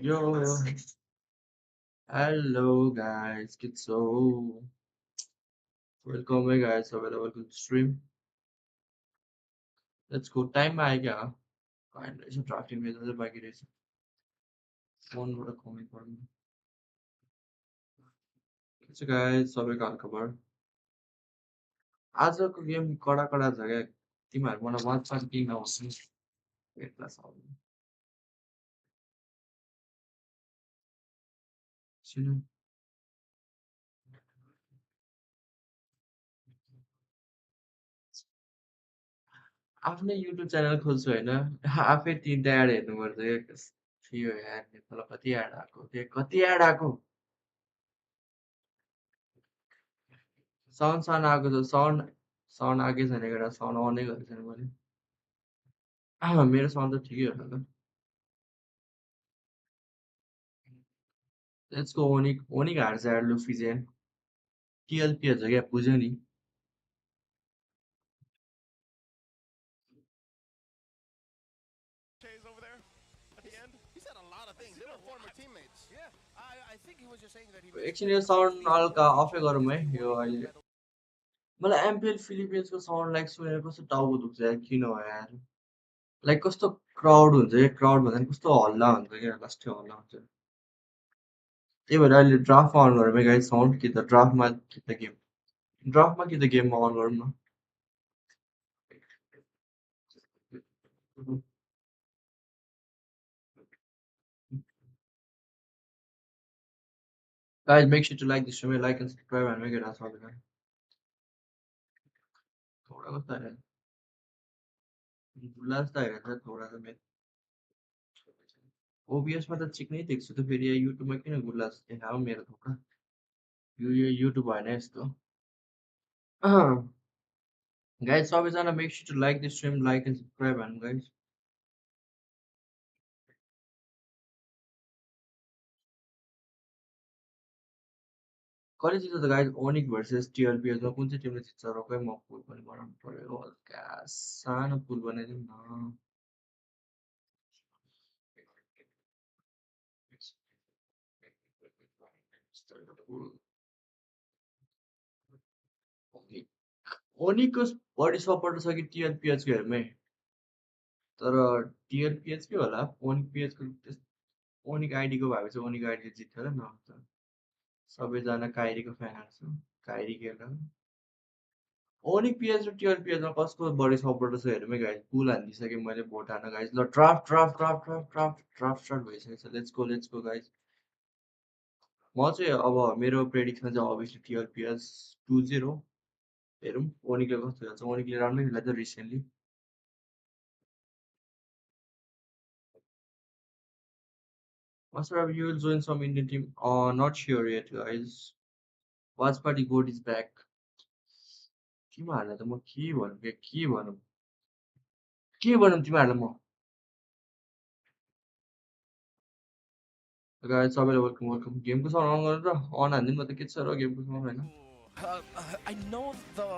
Yo, hello guys, get so welcome hey guys, available to the stream. Let's go. Time में आएगा kind of drafting में तो बाकी race phone बड़ा comedy पढ़ना. So guys, सबैको हालखबर. आजको गेम कडा कडा छ क्या. तिमीहरू मलाई वाच पार्टी किन नभन्नु यता छ. सुन आफ्नै युट्युब च्यानल खोल्छु हैन. आफै 3टा एड हेर्नुपर्छ क्या. थियो यार नेपालमा कति एड आएको थियो कति एड आएको. साउन्ड आएको छ. साउन्ड आएकै छैन केटा. साउन्ड अनै गरेको छैन मैले. मेरो साउन्ड त ठिकै होला त. Let's go. ओनिक हार्छ यार लुफिजेन. टिएलपी छ क्या बुझ्यो नि. एकछिन यो साउन्ड हल्का अफै गरौँ है यो अहिले. मलाई एमपिएल फिलिपिन्सको साउन्ड लाइक सुनेर कस्तो टाउको दुख्छ यार. किन हो यार. लाइक कस्तो क्राउड हुन्छ क्या. क्राउड भन्दा नि कस्तो हल्ला हुन्छ क्या. लास्टै हल्ला हुन्छ. त्यही भएर अहिले ड्राफ्टमा अन गरौँ है गाइस साउन्ड. कि त ड्राफ्टमा कि त गेम. ड्राफ्टमा कि त गेममा अन गरौँ न. Guys, make sure to like the stream, like and subscribe and make it as well. थोड़ा कस्तो है गुलास त हेर्छ थोड़ा त मेरो. ओबिएसमा त चिक्नै देख्छु त. फेरि यहाँ युट्युबमा किन गुलास देखायो मेरो थोका. यो युट्युब होइन यस्तो. गाइज सबैजना make sure to like the stream, like and subscribe हान्नु गाइज. कसले जित्छ त गाइज. ओनिक भर्सेस टिएलपीएसमा कुन चाहिँ टिमले जित्छ. रोकै म पुल पनि बनाउनु पर्यो. हल्का सानो पुल बनाइदिउँ न. ओनिकको बढी सपोर्ट छ कि टिएलपीएचको हेरमै. तर टिएलपीएचकै होला. ओनिक पिएचको ओनिक आइडीको भए चाहिँ ओनिक आइडीले जित्थ्यो र नभए सबैजना काइरीको फ्यानहरू छ. काइरी खेल्दा ओनिक पिएच र टिएलपीएचमा कसको बढी सपोर्ट छ हेरौँ है गाइज. पुल हानिदिइसकेँ मैले भोट हाल्न गाइज. ल draft draft draft draft draft draft start भइसकेको छ. Let's go guys. म चाहिँ अब मेरो प्रेडिक्सन चाहिँ अभियसली टिएलपीएच 2-0. हेरौँ ओनिकले कस्तो खेल्छ. ओनिकले राम्रै खेलेको थियो recently. Masarapp, you will join some Indian team. Not sure yet, guys. Watchparty goat is back. तिमीहरूलाई त म के भनौँ तिमीहरूलाई म. गाइस सबैलाई वेलकम. गेमको साउन्ड अन गरेर अन हान्दिनु म त के छ र गेमको साउन्ड हैन. I know the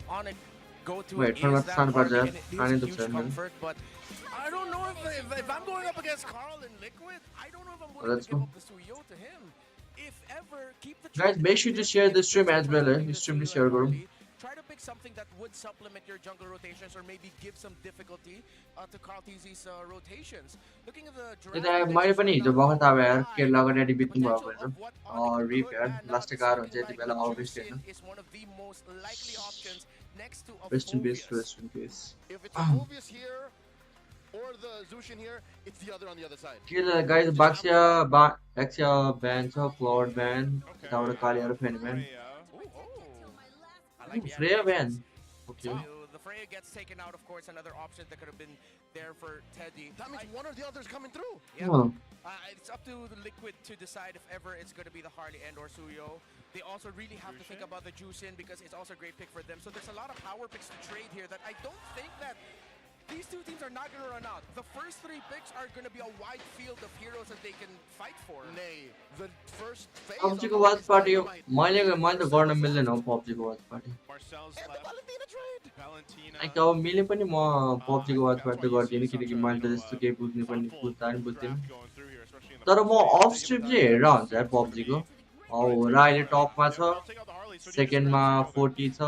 Onic go-to म हेडफोनमा is that सानो पार्छ Onic यार. and it कानै is दुख्छ huge यार मेरो. comfort, but I don't know if I'm going up against Carl in Liquid, I don't know if I'm willing Let's to give go. up the Suyo to him. If ever, keep the Guys, trade make sure to share the stream as well. Stream to share गरौँ. Try to pick something that would supplement your jungle rotations or maybe give some difficulty to Carl TZ's rotations. Looking at the यता मैले पनि हिजो बखत अब यार केरलाको daddy the बित्नु भयो potential भनेर. of what Onic रिप could यार. pan out, लास्ट कार हुन्छ something यति like बेला a अभियसली Juicin हैन. is one of the most likely options next to a Rest in peace, Phobius. rest in peace. If it's a Phobius here or the Zushin here, it's the other on the other side. के छ guys. बाक्सिया ब्यान छ. Cloud ब्यान. यताबाट कालियारो fan ब्यान. Freya ban. Okay. So the Freya gets taken out, of course, another option that could have been there for Teddy. That means one or the other is coming through. Yeah. Oh. It's up to the Liquid to decide if ever it's going to be the Harley and or Suyo. They also really have to think about the Juicin because it's also a great pick for them. So there's a lot of power picks to trade here that I don't think that these two teams are not going to run out. The first three picks are going to be a wide field of heroes that they can fight for. Nay, the first phase PUBG को watch party मैले त गर्न मिल्दैन हो PUBG को watch party. Like अब मैले पनि म PUBG को वाच पार्टी गर्दिनँ किनकि मैले त त्यस्तो केही बुझ्ने पनि बुझ्दिनँ. तर म अफ स्ट्रिम चाहिँ हेरेर हुन्छ यार पब्जीको होरा अहिले टपमा छ सेकेन्डमा 40 छ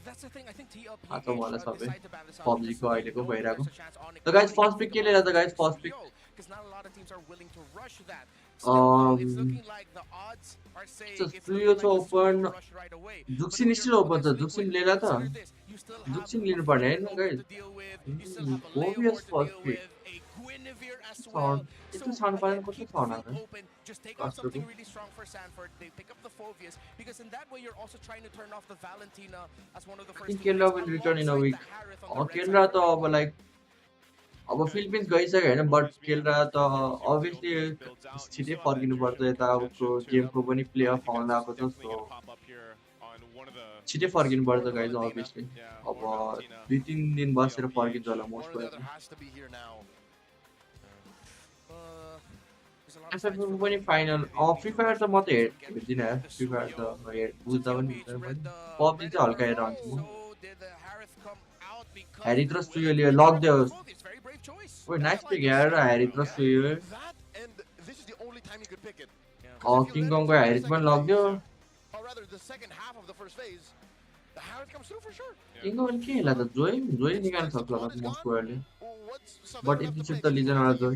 That's the thing. I think थाहा TLPH छ मलाई will सबै decide to ban this out because पब्जीको they अहिलेको know भइरहेको there's a chance Onic त will guys be able first to pick pick के up लिएर the त guys first first pick Suyo because not a lot of teams are willing to rush that. Still, though, it's looking like the odds are saying it's सुयो looking छ like the Suyo open rush right away. But जुक्सिन when you're still up open छ against जुक्सिन Liquid, लिएर त consider this. You still have जुक्सिन a लिनु पर्ने Flame होइन Roamer guys to deal with. You still have a obvious Leomord to first deal pick with. A Guinevere as well. So यस्तो छाड्नु पाएन again, कस्तो keep छ the feet होला open. Just take out Clusterको something really strong for Sanford. They pick up the Phobius because in that way you're also trying to turn off the Valentina as one of the I first think two picks Kendra will return in a alongside week. the Harith on the red Kendra side त for अब NEPAL. Like अब Philippines गइसक्यो होइन but केन्द्रा त obviously छिटै फर्किनु पर्छ यता उसको गेमको पनि प्ले अफ आउन आएको छ सो छिटै फर्किनु पर्छ गाइज अभियसली अब 2-3 दिन बसेर फर्किन्छ होला मोस्ट प्रोबेबली एसएफको पनि फाइनल फ्री फायर त म त हेर्दिनँ यार फ्री फायर त बुझ्दा पनि बुझ्दैन मैले पब्जी चाहिँ हल्का हेरेर हुन्छ म हेरित्र सुयोले लक दियो ओइ नाइस पिक यार हेरित्र सुयो किङ कङको हेरिथ पनि लक दियो किङ कङ के हेला त जोइ निकाल्न सक्छ होला मोस्ट प्रोबेबली बट यति छिटो त लिँदैन होला जोइ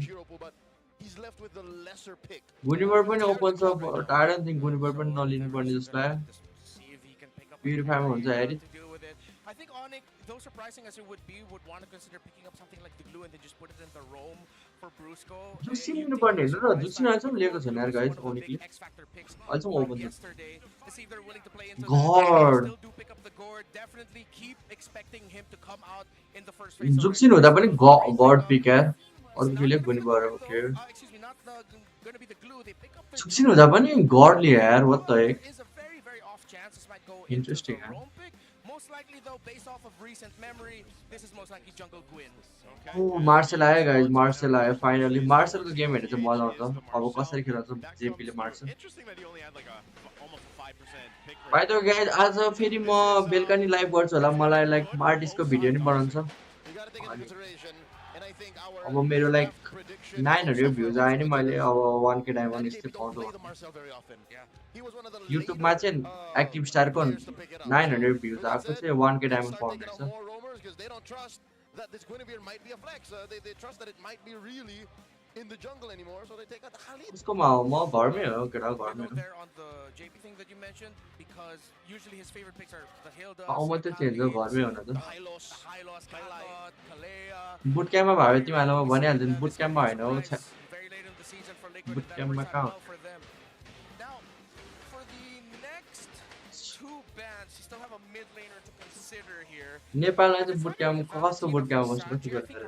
गुनिबर पनि ओपन छ बट आई डोन्ट थिंक गुनिबर पनि नलिनु पर्ने जस्तो लाग्यो प्युरिफायरमा हुन्छ हेरिथ I think Onic, though surprising as it would be, would want to consider picking up something like the glue and then just put it in the roam for Brusco. जुक्सिन लिनु पर्ने होइन र जुक्सिन अहिलेसम्म लिएको छैन यार गाइज ओनिकले अहिलेसम्म ओपन छ God जुक्सिन हुँदा पनि गॉड पिक यार अर्को खेले गुनिबर ओके जुक्सिन हुँदा पनि गॉड लियो यार what the heck Interesting, huh? Most likely though, based off of recent memory, this is most likely Jungle Gwyn. Oh, Marcel आयो guys, Marcel आयो finally. Marcel को गेम हेर्नु चाहिँ मजा आउँछ. अब कसरी खेलाउँछ जेपी ले Marcel. By the way guys, आज फेरि म बेलुका नि लाइभ गर्छु होला. मलाई लाइक मार्टिसको भिडियो नि बनाउनु छ. अब मेरो लाइक 900 भ्युज आयो नि मैले अब 1k डायमन्ड यस्तै पाउँछु. युट्युब मा चाहिँ एक्टिभ स्टार को 900 भ्युज आएको चाहिँ 1k डायमन्ड पाउने छ. उसको म घरमै हो केटा घरमै हो. म त चेन्ज हो घरमै हो न त. बुट क्याम्पमा भयो तिमीहरुलाई म भनिहाल्छु बुट क्याम्पमा हैन हो. बुट क्याम्पमा कहाँ नेपालमा चाहिँ बुट क्याम्प कस्तो बुट क्याम्प बस्नु कति गरेर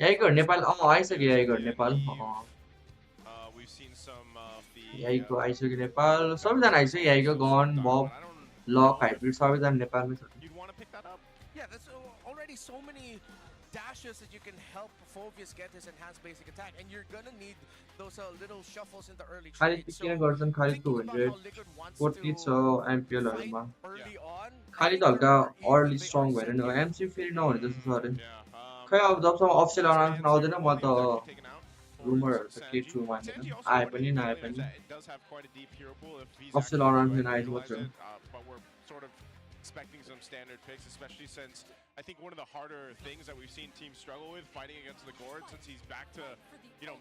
यहीको नेपाल आइसक्यो यहीको नेपाल यहीको आइसक्यो नेपाल सबैजना आइसक्यो यहीको गन बब लक हाइब्रिड सबैजना नेपालमै छ. Dashes that you can help Phobius get his enhanced basic attack, and you're gonna need those little shuffles in the early trade. So, Khalid 200, 40 छ MPL हरुमा. Khalid हल्का early strong भएर नि MC फेरि नहुने जस्तो छ अरे. खै अब जबसम्म अफसेल अनाउन्स आउँदैन म त रुमरहरु त के छु मान्दैन. आए पनि नआए पनि अफसेल अनाउन्स आएको मात्र हो. Expecting some standard picks, especially since I think one of the harder things that we've seen teams struggle with fighting against the Gord since he's back to,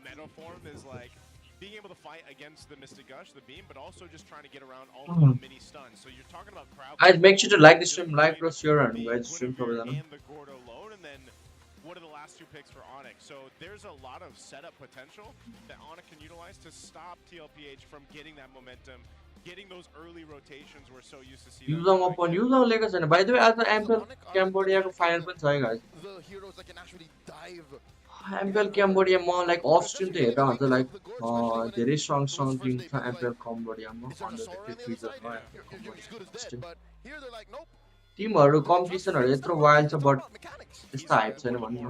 meta form is like being able to fight against the Mystic Gush, the beam, but also just trying to get around all of the mini stuns. So you're talking about crowd. Guys, make sure to like the stream, like, plus share, and guys, stream for them. And the Gord alone, and then one of the last two picks for Onic. So there's a lot of setup potential that Onic can utilize to stop Tlph from getting that momentum. Getting those early rotations we're so used to seeing. Yuzong upon Yuzong लिएको छैन. By the way, आज MPL क्याम्बोडियाको final पनि छ है guys. MPL Cambodia म like of stream त हेर्दा हुन्छ लाइक धेरै स्ट्रङ टिम छ MPL क्याम्बोडियामा. टिमहरु कम्पिटिसनहरु यत्रो वाइल्ड छ बट त्यस्तो हाइप छैन भन्नु न.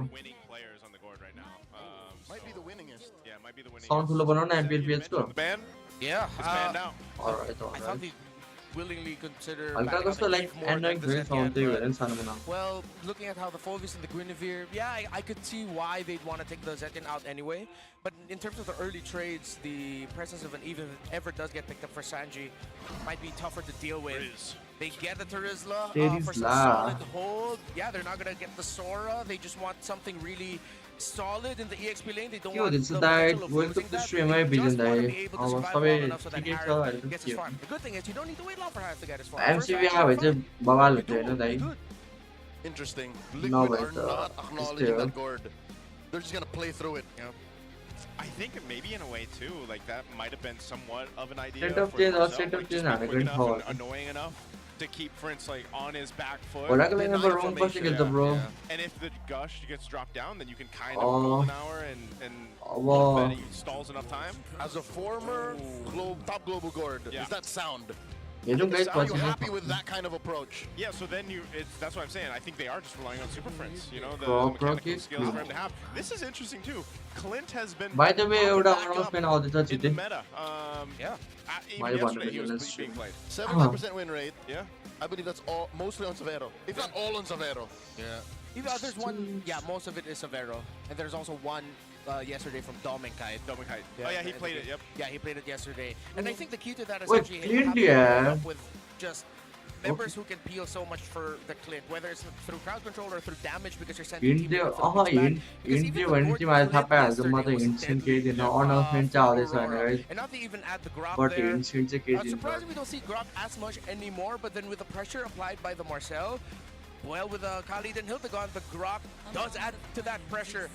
साउन्ड ठुलो बनाउन MPL PH को. Yeah. Alright. willingly consider हल्का backing कस्तो up like Eve more than Android the फेरि Zenyatta, साउन्ड त्यही but- भएर नि सानो बनाएको Well, looking at how the Phovis and the Guinevere, yeah, I could see why they'd want to take the Zetyan out anyway. But in terms of the early trades, the presence of an Eve, if it ever does get picked up for Sanji, might be tougher to deal with. Riz. They get the Terizla for some Terizla. solid hold. Yeah, they're not going to get the Sora. They just want something really solid in the EXP lane. They don't के want हुँदैछ the दाइ potential of welcome losing to that. Stream है They बिजन just want दाइ to be able to अब survive सबै long enough so that ठिकै छ Harry अहिले gets के his हो farm. The good thing is you don't need to wait long for Harry to get his farm. MCB आयो भने चाहिँ बवाल हुन्छ होइन दाइ Interesting. No, Liquid but, are not acknowledging still. that gourd. They're just gonna play through it. I think maybe in a way too, like that might have been somewhat of an idea. State of for change or Marcel, state of like, just change be हानेको quick नि enough थाहा and annoying enough to keep Prince like on his back foot. होलाको लागि Deny अब wrong पछि formation, खेल्छ bro And if the gush gets dropped down, then you can kind of Oh. hold an hour and अब hope that he stalls enough time. As a former top global gourd, Yeah. is that sound? हेरौँ guys Are you पछि happy with that kind of approach? Yeah, so then that's what I'm saying. I think they are just relying on Super Prince, you know, the Pro mechanical kick. skills for him to have. This is interesting too. Clint has been by the way popping एउटा back up announcement आउँदैछ in the छिटै meta. Yeah. Even Why you yesterday wanted he to was let's being stream. played. 70% win rate. Yeah. I believe that's all mostly on Severo. If not all on Severo. Yeah. Even there's one, yeah, most of it is Severo. And there's also one yesterday from Dominkite. Dominkite. Oh yeah, he played it, yep. Yeah, he played it yesterday. And I think the key to that is Wait, actually Clint, having yeah. up with just members who can peel so much for the Clint, whether it's through crowd control or through damage because you're sending hint team दियो for the hint pushback. Because hint even दियो the भने board चाहिँ मैले थाहा Clint पाइहाल्छु म त yesterday was hint सिन्ट केही deadly, दिनँ announcement चाहिँ आउँदैछ for भनेर Aurora. And not to even add the Grok but there. Hint सिन्ट चाहिँ केही दिन्छ Surprisingly, we don't see Grok as much anymore, but then with the pressure applied by the Marcel, well, with Khalid and Hildegon, the Grok does add to that pressure.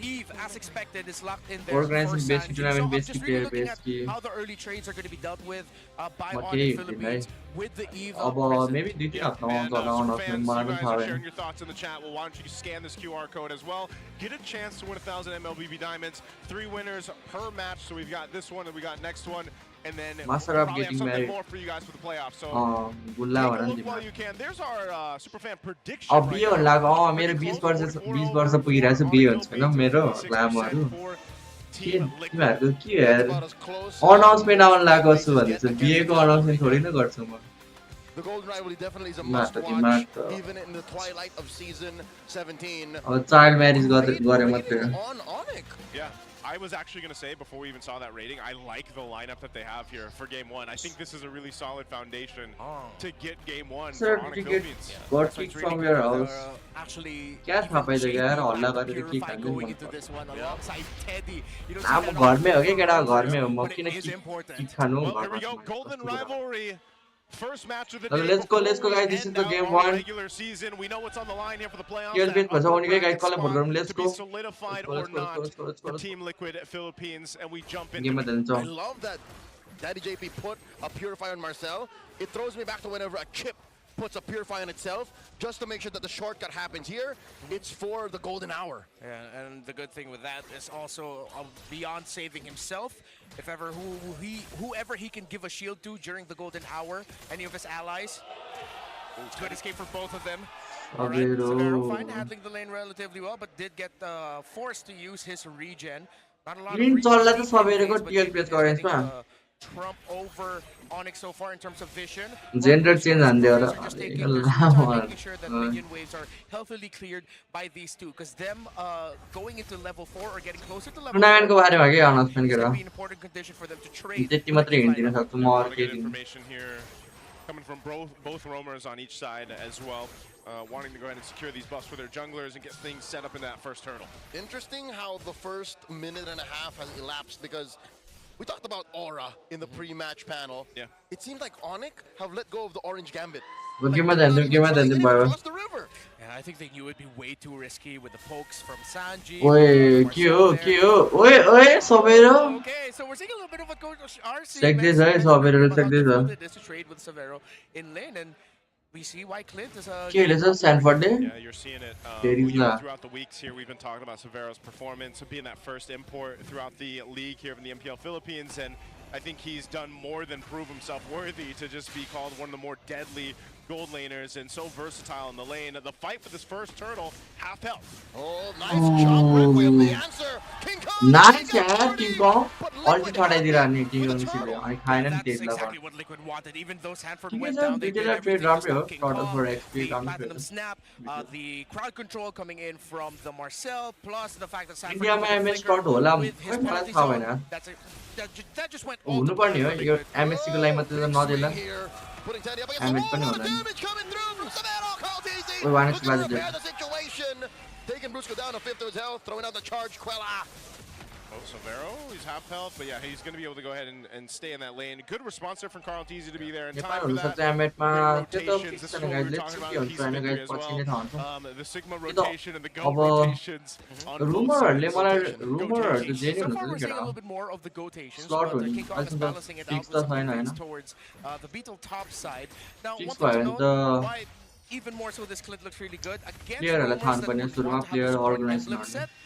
Eve, as expected, is locked in there. Organizing for basic Sanji. tournament, So I'm basic just really player, looking at basic- how the early trades are going to be dealt with by But Onic hey, Philippines with the Eve अब present. Maybe दुई तिन हप्ता Man, आउँछ होला super announcement fans, मलाई you पनि guys थाहा are भएन sharing your thoughts in the chat. Well, why don't you scan this QR code as well? Get a chance to win 1,000 MLBB diamonds. 3 winners per match. So we've got this one and we got next one. And then we'll Masarapp probably have getting something married. more for you guys for the playoffs. So गुल्ला take भन a नि look while you can. There's our super fan prediction. अब right बिहे now. हुन लाग्यो मेरो Pretty 20 close, वर्ष 44 पुगिरहेछ over बिहे on हुन्छ होइन Philippines, मेरो 56% लामोहरू for के Team Liquid. तिमीहरूको के That's यार about as close अनाउन्समेन्ट आउन लागेको छु as भन्दैछ get against बिहेको the अनाउन्समेन्ट top थोरै league. न गर्छु म The Golden Rivalry definitely is a Mad, must watch, mad. even in the twilight of season 17. अब चाइल्ड म्यारिज Great गरे rating मात्रै हो on Onic. Yeah, I was actually going to say before we even saw that rating, I like the lineup that they have here for game one. I think this is a really solid foundation to get game one Sir, for Onic did you get Philippines. got So it's kicked really from good your with, house? actually, क्या थाहा even पाइदियो यार JP हल्ला have to गरेर के purify खानु going मन into पर्छ this one alongside Teddy. You don't see अब that घरमै हो often कि केटा for घरमै हो म but it किन is important. किक खानु Well, here we घरमा go. Golden rivalry. First match of the Okay, day. let's go, before we guys. This is end the out game our one. Regular season. We know what's on the line here for the playoffs. Kill that bit भन्छ upper उनीकै guide bracket कसलाई vote spot गरौँ let's to go be solidified or not let's for go. Team Liquid Philippines, and we jump into गेममा it. जान्छौँ I love that Daddy JP put a purifier on Marcel. It throws me back to whenever a chip puts a purifier on itself, just to make sure that the shortcut happens. Here, it's for the golden hour. Yeah, and the good thing with that is also beyond saving himself, if ever whoever he can give a shield to during the golden hour, any of his allies, good escape for both of them. All right, Severo fine handling the lane relatively well, but did get forced to use his regen. Not a lot of Green regen चल्ला त deep in सबैको phase, but TL JP place is गरेको getting यसमा the trump over Onic so far in terms of vision. Gender change हान्दियो Are र just taking their sweet लामो time, making sure that minion waves are healthily cleared by these two, because them going into level 4 or getting closer to level 4 टुर्नामेन्टको बारेमा के announcement is गर going to be an important condition for them to trade. त्यति with मात्रै the हिँड्दिन lineup. सक्छु म A lot अरू of केही good दिन्छु information here coming from both roamers on each side as well, wanting to go ahead and secure these buffs for their junglers and get things set up in that first hurdle. Interesting how the first minute and a half has elapsed, because we talked about Aura in the pre-match panel. Yeah. It seems like Onic have let go of the orange gambit. गेममा they're not जान्छु even गेममा trying जान्छु to भयो cross the river. Yeah, I think they knew it'd be way too risky with the pokes from Sanji. ओए के हो के हो ओए ओए सबैरो Okay, so we're seeing a little bit of a coach RC. सक्दैछ है सबैरो सक्दैछ It is to trade with Severo in lane, and we see why Clint is के हेलेछ स्यानफोर्डले Yeah, you're seeing it There is that. throughout the weeks here. We've been talking about Severo's performance of being that first import throughout the league here in the MPL Philippines, and I think he's done more than prove himself worthy to just be called one of the more deadly gold laners and so versatile in the lane. The fight for this first turtle, half health. Oh, nice job, Requiem. The answer, King Kong. Nice King यार Kong Tim come but अल्टी छटाइदिएर हान्ने Tim मिसीले अनि खाएन नि That's त्यतिलाई exactly what Liquid wanted. Even though Sanford ठिकै went छ down, they did दुईटैलाई trade everything to राम्रै हो stop King turtle Kong. For XP The राम्रो Platinum trade Snap, the crowd control coming in from the Marcel, plus the fact that Sanford इन्डियामा with MS Flicker start होला with his खै मलाई penalty थाहा zone, भएन that just went all to हुनुपर्ने plan हो for yo Liquid. MSc को लागि मात्रै त नदेला Putting Teddy up against the MS wall, पनि the होला नि damage coming through from Severo. Carlteasy ओइ वान looking to बाजे repair the situation. Taking Brusco down to 5th of his health, throwing out the charge, Quella. Oh, Severo, he's half health, but yeah, he's going to be able to go ahead and stay in that lane. Good response there from Carlteasy to be there in time for नेपालहरु that. सब एमएटमा Great त्यो त rotations. Fix This is छैन what we guys were let's talking see about के in हुन्छ piece हैन victory guys as well. पछि नै थाहा हुन्छ The Sigma rotation and the Goat अब rotations on both रुमरहरुले sides. मलाई Rotation. रुमरहरु त जेन्युन So हुन्छ far, we're के seeing a केटा little bit more of the gotations, Slot but हुने King Kong is अहिलेसम्म त balancing it out fix with त some छैन invades हैन towards the Beetle top side. Now, fix one thing भयो to भने note, त why even more so this Clint looks really good against प्लेयरहरुलाई rumors थाहा that पर्ने would सुरुमा want to have player the support emblem अर्गनाइजेसनहरुले set.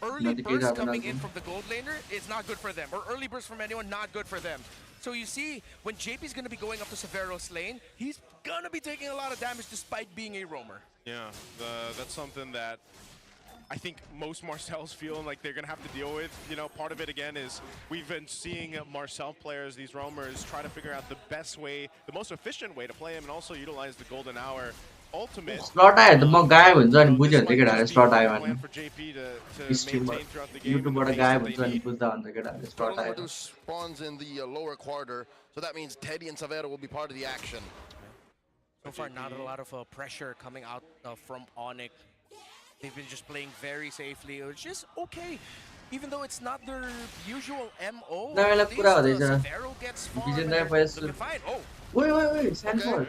Early उनीहरूले केही burst थाहा coming in छैन from the gold laner is not good for them, or early burst from anyone not good for them. So you see, when JP is going to be going up to Severo's lane, he's going to be taking a lot of damage despite being a roamer. Yeah, that's something that I think most Marcel's feeling like they're going to have to deal with. You know, part of it again is we've been seeing Marcel players, these roamers, try to figure out the best way, the most efficient way to play him and also utilize the golden hour ultimate. Slot आयो त म गायब हुन्छ अनि This बुझ्यो might नि केटाहरु just be slot the आयो plan भने for JP to स्ट्रिममा maintain throughout the game and the युट्युबबाट pace गायब that हुन्छ they अनि need. बुझ्दा हुन्छ केटाहरु स्लट Total आयो Reduce spawns in the lower quarter, so that means Teddy and Severo will be part of the action. So far, not a lot of pressure coming out from Onic. They've been just playing very safely, which is okay. Even though it's not their usual MO, No, at like, least pura हुँदैछ Severo gets farm Vision and there they're first. looking fine. Oh, ओइ ओइ ओइ स्यानफोर्ड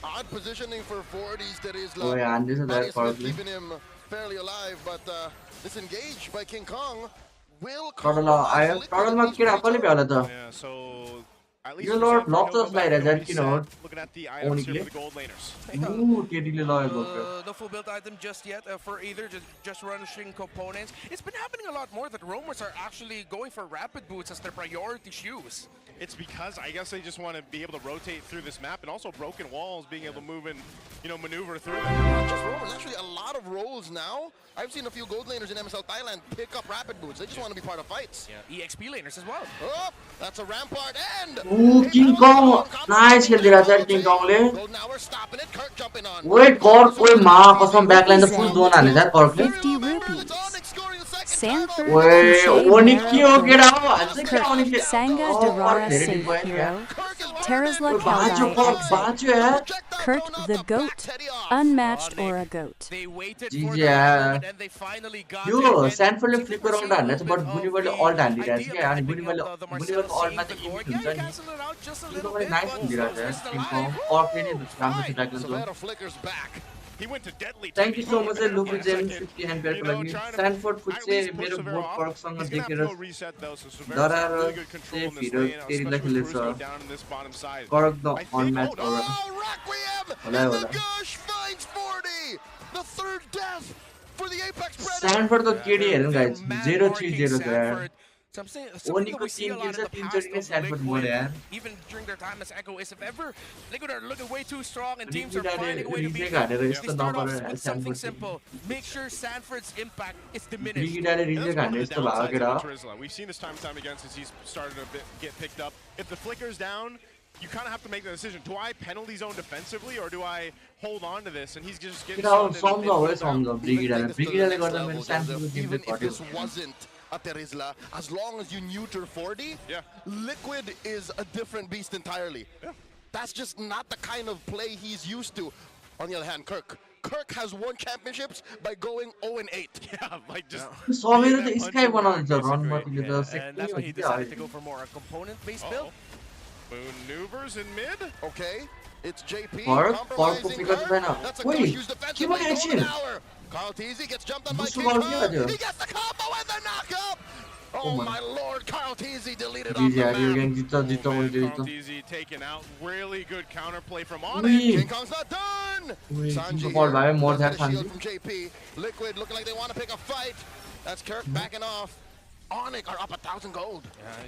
Odd positioning for 40s. There is Oh, yeah, and this is Mario that Smith probably. keeping him fairly alive, but disengaged by King Kong will टडल compromise आयो Liquid टडलमा in these केटा कसले breaches. भ्याउला त Yeah, so at least yo for lord Sanford, luck he'll जस go back लागिरहेछ and already किन set. हो Looking at the items here Onicले? for the gold laners. ऊ केटीले लगेको भयो no full build item just yet for either just rushing components. It's been happening a lot more that roamers are actually going for rapid boots as their priority shoes. It's because I guess they just want to be able to rotate through this map and also broken walls, being able to move and, you know, maneuver through them. Not just rollers, actually a lot of rolls now. I've seen a few gold laners in MSL Thailand pick up rapid boots. They just want to be part of fights. Yeah, EXP laners as well. Oh, that's a rampart and ऊ King Kong nice खेलिदिरहेछ यार King कङले Golden Hour stopping it. Kirk jumping on. Wait Kirk ओइ मा कसम ब्याकलाइन त full zone हाल्ने यार कर्कले 50 rupees. Sanford ओए Crochet ओनिक के हो Marrow केटा हो हान्छ के Kirk ओनिकले Sanga Oh, Durara धेरै Saint दिन भयो नि यार Hero Terrazla ओइ बाँच्यो Kaldai कर्क exit बाँच्यो यार Kurt the Goat Unmatched or a Goat They waited GG for the यार moment and they finally got यो it. And स्यानफोर्डले Team फ्लिपर Percy आउट हान्ने छ a बट little bit बुनिबलले of ult the हानिरहेछ idea क्या अनि behind picking बुनिबलले up the बुनिबलको Marcel अल्टमा seeing त the इमिट Gorg. हुन्छ Yeah, he नि canceled it out just a यो little तपाईले bit, नाइस but खेलिदिरहेछ यार still किङ alive. कङ कर्कले नि राम्रो छ backline zone Severo flickers back. He went to deadly. Thank you Teddy so Kong much there लुपी for a जेन second. 50 एम्पियरको लागि Trying to Sanford foot at चाहिँ least push मेरो Severo बोट off. कर्कसँग He's gonna have to देखेर go reset though, so Severo's डराएर got really good control चाहिँ in this video lane, तेरिँदा especially with खेलेछ Brusco down in this bottom side. कर्क the I think- unmatch oh, no. गरेर Oh, Requiem! होला And होला the Gush finds 40! The third death for the Apex Predator! स्यानफोर्ड त KD हेर्नु They're guys man 0-3-0 marking छ यार Sanford. So I'm saying something that ओनीको we see a 3 lot kill in छ the 3 past चोटि नै of स्यानफोर्ड Liquid, मर्यो यार even during their time as Echo is if ever Liquid are looking way too strong and teams are रिगिडाले finding a way to beat reject them, हानेर they यस्तो start number off with something स्यानफोर्ड simple. Make sure Sanford's impact is diminished. रिगिडाले And reject that's one हाने of the यस्तो भएको downsides केटा of हो Tlph. We've seen this time and time again since he's started to get picked up. If the flicker's down, you kind of have to make the decision. Do I penalty zone defensively or do I hold on to this? And he's just getting केटा हो stunned and सम्झ हो built out. सम्झ Even ब्रिगिडाले take this to the ब्रिगिडाले next गर्दा level, मेरो स्यानफोर्डको Joseph, game even चाहिँ if this घट्यो wasn't a Terizla, as long as you neuter 40, Yeah. Liquid is a different beast entirely. Yeah. That's just not the kind of play he's used to. On the other hand, Kirk has won championships by going 0-8. Yeah, like just. समेर being त that sky punching बनाउँछ bag, run basically. मतिले त And सेक्नै that's why he हो decided to क्या go for more a component-based build. Maneuvers in mid. Okay, it's JP Kirk compromising pickup Kirk. छैन That's a ओइ good use के defensively. भयो Golden एकछिन hour. Carl Teasy gets jumped on by Busu King गर्नु के Kong. गर्यो? He gets the combo and the knockup. Oh my. my lord, Carl Teasy deleted off जिजी the यार यो map. Game जित्छ जित्छ Oh, man, मैले जित्छ Carl Teasy taken out. Really good counterplay from Ui. Onic. King Kong's not done. Ui, Sanji King Kong भयो, more does than get a shield Sanji. from JP. Liquid looking like they want to pick a fight. That's Kirk backing off. Onic are up 1,000 gold.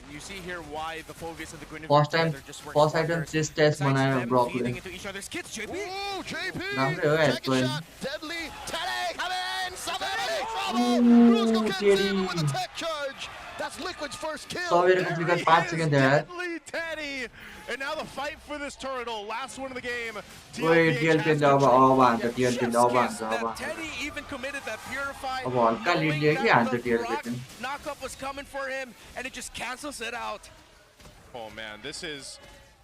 You see here why the Phobius and the Guinevere first time together just work first item stronger. चेस्ट टेस्ट Besides बनायो them ब्रकले feeding into each other's kits, JP. Ooh, JP! राम्रै हो यार Second coin shot, deadly. Teddy, come in! Severo in trouble! Brusco gets Teddy. even with a tech charge. That's Liquid's first kill. Saver को trigger 5 seconds है यार. Deadly Teddy. And now the fight for this turtle, last one of the game. Wait, TLP जाओ answer TLP जाओ that Teddy even committed that purify. अब हल्का lead लेके answer TLP. Knockup was coming for him, and it just cancels it out. Oh man, this is.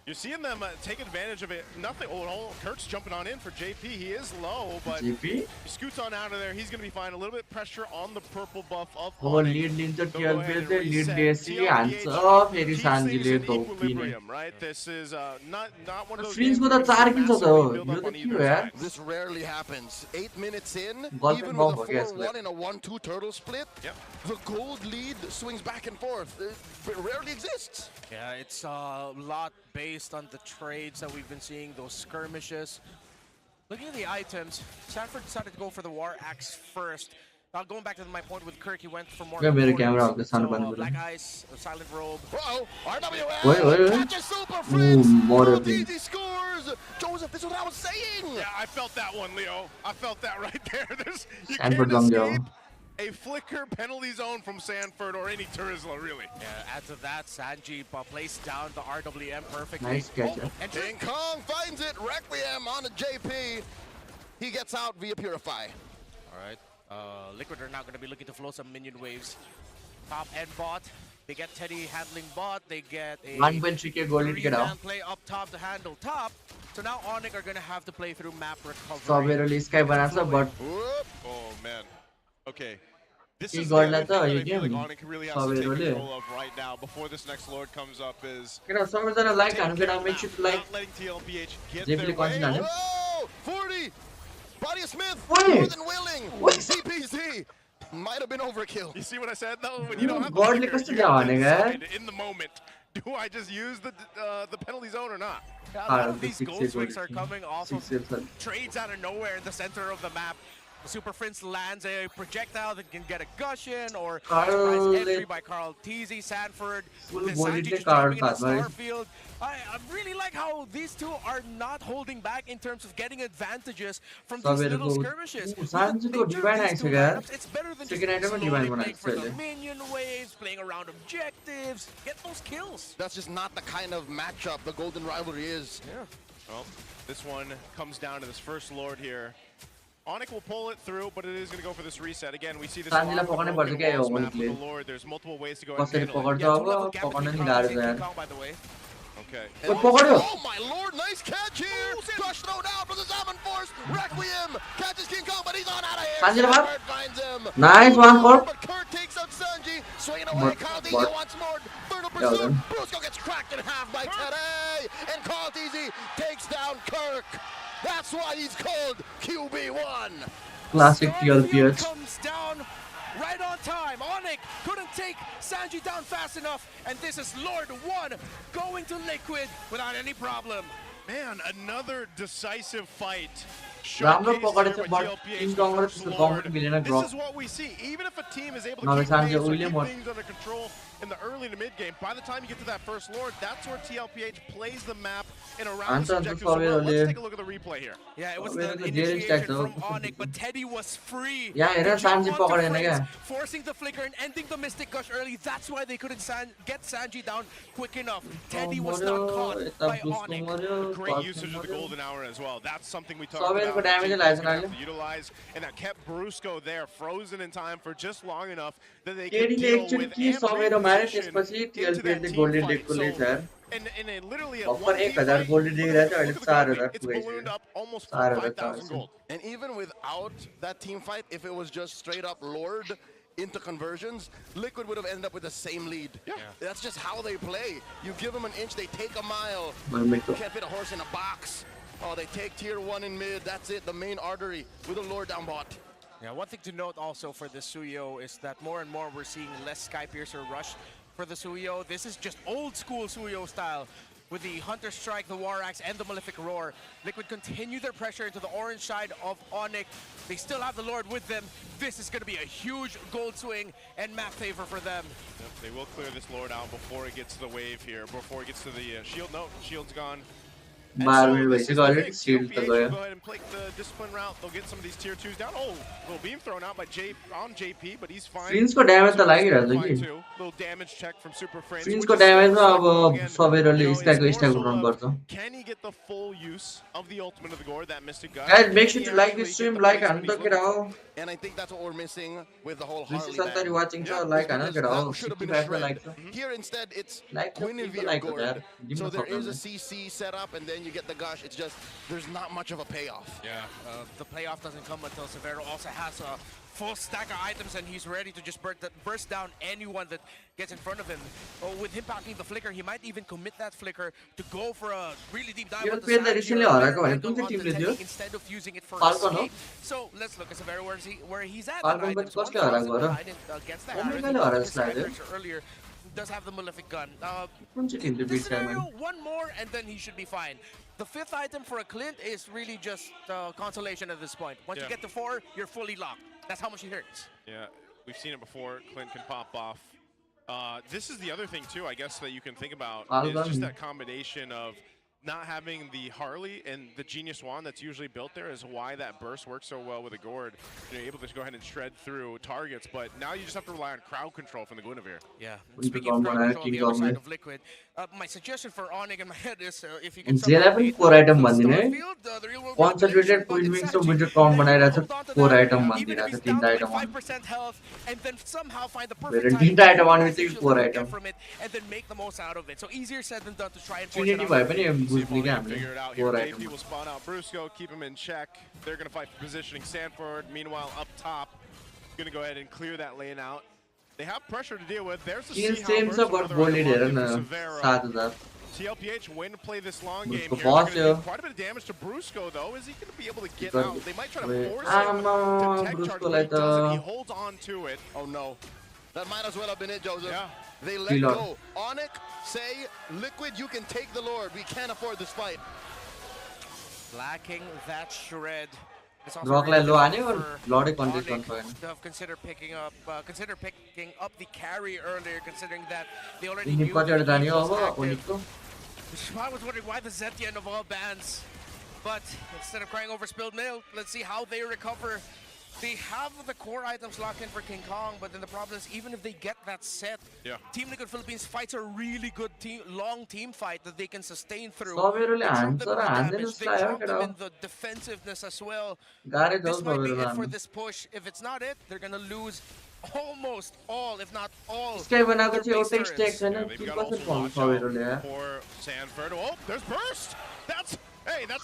You're seeing them take advantage of it. Nothing. Oh, Kirk's jumping on in for JP. He is low, but JP? he scoots on out of there. He's going to be fine. A little bit pressure on the purple buff of वो Onic. lead लिन्छ They'll go ahead TLP and से lead reset. Lesi हान्छ TLPH फेरि keeps सान्जीले things in धोकिने. equilibrium, right? This is not one of those Freeze games को where त there's 4 kills massive हो. build-up यो त on के either हो यार? side. This rarely happens. 8 minutes in, Golden even bomb with हो गया a इसको. 4-1 and a 1-2 turtle split, Yep. the gold lead swings back and forth. It rarely exists. Yeah, it's a lot based on the trades that we've been seeing, those skirmishes. Looking at the items, Sanford decided to go for the War Axe first. Now going back to my point with Kirk, he went for more. Yeah, मेरे importance. camera आपके सामने So, बंद करो. Black Ice, Silent Robe. Uh-oh, RWL Wait. catches Super Fritz. more Real of it. easy scores. Joseph, this is what I was saying. Yeah, I felt that one, Leo. I felt that right there. You Sanford can't bang जाओ. escape a flicker penalty zone from Sanford or any Turizla, really. Yeah, add to that, Sanji placed down the RWM perfectly. Nice catch. And King Kong finds it. Requiem on a JP. He gets out via Purify. all right, Liquid are now going to be looking to flow some minion waves. Top and bot. They get Teddy handling bot. They get a 1.3k gold lead के डाउ. three-man play up top to handle top. So now Onic are going to have to play through map recovery. सबैले sky बनाछ but Whoop. Oh, man. Okay. This He is got the that other thing though, that I feel like again. Onic really has to take Sabirole. control of right now before this next Lord comes up is किन सबैजना like taking हानु care केटा of make that, should like. not letting TLPH get JP their ले कौन सी way. डाल्यो? Whoa! 40. Body of Smith. Wait. More than willing. What? CPC. Might have been overkill. You see what I said though? When you don't have the God flicker, ले you have to कस्तो जाने decide in the moment. Do I just use the penalty zone or not? Yeah, a lot Ah, of these the gold 6-8 swings are gold coming off of 6-8 trades out of nowhere in the center of the map. The Super Prince lands a projectile that can get a gushing, or Carl surprise entry ले- by Carl Teasy, Sanford, Full the body Sanji ले just card jumping in the था भाई. Starfield. I really like how these two are not holding back in terms of getting advantages from these सबैले little को- skirmishes. Ooh, With the Sanji को nature of divine these two आइसक्यो यार. lineups, it's better than Second item just में slowly divine playing बनाएको for the छ अहिले. minion waves, playing around objectives, get those kills. That's just not the kind of matchup the Golden Rivalry is. Yeah. Well, this one comes down to this first Lord here. Onic will pull it through, but it is going to go for this reset. Again, we see this Sanjiलाई farm पकाउनै broken पर्छ क्या यो walls map Onicले. with the Lord. There's multiple ways to go ahead and कसरी handle it. पकड्छ Yeah, अब two-level gap पकाउन between नि Carl गाह्रो and छ यार. King Kong, by the way. Okay. ओ पकड्यो. Oh my lord, nice catch here! Crush thrown out for the Zaman Force. Requiem catches King Kong, but he's on out of here. Sanji le Sanford finds him. Nice one, Kurt. But Kurt takes out Sanji. Swinging away. Carl Teasy but- wants more. Further Yeah, pursuit. then. Brusco gets cracked in half by Teddy. And Carl Teasy takes down Kirk. That's why he's called QB1. Classic Starfield TLPH. comes down right on time. Onic couldn't take Sanji down fast enough, and this is Lord 1 going to Liquid without any problem. Man, another decisive fight. राम्रो Showcased पकडेछ here by but TLPH, King the Kong र first त्यस्तो Lord. Comfort मिलेन This drop. is what we see. Even if a team is able to नभए keep Sanji pace or उहिले keep म- things under control in the early to mid game, by the time you get to that first Lord, that's where TLPH plays the map and around this Answer objective. to So well, Sabirole. let's take a look at the replay here. Yeah, it was Well, the the Jared initiation stack from though. Onic, but Teddy was free. Yeah, to हेर jump Sanji onto पकडेन Fritz, क्या. forcing the flicker and ending the Mystic Gush early. That's why they couldn't get Sanji down quick enough. Teddy was not caught by Onic. Great usage of the golden hour as well. That's something we talked Sabirको about. damage Teams लागेछ gonna have अहिले. to utilize, and that kept Brusco there, frozen in time for just long enough that they केडीले could deal एकचोटि with के and सबैर bring मारे position त्यसपछि into TLPH that ले team golden fight. डेकको ले So, यार. in a literally a भर्खर one 1000 gold दिइरहेछ अहिले look at the 4000 gold. It's पुगेछ. ballooned up almost 4000 5,000 gold. And even without that team fight, if it was just straight up Lord into conversions, Liquid would have ended up with the same lead. Yeah. That's just how they play. You give them an inch, they take a mile. Mermaidको. You can't fit a horse in a box. Oh, they take tier 1 in mid. That's it, the main artery with a Lord down bot. Yeah, one thing to note also for the Suyo is that more and more we're seeing less Sky Piercer rush for the Suyo. This is just old school Suyo style with the Hunter Strike, the War Axe, and the Malefic Roar. Liquid continue their pressure into the orange side of Onic. They still have the Lord with them. This is going to be a huge gold swing and map favor for them. Yep, they will clear this Lord out before it gets to the wave here, before it gets to the shield. No, shield's gone. And 12 so minute this is भइसक्यो the already thing. Sealed त TLPH will गयो go ahead and play the discipline route. They'll get some of these tier 2s down. Oh, little beam thrown out by JP, but he's fine. Prince को damage त Super's लागिरहेछ fine कि too. Little damage check from Super Prince. Prince which को is still ड्यामेजमा अब respectable. Again, सबैले you know, stack it's more stack so उठाउनु of, पर्छ can he get the full use of the ultimate of the Gore, that Mystic Gush? Guys, make Can sure he to like actually this get stream, the like placement and he's get looking out. for? And I think that's what we're missing with the whole This Harley is Santari ban. watching Yeah, so like and Because get that out. should have been a 65 shred. likes. Here instead it's Like Guinevere like Gourd. that. So there is a CC set up and then you get the gush. It's just there's not much of a payoff. Yeah, the payoff doesn't come until Severo also has a full stack of items and he's ready to just burst down anyone that gets in front of him. Oh, with him packing the flicker, he might even commit that flicker to go for a really deep dive Even on the Pale side recently here, Horaa ko later bhane on कुन चाहिँ onto team ले Teddy दियो? instead of using it for Falcon हो? escape. So let's look at Severo where he's at. Falcon Items, पनि one कसले Horaa frozen गयो र? behind it against the Omega Harris. ले Horaa His जस्तो लाग्यो। side pressure earlier does have the Malefic gun. कुन चाहिँ team ले This beat scenario, Simon? one more and then he should be fine. The 5th item for a Clint is really just consolation at this point. Once you Yeah. get to 4, you're fully locked. That's how much he hurts. Yeah, we've seen it before. Clint can pop off. This is the other thing too, I guess, that you can think about is just that combination of not having the Harley and the Genius Wand that's usually built there is why that burst works so well with a Gourd. You're able to just go ahead and shred through targets, but now you just have to rely on crowd control from the Guinevere. Yeah. Keep Speaking of on crowd going, control on the keep other on side going. of Liquid, my suggestion for Onic in my head is if you can Zela somehow पनि beat 4 item the भन्दिने है Starfield, the real world concentrated manipulation, Queen but Wings it's to winter strategy. count Then बनाइरहेछ hold on to 4 that, item even if भनिदिरहेछ he's 3 down to item like on 5% health, and then somehow find the Wait, perfect and time item to on get with the 4 shield item. from it, and then make the most out of it. So easier said than done to try and force it 380 out. भए पनि See if बुझ्ने Onic क्या can हामीले figure it out here. 4 JP item will spawn out Brusco, keep him in check. They're going to fight for positioning Sanford. Meanwhile, up top, going to go ahead and clear that lane out. They have pressure to deal with. There's the किन Sea same छ but gold हेर न Severo. 7000 TLPH win to play this long game Brusco here. They're boss, gonna do yeah. quite a bit of damage to Brusco though. Is he going to be able to get Because- out? They might try to wait, force him to tech Brusco charge, but he like doesn't. He holds on to it. Oh no. That might as well have been it, Joseph. Yeah. They let Reload. go. Onic say, Liquid, you can take the Lord. We can't afford this fight. Lacking that shred. It's also Rock really लाई लो हान्यो difficult for लडै contest Onic गर्नु सकेन to have consider picking up the carry earlier, considering that they already इनी knew कतिवटा that जाने he हो was अब active. ओनिकको I was wondering why the Zetian of all bands. But instead of crying over spilled milk, let's see how they recover. They have the core items locked in for King Kong, but then the problem is even if they get that set, Yeah. Team Liquid Philippines fights a really good long team fight that they can sustain through. सबैले They trump हान्छ them in raw the हान्दैन damage, they जस्तो लाग्यो trump them केटा in the defensiveness as well. गाह्रै छ This might be सबैले it for हान्नु this push. If it's not it, they're gonna lose almost all, if not all. Sky बनाएको their चाहिँ base एउटै स्ट्याक turrets. छैन Yeah, they've कि got कसरी also पाउँछ watch सबैले out for Sanford. Oh, there's burst. That's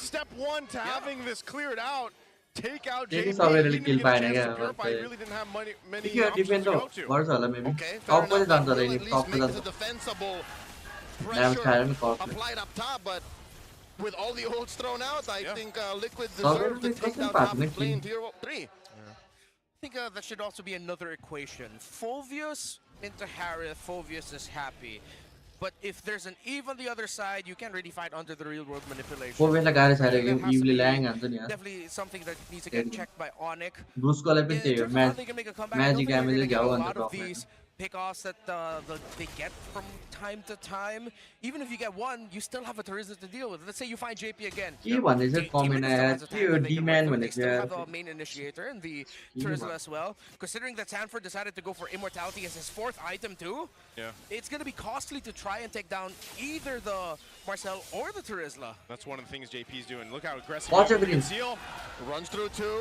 step one to having this cleared out. Take out Maybe JP. somewhere He it'll didn't kill even get a Pine chance to again, purify. but, He really didn't have many के options defend to हो go to. गर्छ होला maybe Okay, fair टप पनि enough. जान्छ That होला will यिनी at least tub make जान्छ the defensible damage खाएर pressure नि कपले applied up top, but with all the ults thrown out, I Yeah. think Liquid Sabir deserves to चाहिँ take कसरी down top पाक्ने lane कि tier 3. I think that should also be another equation. Fulvius into Harith, Fulvius is happy. But if there's an Eve on the other side, you can't really fight under the real world manipulation. फोभेसलाई गाह्रो छैन There has to इभले be ल्याङ हान्छ नि यहाँ definitely something that needs to get checked by Onic. ब्रुस्कोलाई पनि In त्यही हो terms of how they can make a comeback, I don't magic think they're ड्यामेजले gonna get घ्याउ a अन्त lot of टपमा these pickoffs that they get from time to time. Even if you get one, you still have a Terizla to deal with. Let's say you find JP again. के भन्ने चाहिँ Team comment Liquid still आयो has a के tank हो that they can डिम्यान्ड work with. They भनेको still have यार a main initiator and the Really Terizla bad. as well. Considering that Sanford decided to go for immortality as his 4th item too, Yeah. it's going to be costly to try and take down either the Marcel or the Terizla. That's one of the things JP's doing. Look how aggressive Watch he out, Green. can seal. Runs through 2,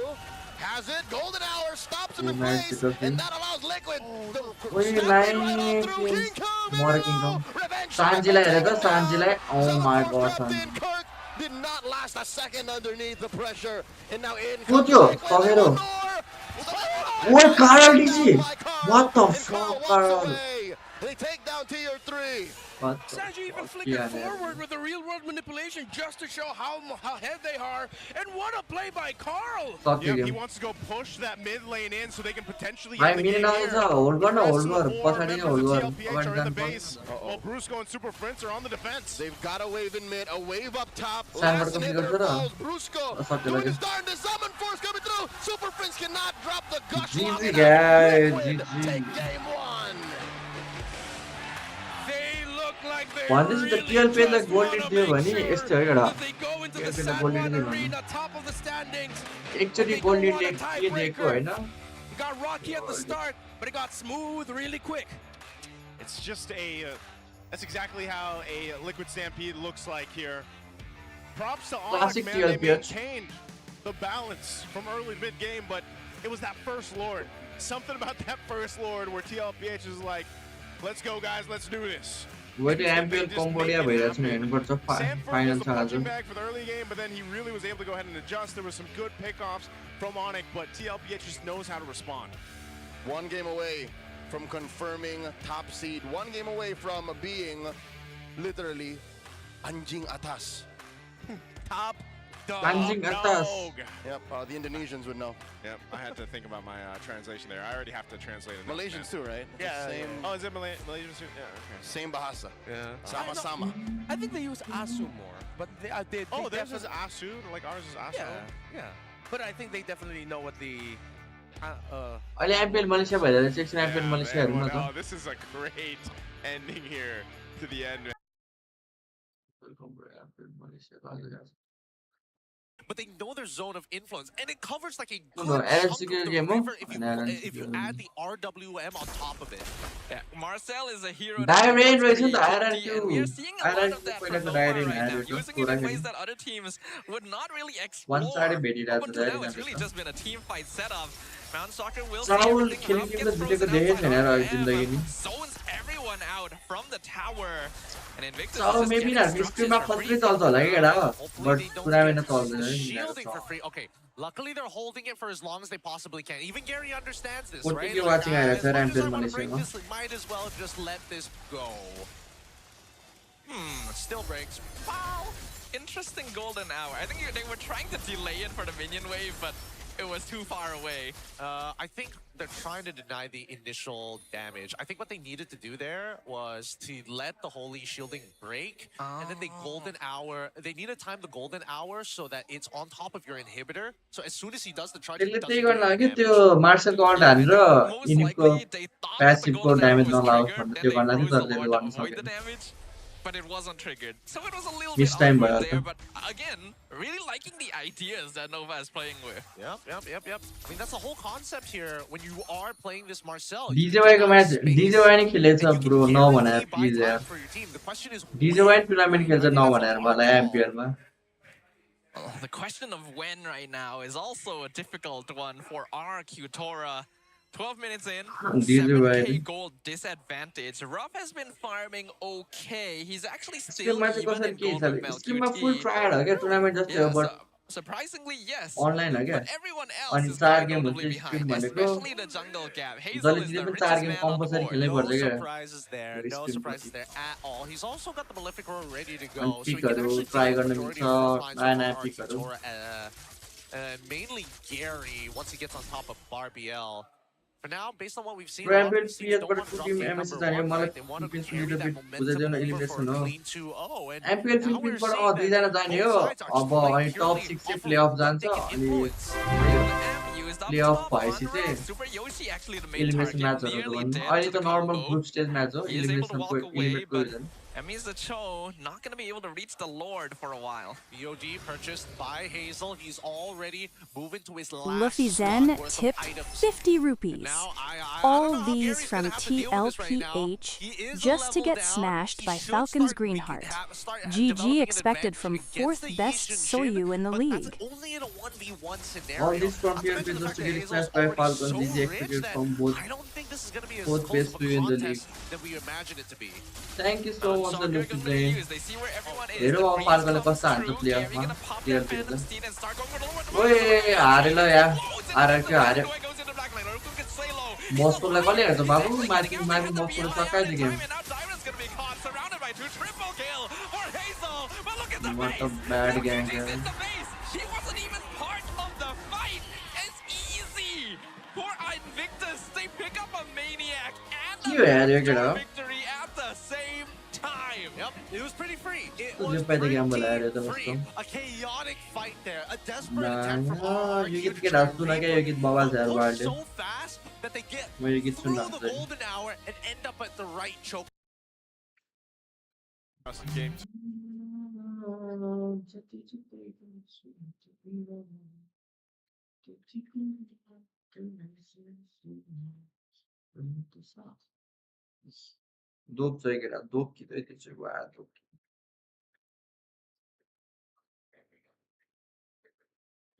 has it, golden hour, stops him in Nice, place, good and thing. that allows Liquid to Wait, step right on through. King King Kong, More in a King row. Kong. Revenge Sanjiलाई shot, हेर त taken Sanjiलाई down. oh my Teleport god crept Sanji in. Kirk did not last a second underneath the pressure, and now in Who comes त्यो Liquid. Savero One more. What Carl DC By Carl, what the and Carl fuck walks Carl away. They take down tier 3. what the Sanji even fuck flickered yeah, man. forward with the real world manipulation just to show how ahead they are. And what a play by Carl! सक्यो Yeah, he game wants to go push that mid lane in so they can potentially भाइ end the मिल्न game आउँछ here. Hold The गर्न rest hold of गर the four पछाडि नै members hold of गर TLPH अगाडि are in the जानु base, पर्छ while Brusco and Super Prince are on the defense. They've got a wave in mid, a wave up top. Sanford Last को inhibitor figure falls. Brusco सक्यो doing लग्यो his darn to summon force coming through. Super Prince cannot drop the gush long GG enough. guys Liquid GG take game 1. They look like भनेपछि त TLPH लाई gold lid दियो भने यस्तै हो केटा They go into the TLPH लाई San gold Juan lead दिनु Arena, top of the standings. एकचोटि They gold don't lead want a के दिएको tiebreaker. Hahn It got rocky at the start, but it got smooth really quick. It's just that's exactly how a Liquid Stampede looks like here. Props to Onic, Classic man, they TLPH. maintained the balance from early mid-game, but it was that first Lord. Something about that first Lord where TLPH is like, let's go guys, let's do this. Wait, MPL Cambodia भइरहेछ नि हेर्नुपर्छ Sanford final was छ the आज punching bag for the early game, but then he really was able to go ahead and adjust. There was some good pickoffs from Onic, but TLPH just knows how to respond. One game away from confirming top seed. One game away from being literally anjing atas. Top dog. Anjing atas. Yep, the Indonesians would know. Yep, I had to think about my translation there. I already have to translate it. Malaysians too, right? Yeah. Same, Oh, is it Malaysians too? Yeah. Okay. same bahasa. Yeah. Sama-sama. I think they use Asu more, but they Oh, theirs is definitely- Asu, like ours is Asu. yeah. But I think they definitely know what the अहिले MPL Malaysia भइरहेछ एकछिन MPL Malaysia हेरौँ न Oh, त this is a great ending here to the end. But they know their zone of influence, and it covers like a No, good LSC chunk of the game हो? river होइन, if you add the RWM on top of it. Yeah, Marcel is a hero. Direct that रहेछ नि त creativity, IRL2 and we are seeing a lot IRL2 of that from पहिलाको Nova direct right now, हारेको छ, using it in पुरा ways खेल्नु। that other teams would not really explore. One-sided Up भेटिरहेको until छ now, it's direct really हारेको छ। just been a team fight setup. Mount Soccer will Saul see everything. खेल्ने Ruff Tim gets त जितेको frozen देखेको outside छैन र RPM, जिन्दगी नि zones everyone out from the tower. And Invictus Saul is just maybe getting not स्क्रिनमा structures for खत्रै free. चल्छ होला कि केटा Hopefully but they don't tournament get चल्दैन नि shielding for यिनीहरू free. Okay, luckily they're holding it for as long as they possibly can. Even Gary understands this, What right? did you Like, watching as at much as I MPL want to break Malaysia, this, might as well just let this go. Still breaks. Wow. Interesting golden hour. I think they were trying to delay it for the minion wave, but it was too far away. I think they're trying to deny the initial damage. I think what they needed to do there was to let the holy shielding break, and then they golden hour. They need to time the golden hour so that it's on top of your inhibitor. So as soon as he does the charge, he त्यसले doesn't त्यही do गर्न any लाग्यो damage. त्यो मार्सलको alt हानेर Most यिनीको likely they thought that the प्यासिभको golden hour damage was नलाओस् triggered, भनेर then त्यो they गर्न froze थियो the तर त्यसले lord to गर्न avoid the सकेन damage. But it wasn't triggered. So it was a little Miss bit time awkward भयो there, त। but again, really liking the ideas that Nova is playing with. Yep. I mean, that's the whole concept here. When you are playing this Marcel, DJY को match DJY नै खेलेछ bro नभनेर please यार The question is, DJY tournament खेल्छ नभनेर मलाई MPL मा The question of when right now is also a difficult one for RQ Tora. 12 minutes in, These are 7k right. gold disadvantage. Ruff has been farming okay. He's actually still स्ट्रिममा चाहिँ even कसरी in के gold छ with स्ट्रिममा full MQT. Trial हो क्या tournament जस्तै हो Yeah, but surprisingly, yes. Online हो क्या But everyone अनि else is 4 kind of game notably हुन्छ स्ट्रिम behind, भनेको especially the jungle gap. Hazel जसले is जिते the पनि richest 4 game man on the compulsory board. खेल्नै no पर्छ क्या surprises there. Very No simple. surprises there at all. He's also got the Malefic Roar ready to अनि go. So he can पिकहरू actually try take the गर्न majority मिल्छ of the नयाँ lines नयाँ from पिकहरू Arctic mainly Gary, once he gets on top of Barbiel. For now, based on what we've seen, Bro, a lot of MPL these teams don't बाट want to drop team game MSS number जाने one, मलाई right? They want to Philippines carry leader that bit momentum बुझाइदिनु over for elimination a हो clean 2-0. And MPL now we're फिलिपिन्सबाट seeing that दुईजना जाने हो both sides are अब just अनि like टप purely 6 चाहिँ off of प्लेअफ what जान्छ they can अनि influence. प्लेअफ भएपछि चाहिँ Super Yoshi actually the main elimination target, म्याचहरू nearly भनौँ dead अहिले to त the normal combo. Group stage match हो He is able to इलिमिनेसनको walk away, इलिमिनेटको but reason that means the Cho not going to be able to reach the Lord for a while. BOD purchased by Hazel. He's already moving to his last Luffy slot Zen worth of tipped items. 50 rupees. Now, I don't All know how these Gary's from gonna have to deal with this right now. TLPH He is a just to level get down. smashed He by should Falcon's start Greenheart. developing GG an expected advantage from against 4th the best Asian Soyu Jin, in the but league. that's only in a 1v1 scenario. All this from Not to PLP mention the just fact to that get Hazel's smashed by already Falcon, so GG rich expected that from both I don't think this is going to be as both close best of two a in the league. contest that we imagine it to be. Thank you so much Soccer Luffy gonna Zen use. They see where everyone is. हेरौँ The अब freeze फाल्कोले comes कस्तो हान्छ through. प्लेयरमा Gary gonna pop that प्लेयरतिर Phantom त Steed and start going for the Lord. ओए हारेन यार Blows it हारेर into क्या the हार्यो back, goes into black line. Roku can stay low. मस्कोलाई कसले हेर्छ बाबु माथि माथि He's मस्कोले the सकाइदियो behind game and now Tyrant's gonna be caught, surrounded by two. Triple kill for Hazel. But look at the What a face. bad Look gang, at this yeah. in the face. She wasn't even part of the fight. It's easy for Invictus. They pick up a Maniac and के हो यार यो a केटा victory at the same time. Yep, it was pretty free. It तो was जो पैदा game बोला यार ये तो pretty free. मस्तो A chaotic fight there. A desperate attempt from yo RQ गीत to के try डांस and सुना क्या read यो गीत बवाल छ यार Look बारले so fast that they get म यो गीत through सुन्न the हुन्छ golden hour and end up at the right choke. Awesome game. दोप चाहिँ केटा दोप कि त्यो चाहिँ वा दोप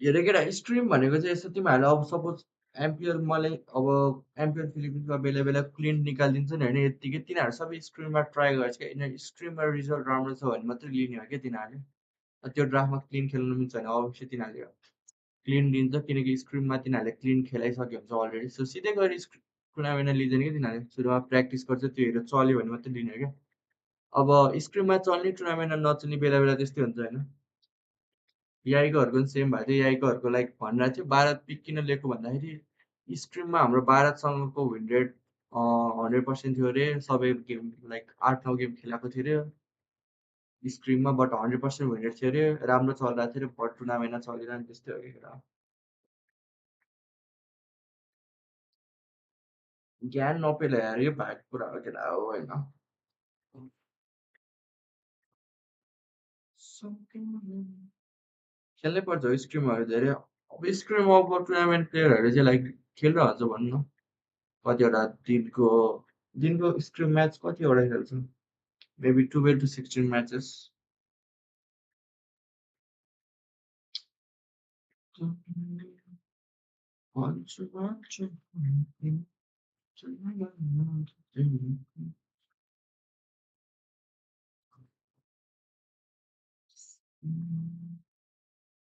हेरे केटा स्ट्रिम भनेको चाहिँ यस्तो तिमीहरूले अब सपोज एमपिएल मलाई अब एमपिएल फिलिपिन्समा बेला बेला क्लिन निकालिदिन्छ नि होइन यत्तिकै तिनीहरू सबै स्ट्रिममा ट्राई गर्छ क्या यिनीहरू स्ट्रिममा रिजल्ट राम्रो छ भने मात्रै लिने हो क्या तिनीहरूले त्यो ड्राफ्टमा क्लिन खेल्नु मिल्छ भने अवश्य तिनीहरूले क्लिन दिन्छ किनकि स्क्रिममा तिनीहरूले क्लिन खेलाइसक्यो हुन्छ अलरेडी सो सिधै गएर टुर्नामेन्टमा लिँदैन क्या तिनीहरूले सुरुमा प्र्याक्टिस गर्छ त्यो हेरेर चल्यो भने मात्रै लिने हो क्या अब स्क्रिममा चल्ने टुर्नामेन्टमा नचल्ने बेला बेला त्यस्तै हुन्छ होइन याइकोहरूको पनि सेम भएको थियो याइकोहरूको लाइक भनिरहेको थियो भारत पिक किन लिएको भन्दाखेरि स्क्रिममा हाम्रो भारतसँगको विन रेट 100% थियो अरे सबै गेम लाइक 8-9 गेम खेलाएको थियो अरे स्क्रिममा बट 100% विन रेट थियो अरे राम्रो चलिरहेको थियो अरे बट टुर्नामेन्टमा चलेन नि त्यस्तै हो क्या ज्ञान नपेला यार यो भएको कुरा हो केटा हो होइन खेल्नै पर्छ हो स्क्रिमहरू धेरै अब स्क्रिम अब टुर्नामेन्ट प्लेयरहरू चाहिँ लाइक खेलिरहेको हुन्छ भन्नु कतिवटा दिनको स्क्रिम म्याच कतिवटा खेल्छ मेबी 12 to 16 म्याचेस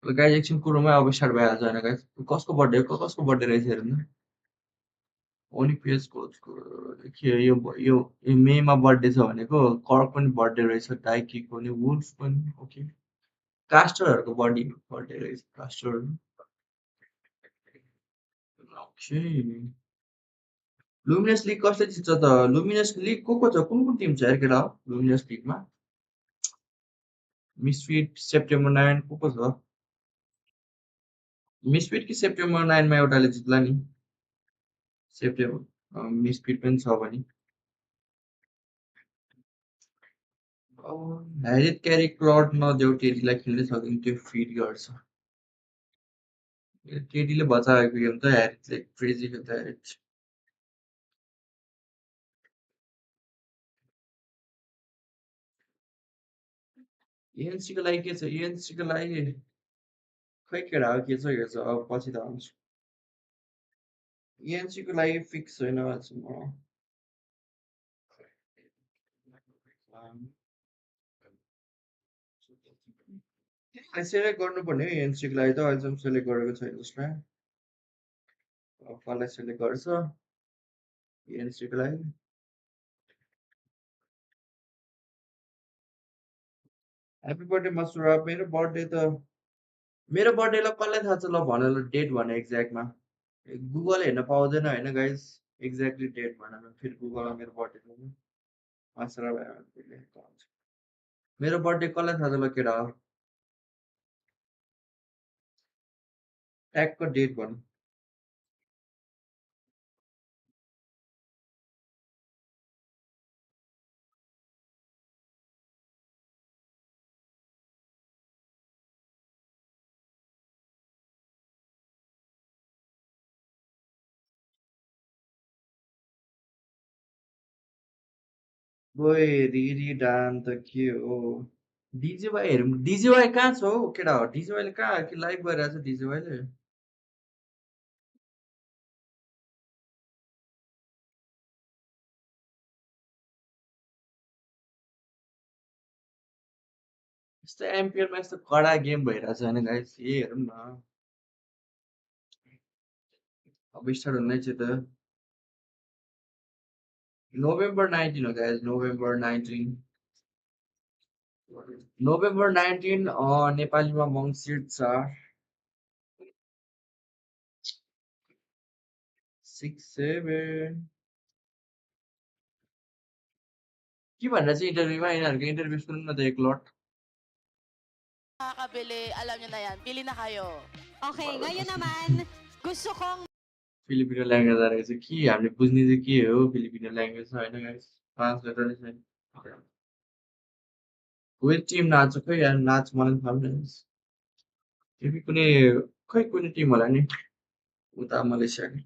गाइज एकछिन कुरोमै अब स्टार्ट भइहाल्छ होइन गाइज कसको बर्थडे रहेछ हेर्नु न ओनिक पिएस कोचको के यो मेमा बर्थडे छ भनेको कर्क पनि बर्थडे रहेछ डाइकीको नि वुल्फ पनि ओके कास्टरहरूको बर्थडे रहेछ कास्टर ओके लुमिनस लिग कसले जित्छ त लुमिनस लिग को छ कुन टिम छ यार केटा लुमिनस लिगमा मिसफिट सेप्टेम्बर 9 को छ मिसफिट कि सेप्टेम्बर 9 मा एउटाले जित्ला नि सेप्टेम्बर मिसफिट पनि छ भने ह्यारिट क्यारी क्लड नदेऊ टेडीलाई खेल्नै सक्दैन त्यो फिट गर्छ टेडीले बचाएको गेम त ह्यारिटले क्रेजी खेल्छ ह्यारिट एएनसीको लागि के छ एएनसीको लागि खै केटा हो के छ हेर्छ अब पछि त आउँछु एएनसीको लागि फिक्स छैन म सेलेक्ट गर्नुपर्ने हो एएनसीको लागि त अहिलेसम्म सेलेक्ट गरेको छैन जसमा कसलाई सेलेक्ट गर्छ एएनसीको लागि ह्याप्पी बर्थडे मसुराप मेरो बर्थडेलाई कसलाई थाहा छ ल भन ल डेट भन एक्ज्याक्टमा गुगल हेर्न पाउँदैन होइन गाइज एक्ज्याक्टली डेट भन फेरि गुगलमा मेरो बर्थडे मसुराप मेरो बर्थडे कसलाई थाहा छ ल केटा हो ट्यागको डेट भन ओए रिरी डान त के हो डिजेवाई हेरौँ डिजेवाई कहाँ छ हौ केटा हो डिजेवाईले कहाँ कि लाइभ गरिरहेको छ डिजेवाईले यस्तो एमपिएलमा यस्तो कडा गेम भइरहेछ होइन गाइस ए हेरौँ न अब स्टार्ट हुँदै छ त नोभेम्बर 19 हो गाइस नोभेम्बर 19 नेपालीमा मङ्सिर 4 6 7 के भनेर चाहिँ इन्टरभ्यूमा यिनीहरूको इन्टरभ्यू सुन्नु न त एक लट Nakakabili, alam nyo na yan. Bili na kayo. Okay, ngayon naman, gusto kong Filipino language आएको छ के हामीले बुझ्ने चाहिँ के हो फिलिपिनो ल्याङ्ग्वेज होइन गाइस ट्रान्सलेटर नै छैन Which team नाच्छ खै यार नाच मलाई थाहा छैन तिमी कुनै खै कुनै टिम होला नि उता मलेसियाको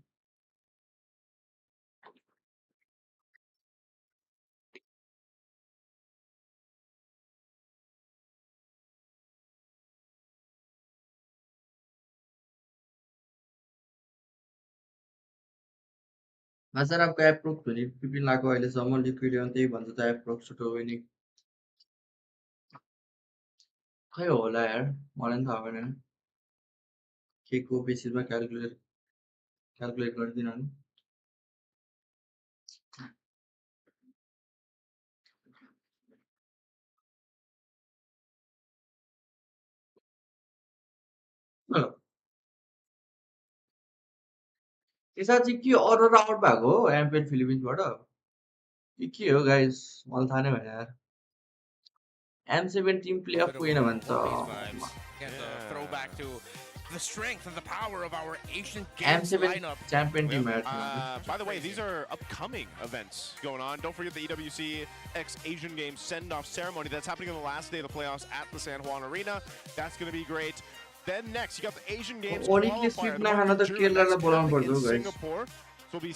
Masarappको एप्रोच हुने 15 लाख हो अहिलेसम्म लिक्विड त्यही भन्छ त एप्रोच छुटो नि खै होला यार मलाई पनि थाहा भएन के को बेसिसमा क्याल्कुलेट गरिदिन नि त्यसमा चाहिँ के अरोरा आउट भएको हो एमपिएल फिलिपिन्सबाट के हो गाइस मलाई थाहा नै भएन यार M7 टिम प्ले अफ पुगेन भने त Throwback to the strength and the power of our Asian Games M7 lineup. Champion team By the way, these are upcoming events going on. Don't forget the EWC X Asian Games send-off ceremony that's happening on the last day of the playoffs at the San Juan Arena. That's going to be great. Then next, you got the Asian Games Onicले qualifier. Seat नखान त केरलालाई बोलाउनु पर्छ हो guys Singapore. So will be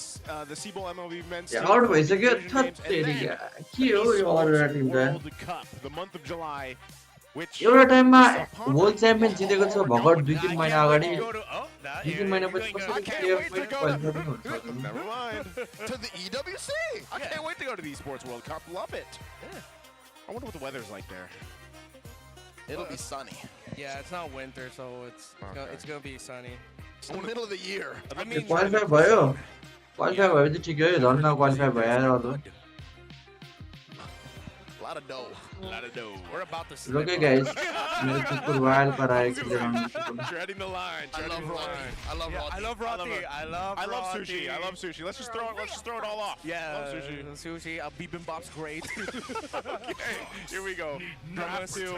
the CBOL MLB men's team out for the भइसक्यो Asian Games. थत्तेरी And then के हो यो अरोरा टिम त World Cup, the month of July, which एउटा टाइममा वर्ल्ड च्याम्पियन जितेको छ भर्खर 2-3 महिना अगाडि Go to, 2-3 महिनापछि कसरी प्लेयर पनि क्वालिफाई पनि हुन्छ never mind. To the EWC. I can't wait to go to the esports World Cup. Love it. I wonder what the weather's like there. It'll be sunny. yeah, it's not winter, so it's gonna be sunny. It's the middle of the year. I mean, qualify भयो qualify भएपछि ठिकै हो झन् qualify भयो अरू A lot of dough. A lot of dough. we're about to slip रोके up. Guys मेरो कुकुर वायल पर आएको छ Treading the line. I love treading the Rodney. line. I love Yeah, Rodney. I love Roti. I love sushi. I love sushi. Let's just throw it all off. Yeah, Love sushi. sushi. Bibimbap's great. Okay, here we go. Draft 2,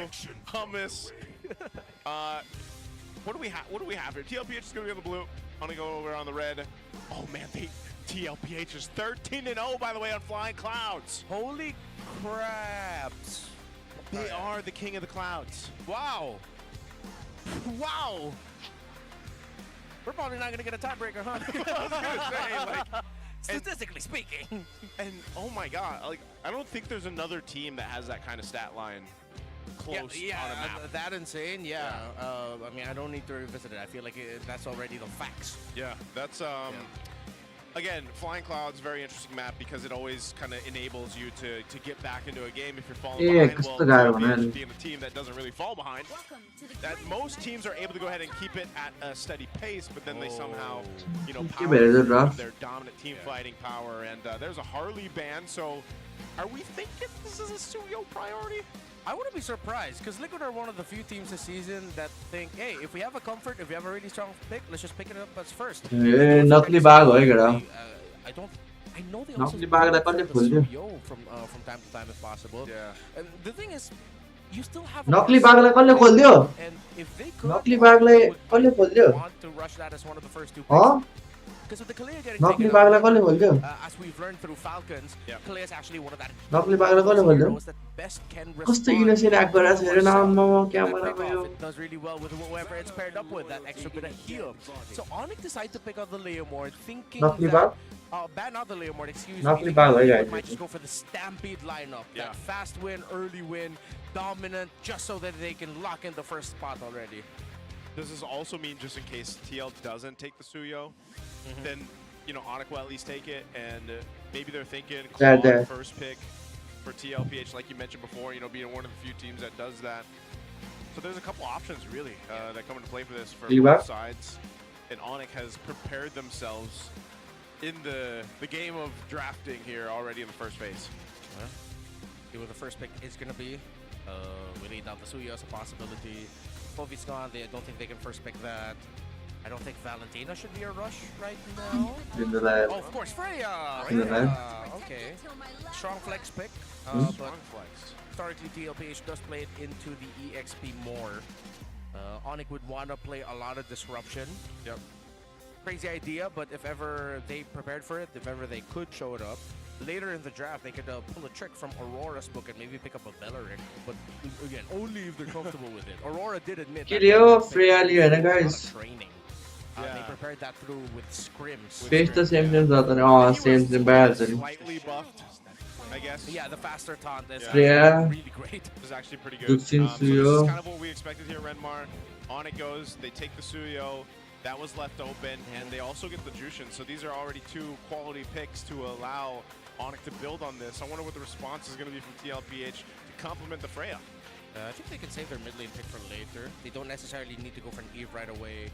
hummus. What do we have? What do we have here? TLPH is going to be on the blue. I'm going to go over on the red. Oh man, TLPH is 13-0 by the way on Flying Clouds. Holy craps! They are the king of the clouds. Wow! Wow! We're probably not gonna get a tiebreaker, huh? I was gonna say, like, Statistically speaking. and oh my god, like I don't think there's another team that has that kind of stat line close on a map. That insane. Yeah. I mean, I don't need to revisit it. I feel like that's already the facts. Yeah, that's again, Flying Clouds, very interesting map because it always kind of enables you to get back into a game if you're falling behind. कस्तो Well, गाह्रो TLPH भन्यो being the team that doesn't really fall behind, that most teams are able to go ahead and keep it at a steady pace, but then they somehow, के भयो power draft? from their dominant team fighting power. And there's a Harley ban, so are we thinking this is a Suyo priority? I wouldn't be surprised because Liquid are one of the few teams this season that think, hey, if we have a comfort, if we have a really strong pick, let's just pick it up as first. ए नक्ली बाघ हो है केटा I know they also नक्ली बाघलाई कसले खोल्यो from time to time if possible. Yeah. And the thing is, you still have नक्ली बाघलाई कसले खोल्दियो and if they could, नक्ली बाघलाई कसले खोल्दियो want to rush that as one of the first two ह picks. Because with the Kalia getting नक्ली taken बाघलाई out, कसले खोल्दियो as we've learned through Falcons, Kalia is actually one of that नक्ली बाघलाई कसले खोल्दियो heroes that best can कस्तो respond innocent act गरेको छ हेर न आम्मामा that camera pick भयो off. It does really well with whoever it's paired up with, that extra bit of heal. So Onic decided to pick out the Leomord, thinking नक्ली that बाघ ban out the Leomord, excuse नक्ली me. बाघ है They guys might just go for the Stampede lineup. Yeah. That fast win, early win, dominant, just so that they can lock in the first spot already. Does this also mean just in case TL doesn't take the Suyo, then Onic will at least take it, and maybe they're thinking Claude first pick for TLPH, like you mentioned before, being one of the few teams that does that. So there's a couple options really that come into play for this for both sides, and Onic has prepared themselves in the game of drafting here already in the first phase. See what the first pick is going to be. We laid out the Suyo as a possibility. Kovi's gone. I don't think they can first pick that. I don't think Valentina should be a rush right now. Oh, of course, Freya! Okay. Strong flex pick. But historically, TLPH does play it into the EXP more. Onic would want to play a lot of disruption. Yep. Crazy idea, but if ever they prepared for it, if ever they could show it up, later in the draft, they could pull a trick from Aurora's book and maybe pick up a Beleric. But again, only if they're comfortable with it. Aurora did admit Kill that yo, they Freya went लियो through हैन a lot of guys. training. Yeah. They prepared that through with scrims. Face त same same छ त He same was same भइहाल्छ नि. slightly buffed, I guess. Yeah, the faster taunt is Freya. really great. This is actually pretty good. Juxin So this is Suyo. kind of what we expected here, Renmar. On it goes, they take the Suyo. That was left open, and they also get the Jushin. So these are already two quality picks to allow Onic to build on this. I wonder what the response is going to be from Tlph to complement the Freya. I think they can save their mid lane pick for later. They don't necessarily need to go for an Eve right away.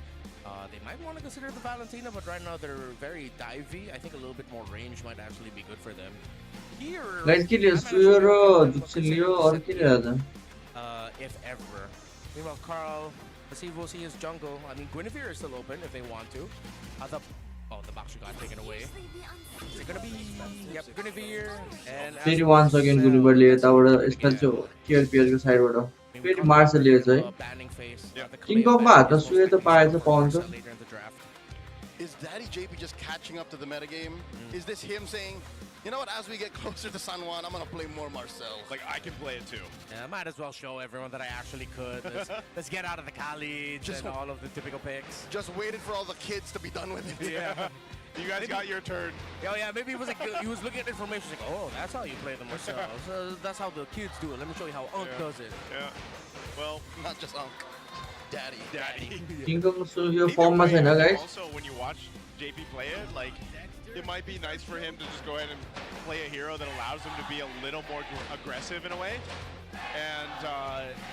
They might want to consider the Valentina, but right now they're very divey. I think a little bit more range might actually be good for them. Here, Guys kill yo, Suyo र जुक्सिन लियो अरु के लियो त? if ever. Meanwhile, Carl, let's see if we'll see his jungle. I mean, Guinevere is still open if they want to. The box got taken away. Is it gonna be? Yep, Guinevere and. फेरि once again गुलिबर लियो यताबाट spell चाहिँ टिएलपीएस को साइडबाट. फेरि martial लिएछ है. King कङमा हातमा सुयो त पाएछ पाउँछ. Is Daddy JP just catching up to the metagame? Is this him saying, you know what, as we get closer to San Juan, I'm going to play more Marcel? Like, I can play it too. Yeah, I might as well show everyone that I actually could. Let's get out of the college and all of the typical picks. Just waited for all the kids to be done with it. Yeah. You guys got your turn. Oh yeah, maybe he was like, he was looking at information like, oh, that's how you play the Marcel. So that's how the kids do it. Let me show you how Unk does it. Yeah. Well, not just Unk. Daddy. King Kong सुयो फर्ममा छैन guys. Also, when you watch JP play it, like, it might be nice for him to just go ahead and play a hero that allows him to be a little more aggressive in a way, and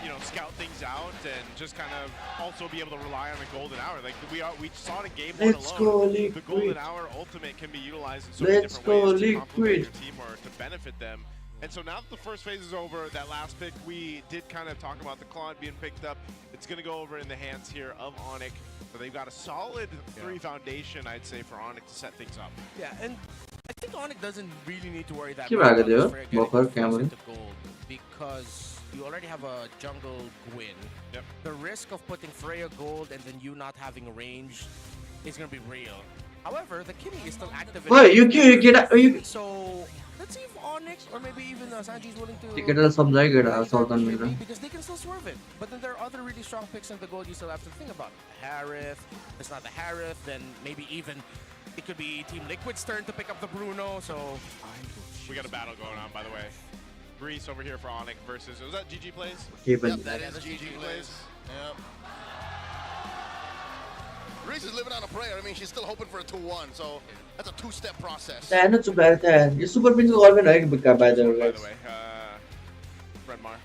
you know, scout things out, and just kind of also be able to rely on the golden hour. Like we saw it in game one alone. The golden hour ultimate can be utilized in so many different ways to complement your team or to benefit them. And so now that the first phase is over, that last pick, we did kind of talk about the Claude being picked up. It's going to go over in the hands here of Onic. So they've got a solid 3 foundation, I'd say, for Onic to set things up. Yeah, and I think Onic doesn't really need to worry that के much भएको about थियो? this Freya getting भर्खर close camera. into gold because you already have a jungle Gwyn. Yep. The risk of putting Freya gold and then you not having range is going to be real. However, the Kitty is still active. Wait, you get you. So let's see if Onyx or maybe even Sanji is willing to. Ticket समझाइ गेडा सल्तन मेरो. Because they can still swerve it. But then there are other really strong picks in the gold you still have to think about. Harith. It's not the Harith. Then maybe even it could be Team Liquid's turn to pick up the Bruno. So We got a battle going on, by the way. Greece over here for Onic versus, was that GG Plays? Yep, that is GG Plays. Yep. Greece is living on a prayer. I mean, she's still hoping for a 2-1, so that's a 2-step process. That's too bad. You super pins को गर्दैन है कि by the way. Redmar.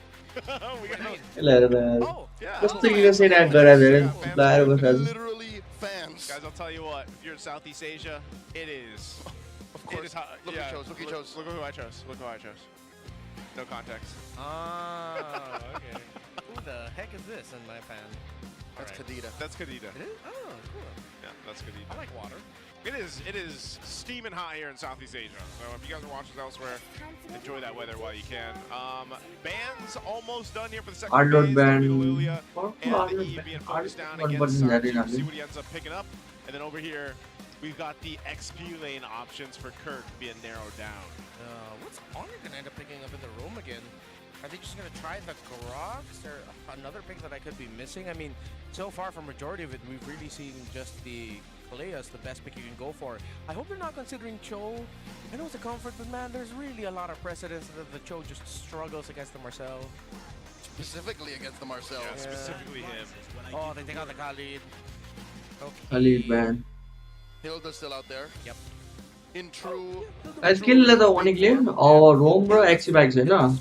We got Hello. yeah. कस्तो किन set गरा धेरै लाएर बस्छ. Literally fans. Guys, I'll tell you what, if you're in Southeast Asia, it is. Of course. It is hot. Look who Yeah, chose. Look who chose. Look who I chose. Look who I chose. No context. okay. Who the heck is this in my fan? That's Alright. Kadita. That's Kadita. It is? Oh, cool. Yeah, that's Kadita. I like water. It is steaming hot here in Southeast Asia. So if you guys are watching elsewhere, enjoy that weather while you can. Bans almost done here for the second Hardload phase. ban. Lilia Oh, and the hardload E ban. being focused down Hardload against ban Sanji. natin We'll see natin. what he ends up picking up. And then over here, we've got the XP lane options for Kirk being narrowed down. What's Honor gonna end up picking up in the room again? Are they just gonna try the Grox or another pick that I could be missing? I mean, so far from majority of it, we've really seen just the Kaleas, the best pick you can go for. I hope they're not considering Cho. I know it's a comfort, but man, there's really a lot of precedence that the Cho just struggles against the Marcel. Specifically against the Marcel. Yeah, specifically him. Oh, they take out the Khalid. Okay. Khalid ban. Hilda's still out there. Yep. In true. Guys kill ले त Onicले और Rome र XP back छैन.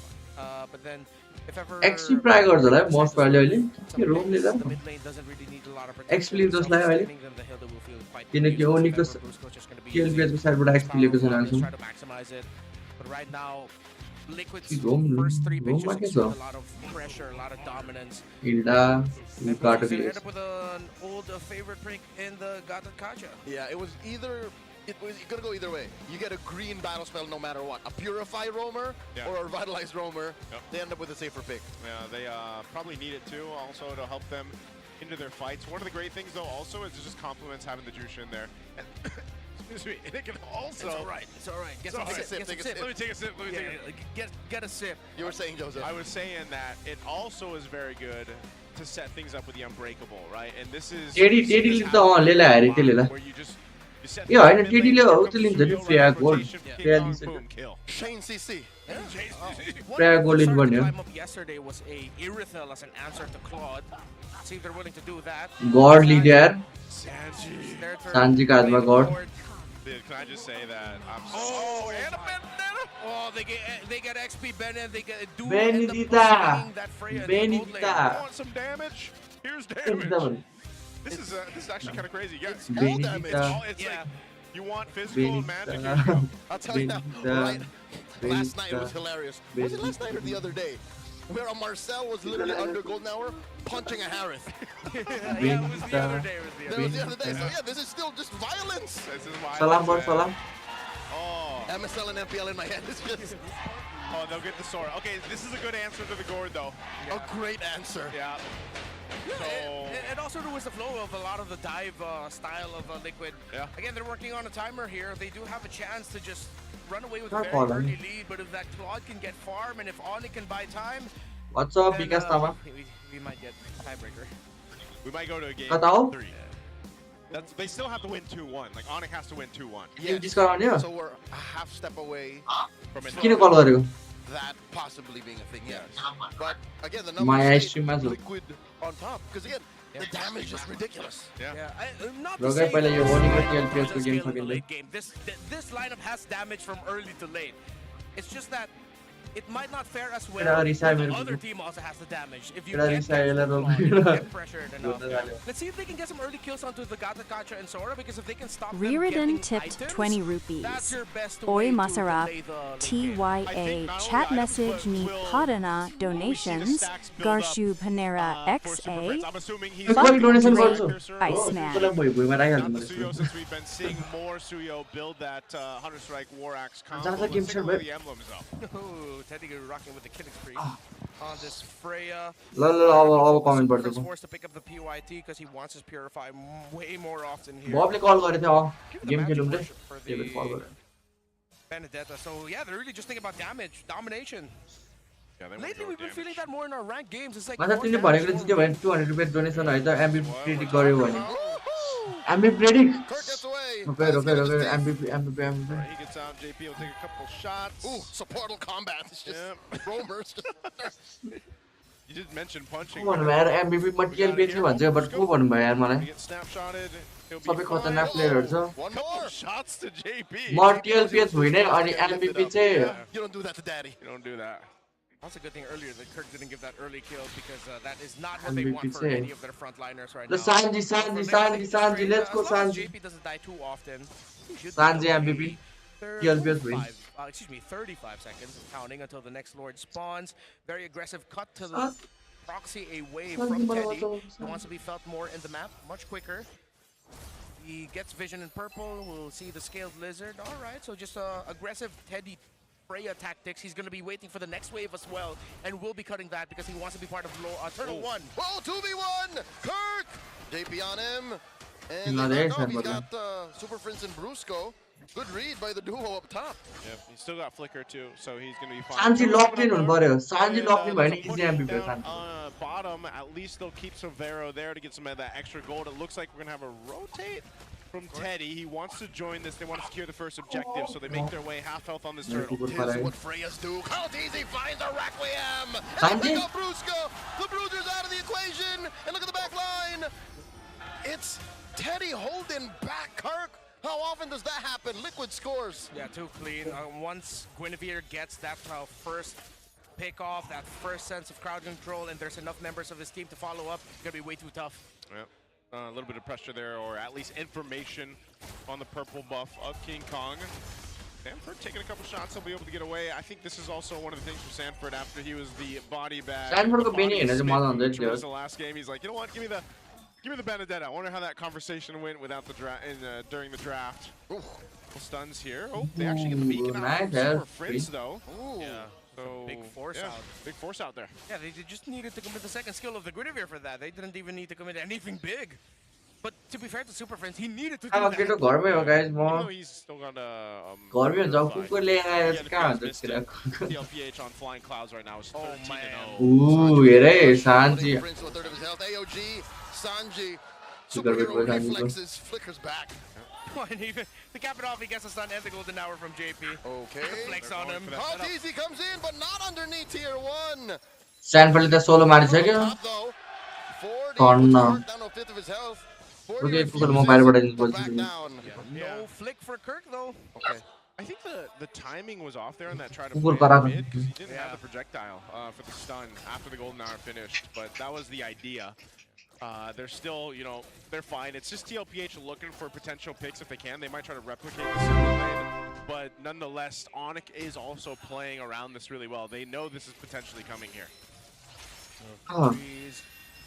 But then, if ever XP प्राय गर्छ होला most probably अहिले. के Rome ले the त. mid lane doesn't really need a lot of protection. XP लिन्छ जसलाई अहिले. Sustaining them, the Hilda will feel quite किनकि useful. If Onicको ever Brusco's just gonna be KLPS को using साइडबाट XP लिएको छैन Let's अहिलेसम्म. try to maximize it. But right now, Liquid's Rome- first 3 Rome picks मा के just छ? exert a lot of pressure, a lot of dominance. Hilda, And Gato Brusco's gonna Glaze. end up with an old favorite pick in the Gata Kacha. Yeah, it was gonna go either way. You get a green battle spell no matter what. A Purify roamer Yeah. or a Revitalize roamer. Yep. They end up with a safer pick. Yeah, they probably need it too, also to help them into their fights. One of the great things though also is it just complements having the Jushin there. And Excuse me. And it can also. It's all right. It's all right. Get some Take a sip. sip, Get take a some sip. Let me take a sip. Let me take a sip. Get a sip. You were saying, Joseph. I was saying that it also is very good to set things up with the unbreakable, right? And this is. Teddy लिन्छ लेला हेरे त्यसले ल Where you just. You set यो होइन things in टेडीले lane, हो here त्यो लिन्छ comes नि Suyo, Freya right, gold rotation, King Freya Kong, लिन्छ boom, kill. Shane CC. Freya gold लिनु पर्ने हो Climb up yesterday was a Irithel as an answer to Claude. See if they're willing to do that. God leader Sanji. Their turn. Sanji का आत्मा God Dude, can I just say that I'm so. Oh, and a Benedetta! Oh, they get XP Bennett, they get Doom Benedetta. that Freya in the gold lane. Benedetta. Want some damage? Here's Benedetta damage. This is actually kind of crazy. You guys, All damage. Benedetta it's Yeah. like you want physical and magic. Here you Benedetta go. I'll tell you now, right? Benedetta. Last night it was hilarious. Was it last night or the other day? Where a Marcel was literally under golden hour punching a Harith. Yeah, it was the other day. That was the other day. So yeah, this is still just violence. This is why. सलाम बर सलाम Oh, MSL and MPL in my head is just oh, they'll get the sword. Okay, this is a good answer to the gourd, though. a great answer. Yeah. So. It also ruins the flow of a lot of the dive style of Liquid. Yeah. Again, they're working on a timer here. They do have a chance to just run away with a Not very falling. early lead, but if that Claude can get farm and if Onic can buy time, What's up then, विकास तामा we might get tiebreaker. We might go to a game कता हो 3. They still have to win 2-1. Like Onic has to win 2-1. Yes. Discount हो So we're a half step away From it. किन कल गरेको that possibly being a thing, yes. But again, the My numbers ice stay cream as well. Liquid on top. Because again, the damage is ridiculous. Yeah. Yeah, not Rogai to say पहिला यो that Onic र Onic TLPS को does game scale in the सकिँदैन late game. This lineup has damage from early to late. It's just that it might not fare as well. Era But Risai the मेरो other बुझ्यो। team also has the damage. If you Era get Risai that यसलाई Claude, रोक्नु। you get pressured enough. जोड्दै जाने। Let's see if they can get some early kills onto the Gata Kacha and Sora, because if they can stop them Reardon getting tipped items, 20 rupees. that's your best Oi way to Masarapp, delay the late game. I TYA, think not chat only message items, ni but will- Padana, will we see the donations, stacks build up, Garshu Panera for Super Friends? XA, I'm assuming he's Fuck donation Great गर्छु Iceman. त्यसलाई भुइँमा राखिहाल्छु not the मैले Suyo, since we've been seeing more Suyo build that Hunter Strike War Axe combo. That's a Let's game take shot, a look at right? the emblems though. Ooh, Teddy rocking with the killing spree on this Freya. ल ल अब comment Super पढ्छु is forced to pick up the PYT because he wants his Purify way more often here. बबले कल गरेको थियो Give the game magic खेलौँ रे worship for त्यही भएर कल the गरेँ Benedetta. So yeah, they're really just thinking about damage, domination. Yeah, they want Lately, to we've go been feeling damage. that more in our ranked games. It's like माछा more तिमीले damage, भनेको more चाहिँ के win. भयो 200 रुपियाँ donation है त MB Well, predict we're गर्यो talking भने about- MB predict Kurt gets away. रोके रोके Let's रोके get his teeth. MB Alright, he gets out. JP will take a couple shots. Ooh, supportal combat. It's just Yep. roamers. You did mention punching. को भन्नु भयो यार MB म टिएलपिएच भन्छ but को भन्नु भयो यार He मलाई gets snapshotted. He'll be सबै fine. खतरनाक प्लेयरहरु छ One Couple more. shots to JP. म टिएलपिएच हुइनै अनि एमबीपी चाहिँ You don't do that to daddy. You don't do that. That's a good thing earlier that Kirk didn't give that early kill because that is not what they MVP want for say. any of their frontliners right ल now. Sanji For Sanji them to Sanji take the Sanji straight, let's go as long as Sanji JP doesn't die too often. he should be Sanji okay. MVP. They're TLPS win. 35 seconds counting until the next Lord spawns. Very aggressive cut to the San- proxy away Sanji from मलाई Teddy. बताऊ, He wants to be felt more in the map, much quicker. He gets vision in purple. We'll see the scaled lizard. All right, so just aggressive Teddy Freya tactics. He's going to be waiting for the next wave as well, and will be cutting that because he wants to be part of Turtle 1. Whoa, 2v1. Kirk. JP on him. And No, they there back is off. He's somebody. got Super Prince and Brusco. Good read by the duo up top. Yep, he's still got flicker too, so he's gonna be fine. Sanji lock in हुनु पर्यो Sanji And, luck इन भयो there's नि a easy push MB भयो down, Sanji bottom, at least they'll keep Severo there to get some of that extra gold. It looks like we're gonna have a rotate from Teddy. He wants to join this. They want to secure the first objective, so they make their way half health on this turtle. Here's what Freya's do. Caldeezy finds a Requiem. And Sanji? pick up Brusco. The Bruiser's out of the equation. And look at the back line. It's Teddy holding back Kirk. How often does that happen? Liquid scores. Yeah, too clean. Once Guinevere gets that first pick off, that first sense of crowd control, and there's enough members of this team to follow up, it's gonna be way too tough. Yep. A little bit of pressure there, or at least information on the purple buff of King Kong. Sanford taking a couple shots, he'll be able to get away. I think this is also one of the things for Sanford after he was the body bag. Sanfordको बेनी हेर्न चाहिँ मजा आउँदै थियो Towards the last game, he's like, you know what? Give me the Benedetta. I wonder how that conversation went without the during the draft. Ooh. Couple stuns here. Oh, they actually get the beacon out nice, from yeah. Super Prince though. Ooh. Yeah. So Big force yeah, out. Big force out there. Yeah, they just needed to commit the second skill of the Guinevere for that. They didn't even need to commit anything big. But to be fair to Super Friends, he needed to do अब that. Keto घरमै हो guys म Even though he's still got a घरमै हुन्छ purify. कुकुरले आएर Yeah, the कहाँ P's हुन्छ missed it. त्यसको Tlph on flying clouds right now is 13 man. and 0. हेर है Sanji Putting Prince to a third of his health. AOG, Sanji, Super superhero good boy, reflexes, flickers back. And even to cap it off, he gets a stun and the golden hour from JP. Okay. Flex on him. How easy comes in, but not underneath tier 1. स्यानफोर्डले त solo मारिसक्यो Top though. 40 Torn puts now. Kirk down to a fifth of his health. 40 Okay, refuses कुकुर म बाहिरबाट to निस्किन्छु back तिमी down. No flick for Kirk though. Okay. I think the timing was off there on that try to Kukur play parago. mid because he didn't have the projectile for the stun after the golden hour finished, but that was the idea. They're still, you know, they're fine. It's just Tlph looking for potential picks if they can. They might try to replicate the silver lane, but nonetheless, Onic is also playing around this really well. They know this is potentially coming here. Oh.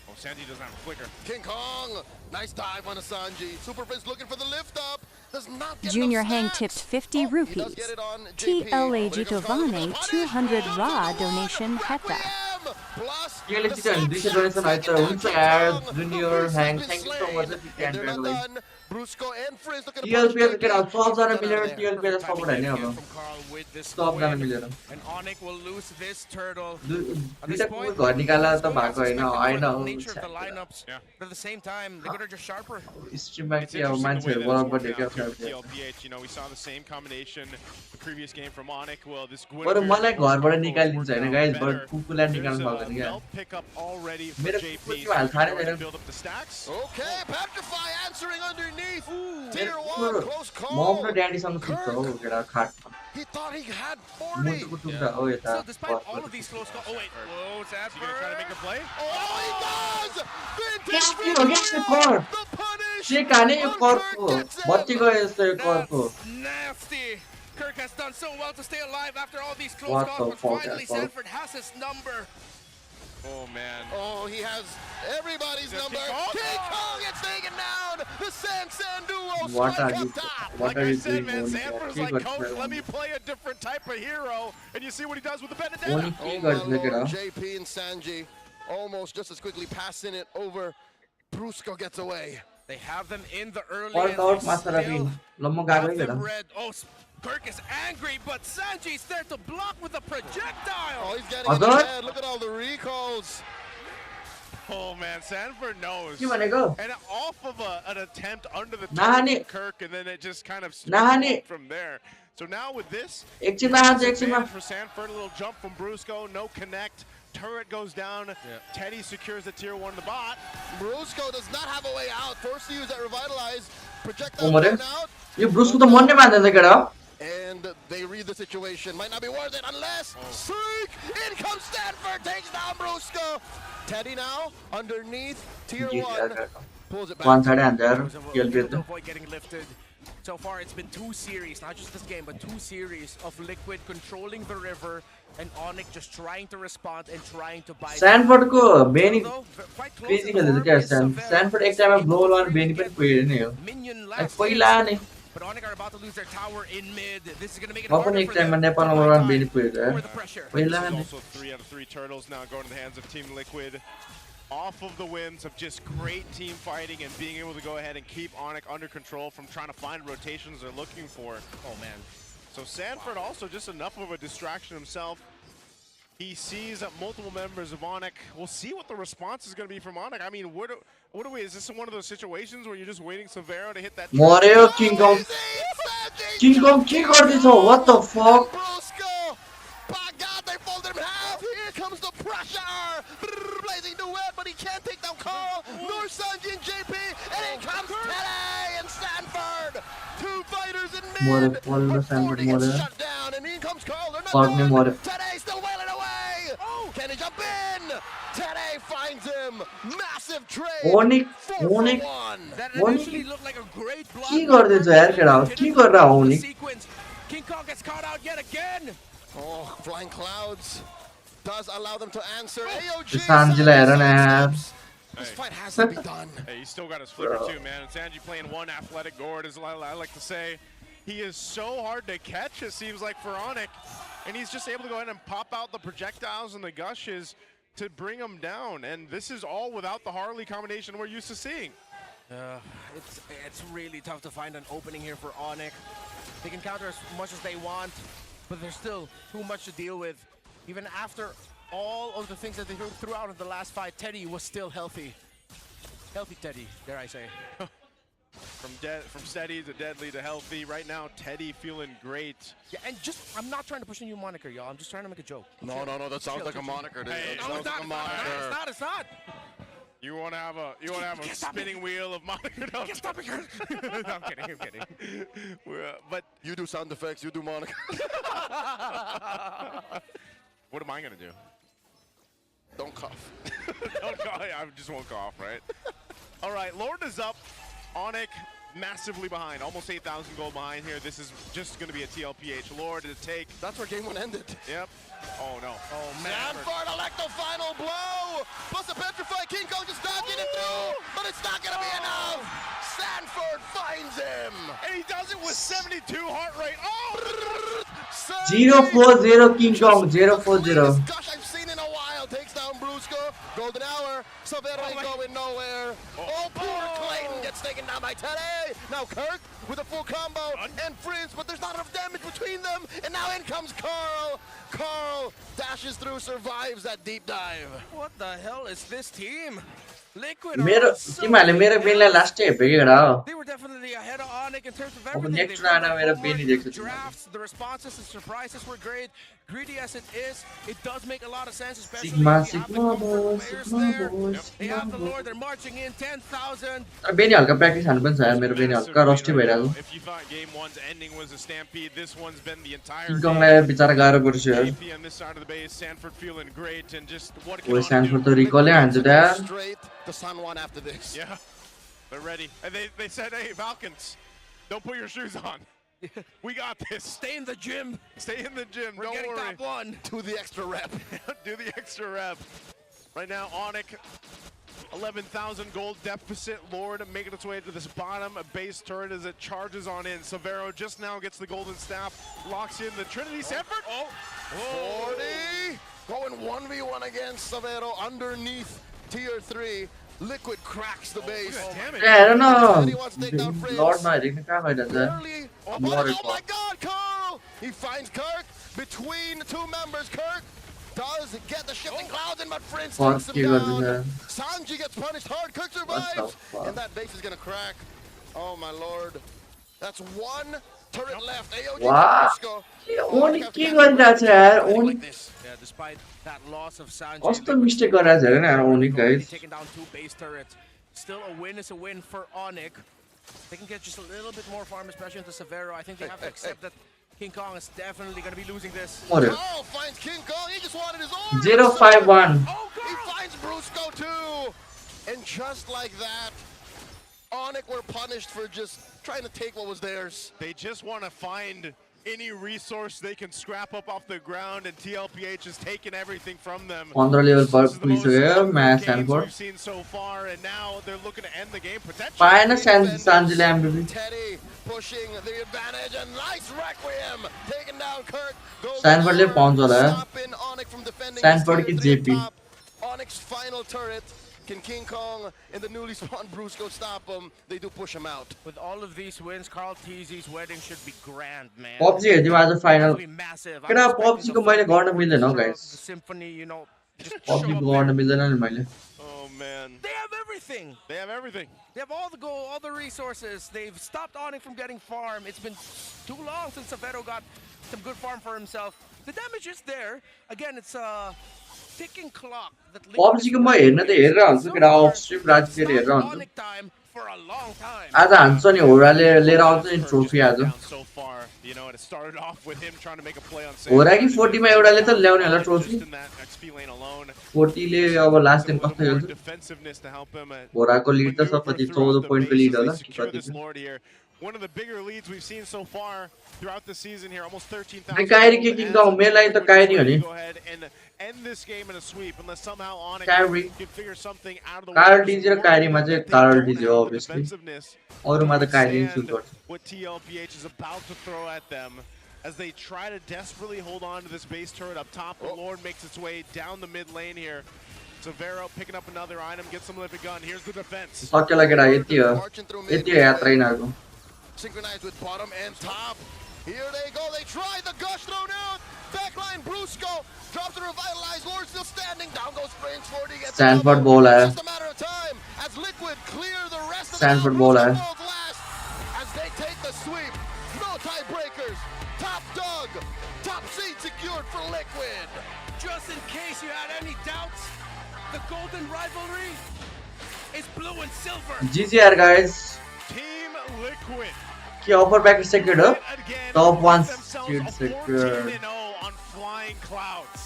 Oh, Sanji doesn't have a flicker. King Kong, nice dive on a Sanji. Super Prince looking for the lift up. Does not get Junior enough Hang stacks. tipped 50 Oh, he does rupees. get it on JP. TLA But here comes Kong, Gitovane punish. 200 Down raw to the donation water. heta. Requiem. Plus केले the चाहिँ 200 snapshot donation आयो त taken हुन्छ down. यार King Kong. Junior The hang first has thank been you so much slain. Can And they're not ब्यागलाई done. Brusco and Frizz looking to टिएलपीएल push के JP. 12 जना Get मिलेर out of there. टिएलपीएल support हैन अब From Carl with this 12 जना win. मिलेर And Onic will lose this turtle. दुईटा कुकुर घर निकाला त भएको हैन हैन Nature of the lineups, Yeah. but at the same time, they are just sharper. स्ट्रिममा It's के अब interesting the way मान्छेहरु that it's बोलाउनु working पर्ने out क्या here with Tlph. You know, we saw the same combination the previous game from Onic. Well, this बरु Gwyneth मलाई घरबाट combo is निकालिदिन्छ working हैन out गाइस better. बट कुकुरलाई निकाल्न There's सक्दैन a क्या belt pickup already for मेरो JP. कुकुर So चाहिँ हाल he's थाहा already छैन build up the stacks. Okay, Petrify answering underneath. मेरो Tier 1, कुकुर close म call. आफ्नो ड्याडीसँग सुत्छ हौ केटा खाटमा He thought he had 40. मुटुको टुक्रा हो यता So despite all of these close calls, oh wait, whoa, Is he gonna try to make a play? Oh, he does! Vintage Yes, you Vintage! against the cord. The punish! से खाने यो on कर्को Kirk gets him. बत्ती गयो यस्तो यो कर्को that's nasty. Kirk has done so well to stay alive after all these close What calls, the but fuck, finally Apple? Sanford has his number. Oh man. Oh, he has everybody's Does number. King Kong? King Kong gets taken down. The San duo What are strike you up top. what Like are I you said, doing man, Oni? Sanford's के like, गर्छ coach, let Oni? me play a different type of hero, and you see what he does with the Benedetta. Oni Oh के my गर्छ केटा lord, JP and Sanji almost just as quickly passing it over. Brusco gets away. They have them in the early All and out they Masarapp still ल म गएको have है केटा them red. Oh, Kirk is angry, but Sanji's there to block with a projectile. Oh, he's getting in Other? his head. Look at all the recalls. Oh man, Sanford knows. के भनेको And off of an attempt under the Nahani. turret from Kirk, and then it just kind of Nahani. snowballed from there. So now with this, एकछिनमा आउँछ एकछिनमा advantage for Sanford, a little jump from Brusco, no connect. Turret goes down. Teddy secures the tier 1 in the bot. Brusco does not have a way out. Forced to use that revitalize. O Projectile मरे going out. यो ब्रुसको त मन नै मान्दैन केटा And they read the situation. Might not be worth it unless Seek! In comes Stanford, takes down Brusco. Teddy now underneath tier 1. Pulls it back. वान साढे हान्छ Was able टिएलपीएल to त avoid getting lifted. So far, it's been 2 series, not just this game, but 2 series of Liquid controlling the river and Onic just trying to respond and trying to buy. स्यानफोर्डको Beni Although, quite close Beni to the खेल्दैछ farm क्या is Severo. स्यानफोर्ड एक टाइममा global वान बेनी पनि पुगेर नै हो Minion like last पहिला hit, नै but Onic are about to lose their tower in mid. This is going to make it म पनि harder एक for टाइममा them Nepal to number buy one Beni time पुगेको for the pressure. पहिला This is नै also 3 out of 3 turtles now going to the hands of Team Liquid. Off of the wins of just great team fighting and being able to go ahead and keep Onic under control from trying to find rotations they're looking for. Oh man. So Sanford also just enough of a distraction himself. He sees multiple members of Onic. We'll see what the response is going to be from Onic. I mean, what do we, is this one of those situations where you're just waiting Severo to hit that? मर्यो किङकङ किङकङ के गर्दैछ what the fuck Brusco! By God, they folded him half. Here comes the pressure. Blazing duet, but he can't take down Carl. Nor Sanji and JP. And in comes Teddy and Stanford. 2 fighters in मर्यो mid. बल्ल But स्यानफोर्ड 40 gets मर्यो shut down. And in comes Carl. They're not Fuck me, mother. done. Teddy still wailing away. Can he jump in? Teddy finds him. Massive trade. Onic 4 for Onic 1. That Onic initially looked like a great block. के गर्दैछ यार केटा के गरेर हो नि Sequence. King Kong gets caught out yet again. Oh, flying clouds does allow them to answer. AOG त्यो सान्जीलाई हेर न यार This fight has to be done. Hey, he's still got his flicker too, man. And Sanji playing one athletic guard, as I like to say. He is so hard to catch, it seems like, for Onic. And he's just able to go ahead and pop out the projectiles and the gushes to bring him down. And this is all without the Harley combination we're used to seeing. It's really tough to find an opening here for Onic. They can counter as much as they want, but there's still too much to deal with. Even after all of the things that they threw out in the last fight, Teddy was still healthy. Healthy Teddy, dare I say. From steady to deadly to healthy. Right now, Teddy feeling great. Yeah, and just, I'm not trying to push a new moniker, y'all. I'm just trying to make a joke. No, that sounds like a moniker, dude. Hey, That sounds like a moniker. It's not. You want to have a spinning wheel of moniker? No, Stop it, I'm kidding. But You do sound effects, you do moniker. what am I gonna do? Don't cough. Don't cough. I just won't cough, right? All right, Lord is up. Onic massively behind, almost 8,000 gold behind here. This is just going to be a TLPH. Lord to take. That's where game one ended. Yep. Oh, no. Oh, man. Sanford Electo final blow! Plus a petrified King Kong just not getting through, but it's not going to be enough! Sanford finds him! And he does it with 72 heart rate. Oh! 040 King Kong 040. Gosh, I've seen in a while. Takes down Brusco. Golden hour. Savero ain't going nowhere. Oh, poor Clayton gets taken down by Teddy. Now Kirk with a full combo and Frizz, but there's not enough damage between them. And now in comes Carl. Carl dashes through, survives that deep dive. What the hell is this team? Liquid मेरो तिमीहरुले मेरो बेनलाई लास्टै हेपे के गरा हो They were definitely ahead of Onic in terms of अब everything. Next राउन्डमा मेरो बेनी देख्छु Drafts, the responses and surprises were great. Greedy as it is, it does make a lot of sense, especially Sigma if you have the Sigma comfort boys players Sigma there. boys They have the Lord, they're marching in 10,000. तर बेनी हल्का practice हान्नु पनि छ यार मेरो बेनी हल्का rusty भइरहेको If you thought game one's ending was a stampede, this one's been the entire King कङलाई बिचारा गाह्रो पर्छ यार AP on this side of the base, Sanford feeling great, and just what ओइ can स्यानफोर्ड Onic त रिकलै हान्छ त यार Straight to San Juan after this. do? Yeah, they're ready. And they said, hey, Falcons, don't put your shoes on. We got this. Stay in the gym. Stay in the gym. We're Don't getting worry. top one. Do the extra rep. Do the extra rep. Right now, Onic, 11,000 gold deficit. Lord making its way to this bottom. A base turret as it charges on in. Severo just now gets the golden staff. Locks in the Trinity Sanford. 40. Going 1v1 against Savero underneath tier 3. Liquid cracks the base. Yeah, I don't know लर्डमा हेरेको कहाँ भइरहेछ Barely. Oh my god, Carl! He finds Kirk between the two members. Kirk does get the shifting clouds in, but Prince takes him down. Sanji gets punished hard. Kirk survives. And that base is gonna crack. Oh my lord. That's one turret left. AOG Wow. Oni के गरिरहेछ यार Oni Yeah, despite that loss of Sanji, कस्तो mistake गरिरहेछ हेर न यार Oni guys taking down 2 base turrets. Still a win is a win for Onic. They can get just a little bit more farm, especially into Severo. I think they have to accept that King Kong is definitely going to be losing this. Carl finds King Kong. He just wanted his arm. 051 He finds Brusco too. And just like that, Onic were punished for just trying to take what was theirs. They just want to find any resource they can scrap up off the ground, and TLPH has taken everything from them. 15 level पर This is the most पुगिसक्यो match games स्यानफोर्ड we've seen so far, and now they're looking to end the game potentially. पाएन सान्जीले MBP Teddy pushing the advantage, and nice requiem taking down Kirk. स्यानफोर्डले पाउँछ होला Stopping Onic from defending स्यानफोर्ड his की tier 3 JP up top. Onic's final turret. Can King Kong and the newly spawned Brusco stop him? They do push him out. With all of these wins, Carl TZ's wedding should be grand, man. PUBG हेर्दियौ आज final It'll be massive. केटा PUBG को मैले गर्न मिल्दैन हो The guys symphony, you know, just PUBG show को up गर्न there. मिल्दैन नि मैले Oh man, They have everything. they have everything. They have all the gold, all the resources. They've stopped Onic from getting farm. It's been too long since Severo got some good farm for himself. The damage is there. Again, it's a ticking clock. PUBG को म हेर्न त हेरेर हुन्छु केटा of stream रात फेरि हेरेर हुन्छु Onic time for a long time. आज हान्छ नि होराले लिएर आउँछ नि ट्रोफी आज So far, you know, it started off with him trying to make a play on होरा कि 40 मा एउटाले त ल्याउने होला trophy just in that XP lane alone. 40 ले अब लास्ट टाइम कस्तो खेल्छ Defensiveness to help him होराको लिड त सब कति 14 पोइन्ट को लिड होला secure this Lord here. One of the bigger leads we've seen so far throughout the season here, almost 13,000. अनि काइरी के किङ गाउँ मेरो लागि त काइरी हो नि Go ahead and end this game in a sweep unless somehow Onic Kyrie. can figure something out of the कार्ल way. डिजी र काइरीमा चाहिँ कार्ल डिजी हो obviously अरुमा त काइरी सुट गर्छ What TLPH is about to throw at them as they try to desperately hold on to this base turret up top. The Lord makes its way down the mid lane here. Severo picking up another item, gets some livid gun. Here's the defense. सक्यो केटा यति हो यति हो यात्रा यिनीहरूको Synchronized with bottom and top. Here they go. They try the gush thrown out. Backline Brusco drops the revitalized. Lord still standing. Down goes Prince 40. Gets Stanford ball है just a matter of time as Liquid clear the rest of Stanford the ball है falls last as they take the sweep. No tiebreakers. Top dog. Top seed secured for Liquid. Just in case you had any doubts, the golden rivalry is blue and silver. GGR guys Team Liquid. के offer back secured हो Again, top 1 themselves seed a secured 14-0 on flying clouds.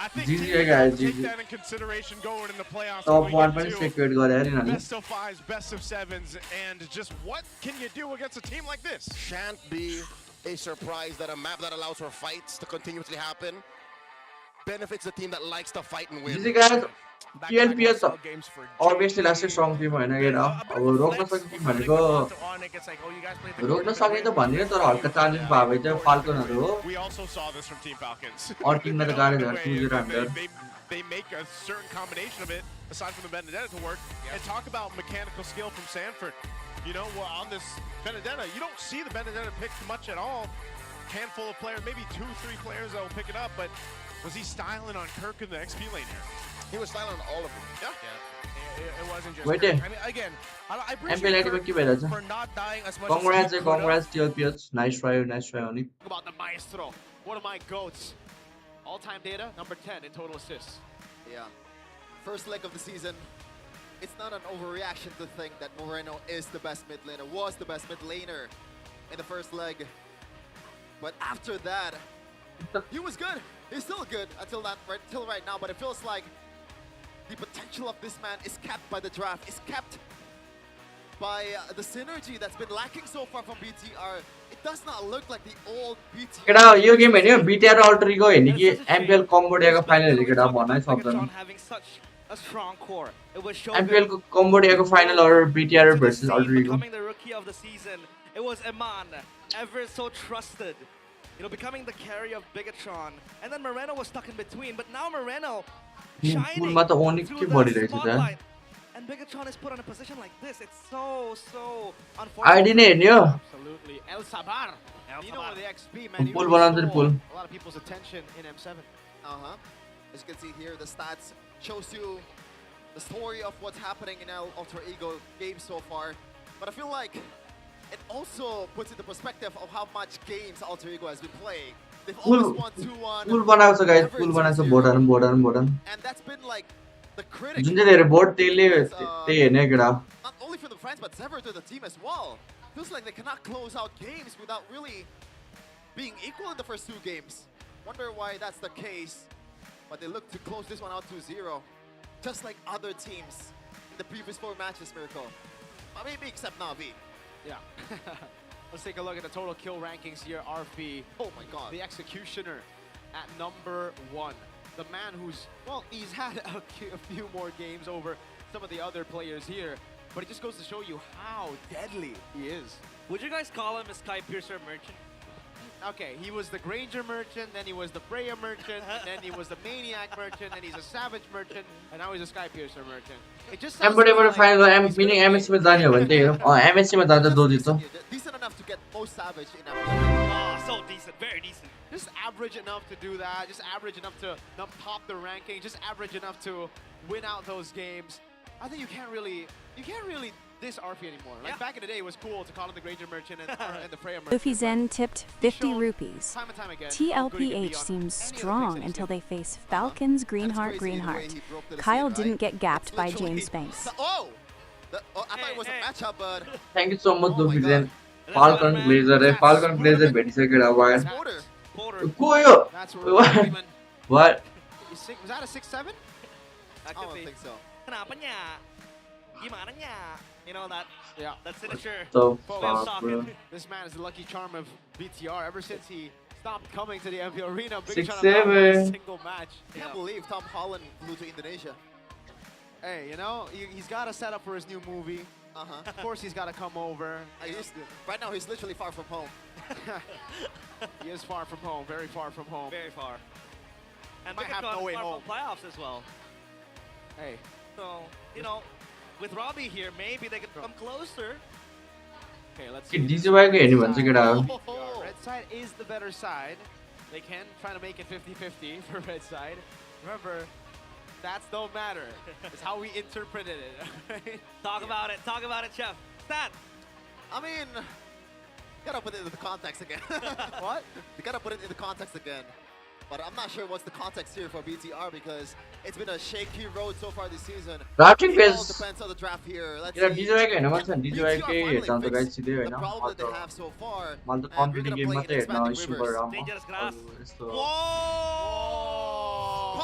I think GG Team guys, Liquid will take GG. that in consideration going in the playoffs. top when 1 we पनि get to secured गरे यार यिनीहरूले best of fives, best of sevens, and just what can you do against a team like this? Shan't be a surprise that a map that allows for fights to continuously happen benefits the team that likes to fight and win. GG guys TLPS obviously last strong team हैन केटा अब रोक्न सक्ने Tim भनेको रोक्न सक्ने त भन्दिनँ तर हल्का चालेन्ज भयो भने चाहिँ फाल्कनहरु हो We also saw this from Team Falcons. और टिमलाई त गाह्रो छ 2-0 हामीलाई They make a certain combination of it, aside from the Benedetta to work, and talk about mechanical skill from Sanford. You know, well, on this Benedetta, you don't see the Benedetta picked much at all. Handful of players, maybe 2-3 players that will pick it up, but was he styling on Kirk in the XP lane here? He was styling on all of them. Yeah. It wasn't just Wait Kirk. there. I mean, again, I MPL appreciate मा के Kirk भइरहेछ for not dying as much congrats as congrats TLPS nice try Onic About the maestro, one of my goats. All-time data, number 10 in total assists. Yeah. First leg of the season, it's not an overreaction to think that Moreno is the best mid laner, was the best mid laner in the first leg. But after that, he was good. He's still good until right now, but it feels like the potential of this man is capped by the draft, is capped by the synergy that's been lacking so far from BTR. It does not look like the old BTR. केटा यो game हेर्ने हो BTR र alter इगो हेर्ने कि MPL कम्बोडियाको final हेर्ने केटा भन्नै सक्दैन A strong core. It was MPL को कम्बोडियाको फाइनल और BTR versus alter ego becoming the rookie of the season. It was Eman, ever so trusted. You know, becoming the carry of Bigatron. And then Moreno was stuck in between, but now Moreno shining पुलमा त Onic through के the भरिरहेछ त spotlight. And Bigatron is put in a position like this. It's so unfortunate. ID नै हेर्ने हो Absolutely. El Sabar. You know the XP, man. पुल बनाउँछ नि पुल A lot of people's attention in M7. As you can see here, the stats shows you the story of what's happening in our Alter Ego game so far. But I feel like it also puts into perspective of how much games Alter Ego has been playing. They've always won 2-1. पुल बनाएको छ guys पुल बनाएको छ Borden And that's been like the critic. जुन चाहिँ हेरे board त्यही हेर्ने केटा Not only for the friends, but Sever to the team as well. Feels like they cannot close out games without really being equal in the first 2 games. Wonder why that's the case. But they look to close this one out 2-0. Just like other teams in the previous 4 matches, Miracle. Maybe except Navi. Yeah. Let's take a look at the total kill rankings here. RP. Oh my god. The executioner at number 1. The man who's, well, he's had a few more games over some of the other players here. But it just goes to show you how deadly he is. Would you guys call him a Sky Piercer merchant? Okay, he was the Granger merchant, then he was the Freya merchant, then he was the Maniac merchant, then he's a Savage merchant, and now he's a Sky Piercer merchant. It just sounds एमबाट final meaning MSC मा जाने हो भने त्यही हो MSC मा जाँदा दो जित्छ Decent enough to get most Savage in Oh, so decent, very decent. just average enough to do that, just average enough to not top the ranking, just average enough to win out those games. I think you can't really diss RP anymore. Like back in the day, it was cool to call him the Granger merchant and the Freya merchant. Luffy Zen tipped 50 rupees. Time and time again, TLPH seems strong until they face Falcons, Greenheart. Kyle didn't get gapped by James Banks. Oh! I thought it was a matchup, but... thank you so much Luffy Zen falcon Glazer है falcon Glazer भेटिसक्यो केटा wire को यो That's right. what Was that a 6-7? I don't think so. Kenapa nya? Gimana nya? You know that? Yeah. That signature. the Follow fuck socket. bro This man is the lucky charm of BTR. Ever since he stopped coming to the MPL arena, Big 6-7. Sean won a single match. Can't believe Tom Holland flew to Indonesia. Hey, you know, he's got to set up for his new movie. Of course, he's got to come over. Right now, he's literally far from home. He is far from home, very far from home. Very far. And Might have Bigatron no way far home. from playoffs as well. Hey. So, you know, with Robbie here, maybe they could come closer. Okay, let's कि see. DCY को हेर्ने भन्छ केटा हो Red side is the better side. They can try to make it 50-50 for red side. Remember, stats don't matter. It's how we interpreted it. Right? Talk about it, Chef. Stat! I mean, you gotta put it into the context again. What? You gotta put it into context again. But I'm not sure what's the context here for BTR because it's been a shaky road so far this season. Drafting It all phase depends on the draft here. Let's केटा see. DCY को हेर्न मन छ नि DCY BTR कै finally हेर्छ त guys fixed सिधै the हैन problem that they have so far. मलाई त And we're competitive gonna game play मात्रै in हेर्न expanding super rivers. Ram Dangerous grass. यस्तो Whoa!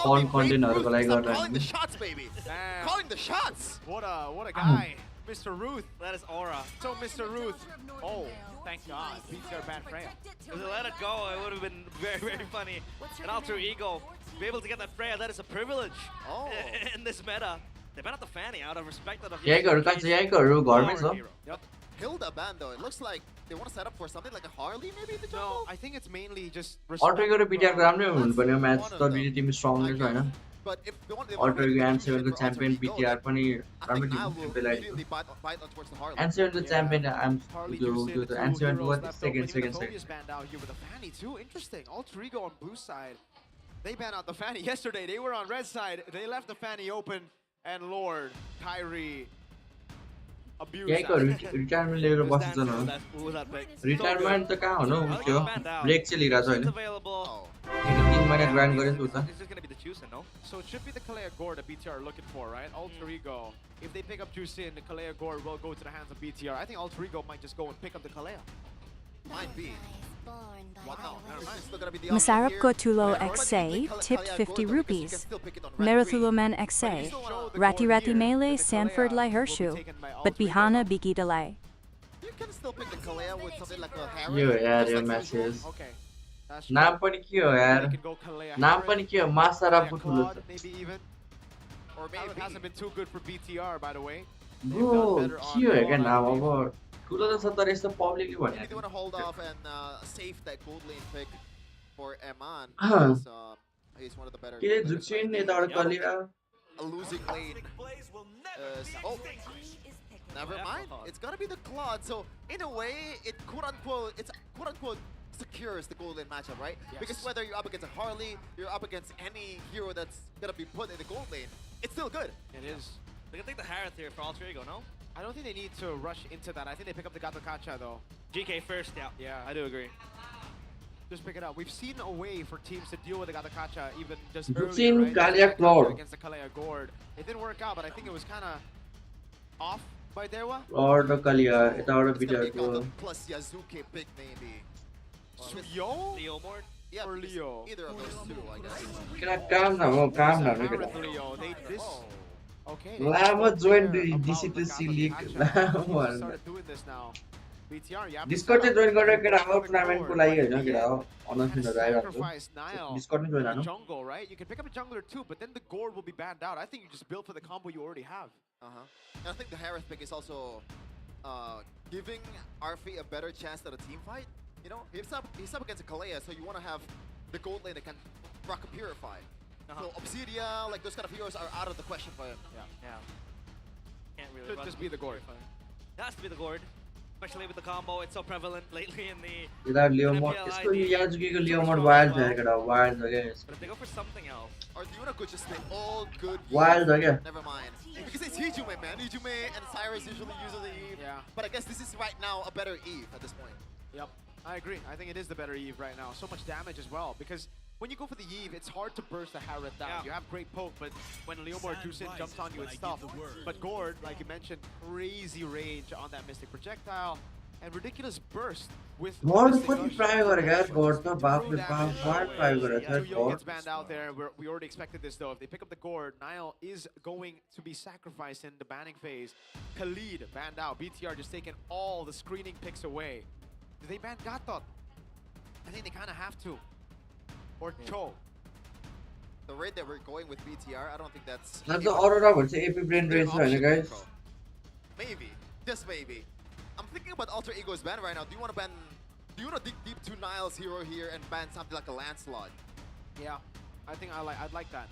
फन कन्टेन्टहरुको लागि Stop गर्दा calling the shots, baby. Damn. Calling the shots. What a guy. Mr. Ruth. That is Aura. So, Mr. Ruth. Oh, thank God. BTR banned Freya. If they let it go, it would have been very, very funny. An alter ego, be able to get that Freya, that is a privilege Oh. in this meta. They banned out the Fanny out of respect of यहीँकोहरु कहाँ छ यहीँकोहरु घरमै छ Yep. Hilda band though. It looks like they want to set up for something like a Harley maybe in the No, jungle. I think it's mainly just अल्टरको र PTR from- राम्रै हुनुपर्ने match त busy Tim strong नै छ हैन But if they want to अल्टरको make M the fusion 7 को for च्याम्पियन Alter Ego, पिटिआर पनि I राम्रो think Nile टिम will बेलायत immediately bite on towards the Harley. M 7 को च्याम्पियन एम Harley त्यो Juicin, त्यो the त two एम 7 heroes को left second open. Even second Tobias banned out here with the Fanny too. Interesting. Alter Ego on Boost side. They banned out the Fanny yesterday. They were on red side. They left the Fanny open. And Lord, Kyrie, abused यहीँकोहरु that. Retirement लिएर बस्छ न Who was that pick? Retirement त कहाँ हुनु त्यो break चाहिँ लिइरहेको छ It's हैन available. Oh. 3 महिना ग्राइन्ड गरेछ उता It's just gonna be the Juicin, no? So it should be the Kalea Gore that BTR are looking for, right? Alter Ego. If they pick up Juicin, the Kalea Gore will go to the hands of BTR. I think Alter Ego might just go and pick up the Kalea. Might be. Wow. It's still gonna be the option Masarapp here. Gotulo Yeah, XA Kalea tipped Gore, 50 because you can rupees. still pick it on red Merathulomen three. XA, But you still wanna- The Rati Gore Rati here, Melee, but the Sanford Kalea Lai will be Hershu, taken by but Alter Ego. Bihana Biki Delay. You can still pick the Kalea with something like a Harry. यो यार just yo like message usual. Okay. That's नाम true. पनि के हो यार They can go Kalea नाम Harris, पनि के हो मासाराप Kalea ठुलो Claude, maybe even. Or Harris maybe. hasn't been too good for BTR, by the way. Bro के हो क्या नाम अब ठुलो त छ तर यस्तो पब्लिकली भने Maybe they want to hold off and save that gold lane pick for Eman. Huh. Because, he's one of the better. के जुक्सिन यताबाट कलिया A losing lane. Oh, never mind. It's gonna be the Claude. So in a way, it's quote unquote secures the gold lane matchup, right? Yes. Because whether you're up against a Harley, you're up against any hero that's gonna be put in the gold lane, it's still good. It is. They can take the Harith here for Alter Ego, no? I don't think they need to rush into that. I think they pick up the Gato Kacha though. GK first, yeah. Yeah. I do agree. Just pick it up. We've seen a way for teams to deal with the Gato Kacha even just We've earlier, seen right? Kalia Gato Kacha Cloud. against the Kalea Gord. It didn't work out, but I think it was kind of off by Dewa. और the कलिया यताबाट It's gonna be पिटिआरको called the plus Yazuke pick maybe. Suyo? Leo Mord? Yeah, Or it's Leo? either of those two, I guess. केटा काम न हो काम न हो Harith केटा Leo. They this. Oh. Okay. लामो join About the डिसिटिसी Gato league Kacha. लामो They started doing this now. BTR, you have to discard चाहिँ set up जोइन गरेर केटा हो the टुर्नामेन्टको board, लागि but हैन केटा हो अनलाइनबाट आइरहेको sacrifice Nile. डिस्कर्ड नै join The हानु jungle, right? You can pick up a jungler too, but then the Gord will be banned out. I think you just build for the combo you already have. And I think the Harith pick is also giving Arfi a better chance at a team fight. You know, he's up against a Kalea, so you want to have the gold lane that can rock a Purify. So Obsidia, like those kind of heroes are out of the question for him. Yeah. Can't really Should run just be the Gord. It has to be the Gord. Especially with the combo, it's so prevalent lately in the... यता लियोमोड यसको याजुकीको लियोमोड wild छ केटा wild हो क्या But if they go for something else... Or do you want to go just stay all good? Wild हो क्या Never mind. Because it's Hijume, man. Hijume and Cyrus usually use the Eve. Yeah. But I guess this is right now a better Eve at this point. Yep, I agree. I think it is the better Eve right now. So much damage as well. Because when you go for the Eve, it's hard to burst the Harith down. Yeah. You have great poke, but when Leomord Juicin jumps on you, it's tough. But Gord, like you mentioned, crazy range on that Mystic Projectile. And ridiculous burst with Gord Mystic पनि Gush. Try गरेको यार God त बापले बाप wild try गरेको Yeah, छ Tuyo God gets banned out there. We already expected this though. If they pick up the Gord, Nile is going to be sacrificed in the banning phase. Khalid banned out. BTR just taking all the screening picks away. Do they ban Gatot? I think they kind of have to. Or Cho. The rate that we're going with BTR, I don't think that's... अन्त अरोरा भन्छ AP brain their race होइन option, guys bro. Maybe. Just maybe. I'm thinking about Alter Ego's ban right now. Do you want to ban... Do you want to dig deep to Nile's hero here and ban something like a Lancelot? Yeah, I think I'd like that.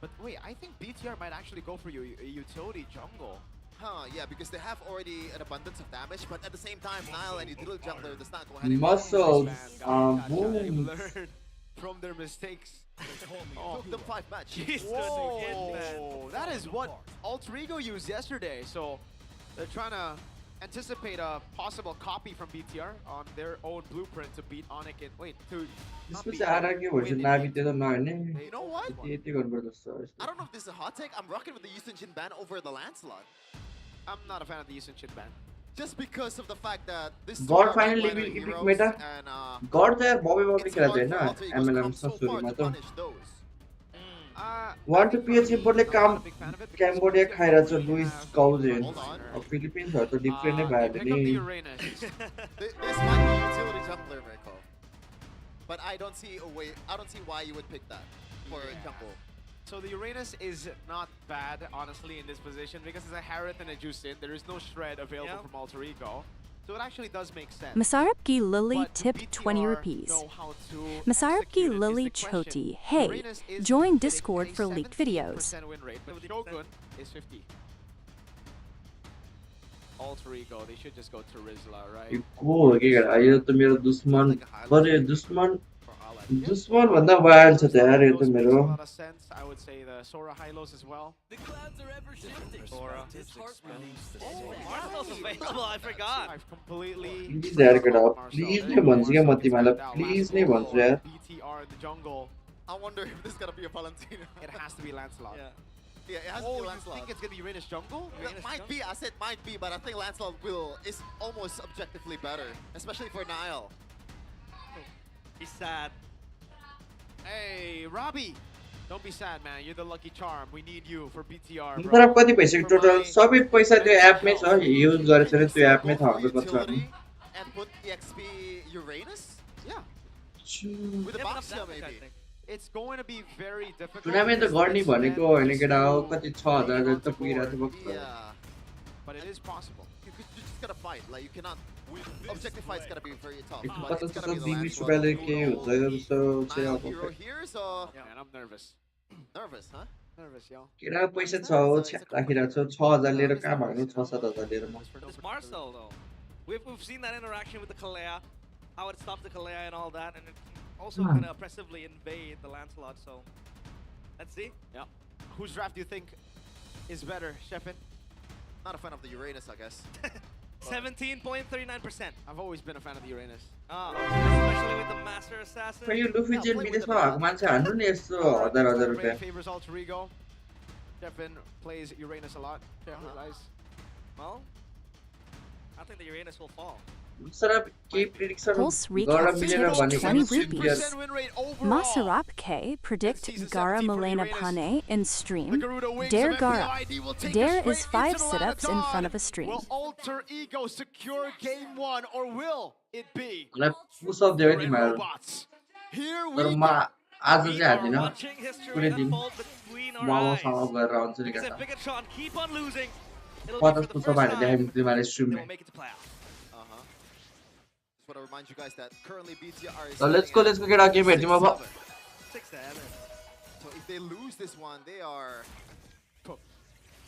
But wait, I think BTR might actually go for utility jungle. Huh, yeah, because they have already an abundance of damage, but at the same time, Nile and Utility Jungler does not go ahead and Muscles. Boom. Boom. Learn from their mistakes. Took them 5 matches. Whoa, that is what Alter Ego used yesterday. So they're trying to anticipate a possible copy from BTR on their own blueprint to beat Onic and त्यसपछि आएर के भन्छ नाभी त्यो त नहेर्ने You know what? यति गर्नुपर्छ जस्तो I don't know if this is a hot take. I'm rocking with the Yushin Jin ban over the Lancelot. I'm not a fan of the Yushin Chin ban. Just because of the fact that this God finally epic meta. God त यार बबे खेला थियो हैन MLM ससुरीमा त वान to pH इम्पोर्टले काम Cambodia खाइरहेछ Louis काउजेन अब फिलिपिन्सहरु त different नै भयो नि This might be utility jungler, Mirko. But I don't see why you would pick that for jungle. So the Uranus is not bad, honestly, in this position because it's a Harith and a Juicin. There is no shred available from Alter Ego. So it actually does make sense. Masarapp ki Lily tipped 20 rupees. Masarapp ki Lily Choti, hey, join Discord for leaked videos. Win rate, but Shogun is 50. Alter Ego, they should just go to Rizla, right? को के गरा यो त मेरो दुश्मन गरे दुश्मन भन्दा wild छ त यार यो त मेरो A lot of sense. I would say the Sora Hylos as well. The clouds are ever shifting. Sora. His heart believes the Marcel's available, I forgot. I've completely please यार केटा प्लिज नै भन्छु क्या म तिमीलाई प्लिज नै भन्छु यार BTR in the jungle. I wonder if this is gonna be a Valentina. It has to be Lancelot. Yeah, it has to Oh, be you Lancelot. think it's gonna be Uranus jungle? Might be, I said might be, but I think Lancelot is almost objectively better, especially for Nile. He's sad. Hey, Robbie! Don't be sad, man. You're the lucky charm. We need you for BTR, bro. तर कति भइसक्यो total सबै पैसा त्यो एपमै छ use गरेछ रे त्यो एपमै थाहा पर्छ And put EXP Uranus? Yeah. With a Yeah, box shell, maybe. It's going to be very difficult. Tournament त गर्ने भनेको हैन केटा हो कति 6000 जति त पुगिरहेको छ बक्स Yeah. But it is possible. You just gotta fight. Like, you cannot. Objective fight's gotta be very tough. एक But पता it's छ gonna be the दिमिस Lancelot. रुपैयाँले के हुन्छ यो जस्तो चाहिँ Nile अब hero here, so. Yeah, and I'm nervous. Nervous, huh? Nervous, yo. केटा पैसा छ हो छ्याक राखिरहेको छ 6000 लिएर कहाँ भाग्नु 6-7 लिएर म It's Marcel, though. We've seen that interaction with the Kalea, how it stopped the Kalea and all that, and it also kind of oppressively invade the Lancelot, so let's see. Yeah. Whose draft do you think is better, Shepin? Not a fan of the Uranus, I guess. 17.39%. I've always been a fan of the Uranus. Especially with the Master Assassin. खै यो Luffy चाहिँ विदेशमा भएको मान्छे हान्नु नि यस्तो 1000 रुपैयाँ Favors Alter Ego. Shepin plays Uranus a lot. Realize. Well, I think the Uranus will fall. Masarapp केही प्रेडिक्सन Pulse गर्न recap मिलेन tipped भनेको 20 rupees. Win rate overall. Masarapp K predict Season Gara 17 for Milena Uranus. Pane in The stream. Garuda wings Dare of Gara. MPID will take Dare us is straight 5 into the sit-ups in Latadon. front of a stream. Will Alter Ego secure game 1 or will it be मलाई push of दियो तिमीहरु robots? Here we तर go. म आज चाहिँ We are हान्दिन watching history कुनै दिन unfold between our मामासँग eyes. गरेर आउँछु नि Because if केटा Bigatron keep on losing, it'll be 50 for the push first of हानेर time देखाइदिन्छु तिमीहरुलाई they स्ट्रिममै will make it to playoffs. Just want to remind you guys that currently BTR is. ल let's go केटा game हेर्दिम अब 6-7. So if they lose this one, they are.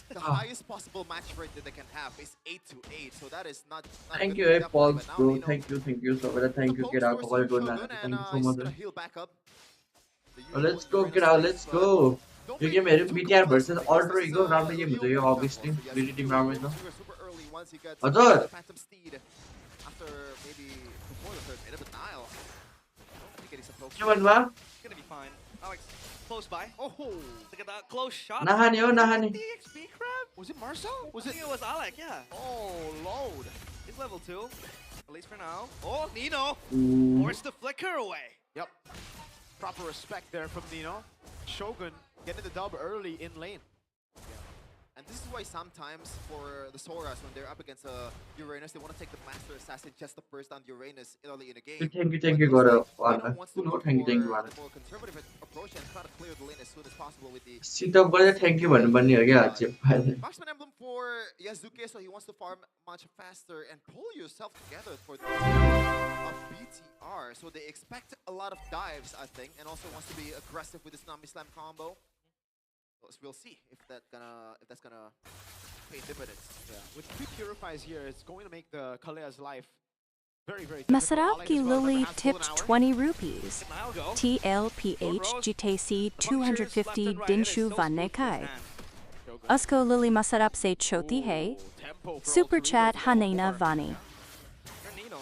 The highest possible match rate that they can have is 8-8. So that is not. Thank you है pulse bro thank you सबैलाई thank you केटा cover गर्न thank you so much He'll back up. Let's go केटा let's go yo game हेर्यो BTR versus alter इगो राम्रो game हुन्छ यो obviously दुईटी Tim राम्रै छ हजुर Phantom Steed after maybe before the third minute, but Nile. I don't think it's supposed के भन्नुभयो It's gonna be fine. Alex, close by. Oh, look at that close shot. नहाने हो नहाने The XP crab? Was it Marcel? I think it was Alec, yeah. Oh, load. He's level 2, at least for now. Oh, Nino! Ooh. Forced the flicker away. Yep. Proper respect there from Nino. Shogun getting the dub early in lane. And this is why sometimes for the Soras, when they're up against a Uranus, they want to take the Master Assassin just to burst down the Uranus early in the game. Thank you गरे Nino wants to go thank you for भने a more conservative approach and try to clear the lane as soon as possible with the setup गरेर thank you भन्नुपर्ने हो क्या आज Marksman Emblem for Yazuke, so he wants to farm much faster and pull yourself together for the team of BTR. So they expect a lot of dives, I think, and also wants to be aggressive with the Tsunami Slam combo. we'll see if that's gonna pay dividends. Yeah. With 3 purifies here, it's going to make the Kalea's life very, very difficult. Masarapp Alex ki as well, Lily remember, has golden tipped hour. 20 rupees. Now go. TLPH GTC 250 Dinshu Vanekai. Shogun. Usko Lily Masarapp se choti hai. Tempo for Super Alter Ego chat to Hanena over. Vani. Nino.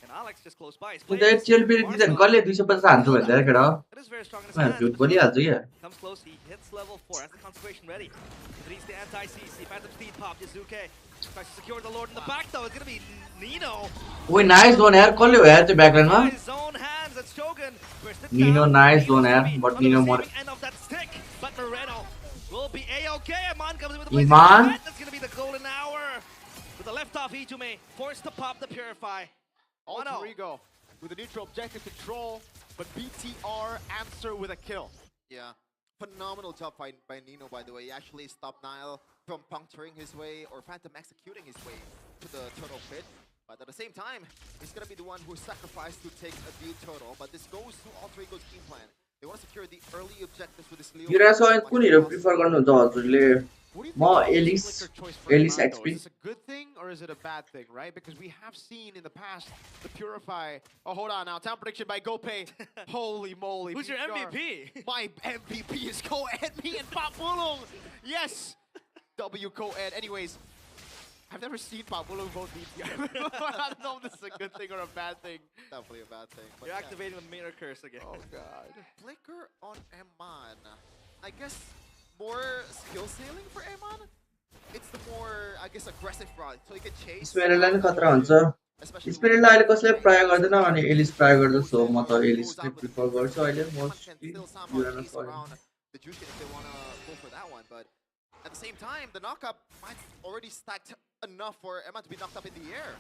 And Alex just close by. He's अन्त playing this TLP दिन्छ कसले 250 हान्छ भन्दा केटा It is very strong in his म hand. झुट बोलिहाल्छु क्या Comes close, he hits level 4, has the concentration ready. Reads the anti-CC, Phantom Speed Pop, Yazuke. Tries to secure the Lord in the back though, it's gonna be Nino. ओइ nice zone यार कसले हो यार त्यो ब्याकलाइनमा By his own hands, it's Shogun. Burst it Nino down. nice Nino's one gonna यार be but on the Nino receiving more end of that stick, but Moreno will be A-okay. Iman comes in with the Iman? blazing. That's gonna be the golden hour. With the left off, Ijume forced to pop the Purify. Alter Ego with a neutral objective control, but BTR answer with a kill. Yeah, phenomenal job by Nino, by the way. He actually stopped Nile from puncturing his way or Phantom executing his way to the turtle pit. But at the same time, he's gonna be the one who sacrificed to take a deal turtle. But this goes to Alter Ego's game plan. They want to secure the early objectives with this Leo. युरासो कुन हिरो prefer गर्नुहुन्छ हजुरले What do you think म about this Alice Flicker choice for Alice Iman, though? XP Is this a good thing or is it a bad thing, right? Because we have seen in the past the Purify. Oh, hold on now. Town prediction by GoPay. Holy moly. Who's your BTR. MVP? My MVP is Co-Ed, me and Pop Bulong. Yes. W Co-Ed. Anyways, I've never seen Pop Bulong vote BTR. I don't know if this is a good thing or a bad thing. Definitely a bad thing. But You're yeah. activating the mirror curse again. Oh, God. Flicker on Eman. I guess more skill sailing for Eman? It's the more, I guess, aggressive route. So he can chase. स्पेरेललाई नि खतरा हुन्छ स्पेरेललाई अहिले कसैले प्राय गर्दैन अनि Alice प्राय गर्दछ म त एलिस नै प्रिफर गर्छु अहिले mostly युरानस the Jushin if they want to go for that one, but at the same time, the knockup might already stacked enough for Emma to be knocked up in the air.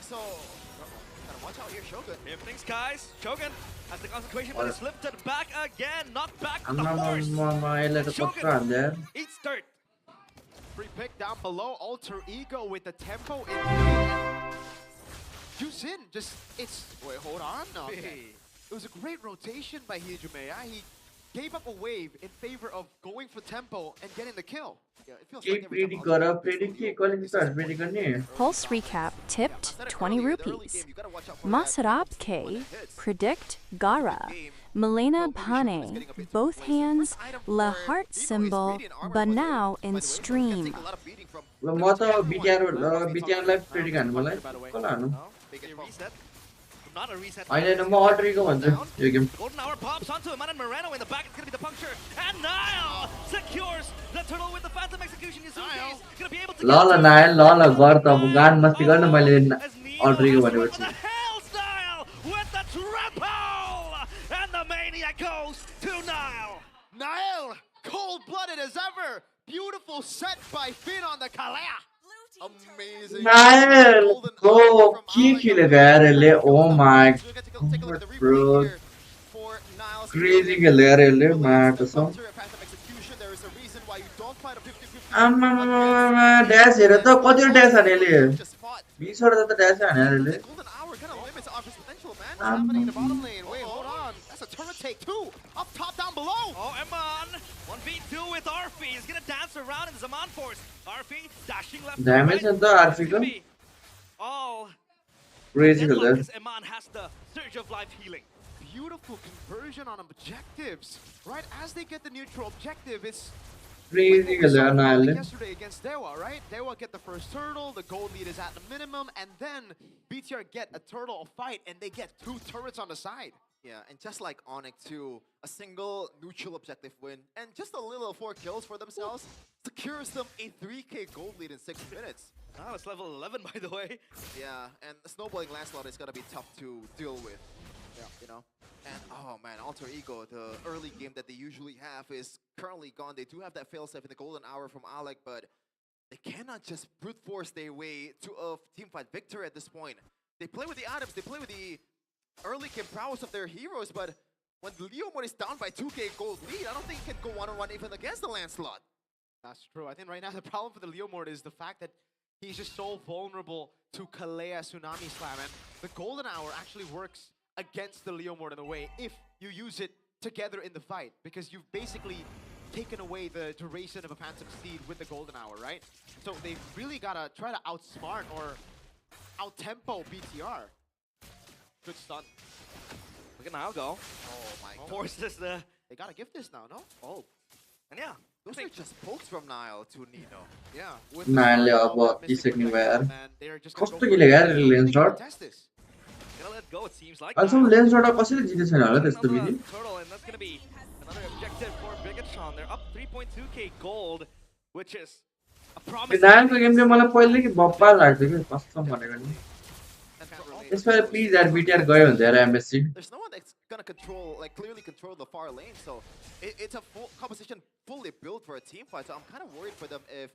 So, gotta watch out here, Shogun. Here things, guys. Shogun has the concentration, but it's lifted back again. Knocked back with the आम्मा force. यसलाई त खतरा हान्छ यार Eats dirt. Free pick down below. Alter Ego with the tempo in. Jusin just, it's, wait, hold on. Okay. It was a great rotation by Hijume. He gave up a wave in favor of going for tempo and getting the kill. Yeah, it feels के like every pretty time गर Alter Ego pretty plays के Leo, कसले त्यस्तो pretty गर्ने Pulse recap tipped 20 rupees. Masarapp K, Predict Gara, Milena Pane, both hands, La Heart symbol, but now in stream. ल म त बिटिआरलाई pretty हान्नु मलाई कसलाई हान्नु Reset. Not a reset. होइन म अल्टरीको भन्छु यो game Golden hour pops onto him, and Moreno in the back. It's gonna be the puncture, and Nile secures the turtle with the phantom execution. Yazuke is gonna be able to. ल ल Nile ल ल गर त अब गान मस्ती गर्न मैले अल्टरीको What भनेपछि the hell's Nile with the trample, and the mania goes to Nile. Nile, cold-blooded as ever. Beautiful set by Finn on the Kalea. Amazing. Nile Golden को hour from के Alex. खेलेको यार यसले oh my So we get to take a look at the replay bro here for Niles. Crazy खेल्यो यार यसले माको छ Counter and Phantom execution. There is a reason why you don't fight a 50-50. आम्मामामा dash हेर त कति dash हाने यसले Just fought. 20 वटा त ड्यास हाने यार यसले The golden hour kind of limits Arthur's potential, man. What's happening in the bottom lane? Wait, hold on. That's a turret take too. Up top, down below. Oh, Eman, 1v2 with Arfi. He's gonna dance around in the Zaman force. Arfi dashing left. Damage right. छ नि त आरपीको All crazy खेल्यो deadlock as Eman has the surge of life healing. Beautiful conversion on objectives. Right as they get the neutral objective, it's crazy खेल्यो यार नायलले yesterday against Dewa, right? Dewa get the first turtle, the gold lead is at the minimum, and then BTR get a turtle fight, and they get 2 turrets on the side. Yeah, and just like Onic too, a single neutral objective win and just a little 4 kills for themselves secures them a 3k gold lead in 6 minutes. Oh, it's level 11, by the way. Yeah, and the snowballing Lancelot is gonna be tough to deal with. Yeah, you know. And oh man, Alter Ego, the early game that they usually have is currently gone. They do have that failsafe in the golden hour from Alec, but they cannot just brute force their way to a teamfight victory at this point. They play with the items, they play with the early game prowess of their heroes, but when Leomord is down by 2k gold lead, I don't think he can go one-on-one even against the Lancelot. That's true. I think right now the problem for the Leomord is the fact that he's just so vulnerable to Kalea Tsunami Slam, and the golden hour actually works against the Leomord in a way if you use it together in the fight, because you've basically taken away the duration of a Phantom Steed with the Golden Hour, right? So they really gotta try to outsmart or out-tempo BTR. Good stun. Look at Nile go. Oh my god. Forces the... They gotta give this now, no? Oh. And yeah. Those are just pokes from Nile to Nino. Yeah. With Nile अब इसेक्ने यार कस्तो खेलेको यार lens dot Gonna let go, it seems like. अहिलेसम्म lens डट कसैले जितेको छैन होला त्यस्तो विधि Turtle, and that's gonna be another objective for Bigatron. They're up 3.2k gold, which is a promise. नाइलको गेम चाहिँ मलाई पहिलेदेखि बब्बा लाग्थ्यो के कसम भनेको नि यसपालि प्लिज यार बिटिआर गयो हुन्छ यार MSc There's no one that's gonna control, like clearly control the far lane, so it's a full composition fully built for a team fight. So I'm kind of worried for them if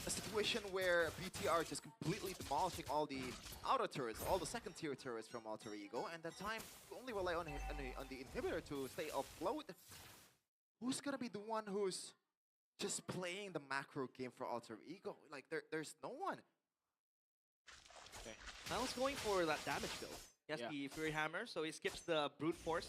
a situation where BTR just completely demolishing all the outer turrets, all the second tier turrets from Alter Ego, and that time only rely on the inhibitor to stay afloat. Who's gonna be the one who's just playing the macro game for Alter Ego? Like there's no one. Nile's going for that damage build. He has the Fury Hammer, so he skips the Brute Force.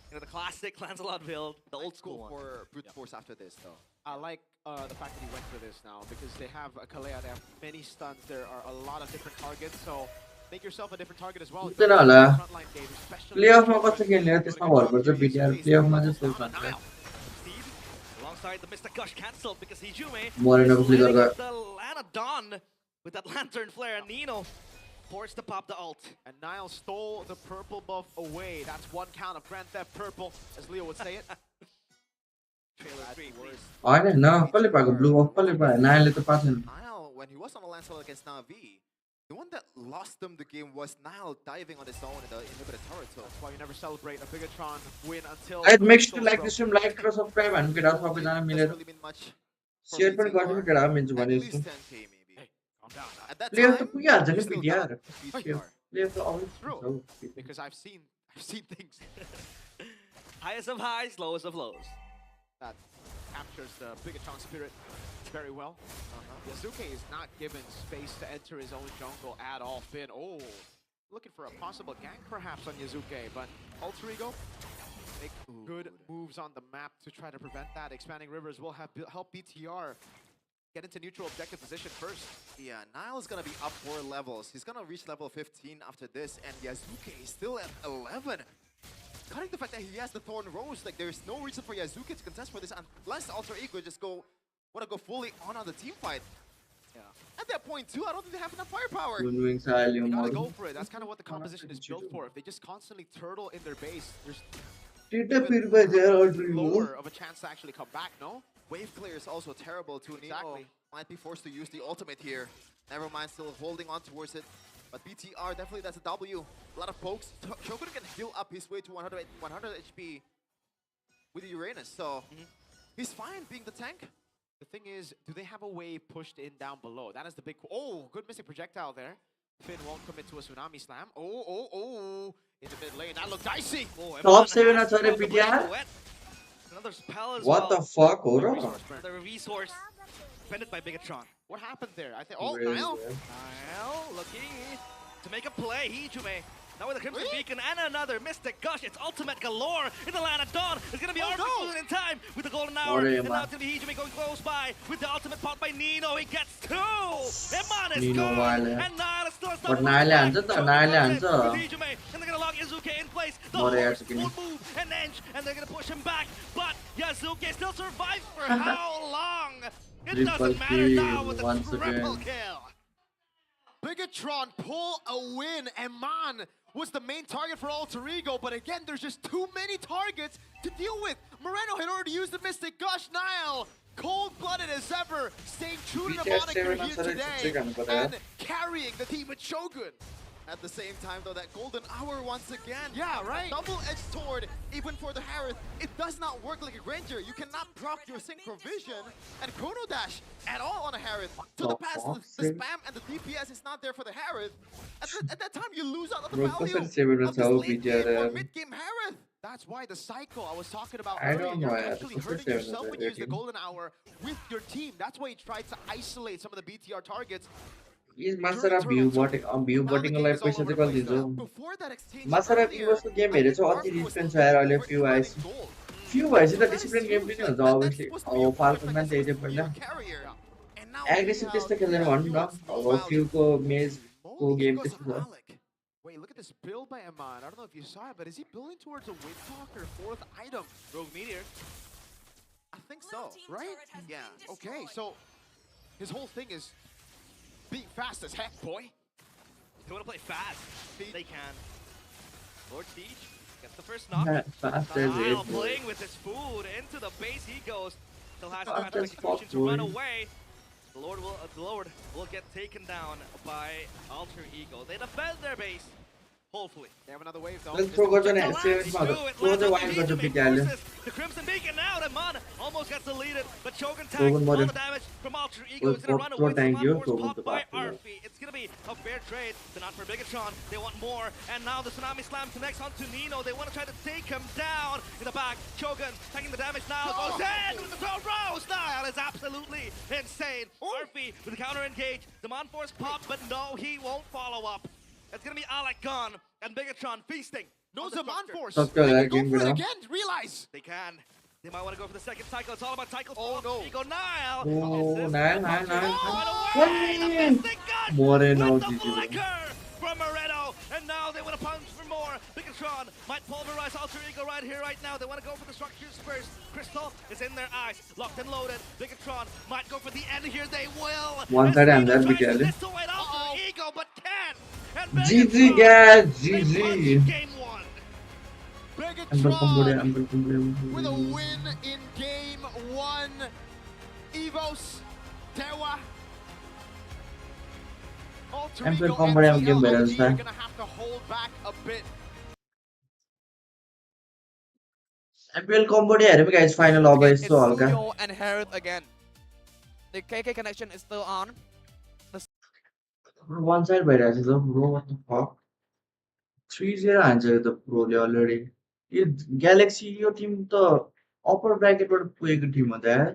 You know, the classic Lancelot build, the old school one. For Brute Force after this, though. I like the fact that he went for this now, because they have a Kalea, they have many stuns, there are a lot of different targets, so make yourself a different target as well. Frontline game, प्लेअफमा कस्तो खेल्ने त्यसमा भर पर्छ BTR प्लेअफमा चाहिँ सोच भन्छ Alongside the Mr. Gush cancelled because Hijume मरेनको flicker गयो the Lana Dawn with that Lantern Flare, and Nino forced to pop the ult. And Nile stole the purple buff away. That's one count of Grand Theft Purple, as Leo would say it. Trailer 3, please. हैन न कसले पाएको blue of कसले पायो नाइलले त पाएको छैन Nile, when he was on the Lancelot against Na'Vi, the one that lost them the game was Nile diving on his own in the inhibitor turret. So that's why you never celebrate a Bigatron win until. I'd make sure to like this stream, like र subscribe हान्नु केटा सबैजना मिलेर share पनि गर्नु केटा मिन्छु भने जस्तो प्लेयर त पुगिहाल्छ नि बिटिआर प्लेयर त always because I've seen things. Highest of highs, lowest of lows. That captures the Bigatron spirit very well. Yasuke is not given space to enter his own jungle at all. Finn, looking for a possible gank perhaps on Yasuke, but Alter Ego make good moves on the map to try to prevent that. Expanding Rivers will help BTR get into neutral objective position first. Yeah, Nile is gonna be up 4 levels. He's gonna reach level 15 after this, and Yasuke is still at 11. Cutting the fact that he has the Thorn Rose, like there's no reason for Yasuke to contest for this unless Alter Ego just wanna go fully on the team fight. Yeah. At that point too, I don't think they have enough firepower. They gotta go for it. That's kind of what the composition is built for. If they just constantly turtle in their base, there's lower of a chance to actually come back, no? Wave clear is also terrible too. Nino might be forced to use the ultimate here. Never mind, still holding on towards it. But BTR, definitely that's a W. A lot of pokes. Shogun can heal up his way to 100 HP with the Uranus, so he's fine being the tank. The thing is, do they have a way pushed in down below? That is the big... good missing projectile there. Finn won't commit to a Tsunami Slam. In the mid lane, that looked dicey. Top 7 at BTR? Another spell as what well. the fuck, Horaa? The resource defended by Bigatron. What happened there? I think. Nile looking to make a play. Hijume now with the Crimson Beacon and another Mystic Gush. It's ultimate galore in the Land of Dawn. It's gonna be Arthur in time with the Golden Hour. And now it's gonna be Hijume going close by with the ultimate pot by Nino. He gets 2. Eman is gone. And Nile is still a but Nile answer the Nile answer. Hijume, and they're gonna lock Yasuke in place. The horse won't move an inch, and they're gonna push him back. But Yasuke still survives for how long? It doesn't matter now with the triple kill. Bigatron pull a win. Eman was the main target for Alter Ego, but again, there's just too many targets to deal with. Moreno had already used the Mystic Gush. Nile, cold-blooded as ever, staying true to the moniker here today, and carrying the team with Shogun. At the same time, though, that Golden Hour once again. Yeah, right. Double-edged sword, even for the Harith. It does not work like a Granger. You cannot proc your Synchrovision and Chrono Dash at all on a Harith. So the pass, the spam, and the DPS is not there for the Harith. At that time, you lose out on the value of this late-game or mid-game Harith. That's why the cycle I was talking about earlier, you're actually hurting yourself when you use the Golden Hour with your team. That's why you try to isolate some of the BTR targets. Is Masarapp view botting live पैसा चाहिँ कति दिन्छ Masarapp was the game हेरेछ अति रिस्पेन्स आएर अहिले few ice few भएपछि त discipline game पनि हुन्छ obviously अब फाल्कनमा त्यही चाहिँ पहिला एग्रेसिभ त्यस्तो खेल्दैन भन्नु न अब few को मेज को गेम त्यस्तो छ Wait, look at this build by Aman. I don't know if you saw it, but is he building towards a Windtalker fourth item? Rogue Meteor. I think so, right? Yeah. Okay, so his whole thing is being fast as heck, boy. If they want to play fast, they can. Lord Siege gets the first knock. fast as Nile it playing with his food. Into the base he goes. Still has Fast the as execution fuck, to run boy. away. The Lord will get taken down by Alter Ego. They defend their base. Hopefully. They have another wave though. Let's throw गर्छ नि Lands सेभेनमा through, it throw lands चाहिँ on वाइन the गर्छ Heat to पिटाले make forces. The Crimson Beacon out, and Mon almost gets deleted, but Shogun tanks Shogun all mother. the damage from Alter Ego. He's gonna run Pro away. tank you, Force Shogun popped to by back, yeah. Arfi. It's gonna be a fair trade. They're not for Bigatron. They want more, and now the Tsunami Slam connects onto Nino. They want to try to take him down in the back. Shogun taking the damage now. Goes in with the throw row. Style is absolutely insane. Arfi with the counter engage. Demand Force popped, but no, he won't follow up. It's gonna be Alec gone and Bigatron feasting. No Zaman Force. Structure They that can game go for it now. again. Realize. They can. They might want to go for the second cycle. It's all about cycles. Oh, no. Ego Nile. Oh, Nile. One More than now, with the GG. flicker from Moretto. And now they want to punch for more. Bigatron might pulverize Alter Ego right here, right now. They want to go for the structures first. Crystal is in their eyes. Locked and loaded. Bigatron might go for the end here. They will. One side and that Tries to Bigatron. distillate Alter Ego, but can. And GG Bigatron, guys, they GG. punch game one. Bigatron with a win in game one. Evos, Tewa. Alter Emperor Ego combo and game better, TLOD sir. are gonna have to hold back a bit. MPL combo day हेरौँ guys final अब It's यस्तो हल्का Suyo and Harith again. The KK connection is still on. one side भइरहेको छ bro what the fuck 3-0 हान्छ यो त प्रोले already यो galaxy यो Tim त upper ब्र्याकेटबाट पुगेको टिम हो त यार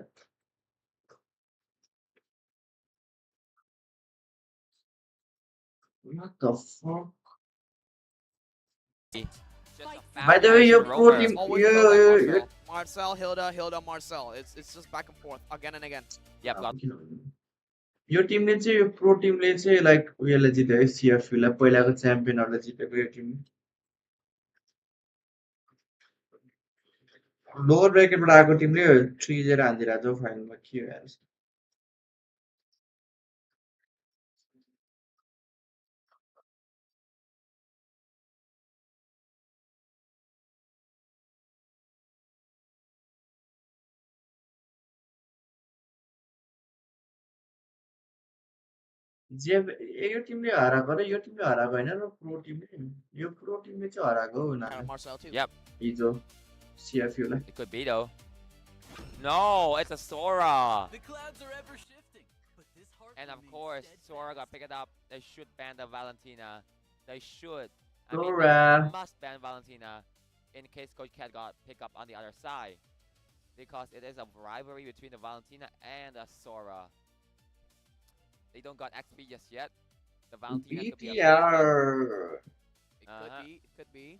what the fuck by the way your pro team Always yo, go yo, back yo, Marcel, Hilda, Marcel. It's just back and forth again and again. Yep, got यो टिमले चाहिँ यो pro टिमले चाहिँ like उयोलाई जित्यो है सिएफयू लाई पहिलाको च्याम्पियनहरुलाई जितेको यो टिम लोवर ब्र्याकेटबाट आएको टिमले 3-0 हान्दिरहेको छ फाइनलमा के हो यार जे यो टिमले हराएको र यो टिमले हराएको हैन र प्रो टिमले यो प्रो टिमले चाहिँ हराएको हो उनीहरुले Marcel too. Yep, हिजो सिएफयू लाई it could be though. No, it's a Sora. The clouds are ever shifting, but this heart And of remains course, steadfast. Sora got picked up. They should ban the Valentina. They should. I Sora. they must ban Valentina in case Coach Cat got picked up on the other side. Because it is a rivalry between the Valentina and the Sora. They don't got XP just yet. The Valentina could be a big hit. BTR It could be.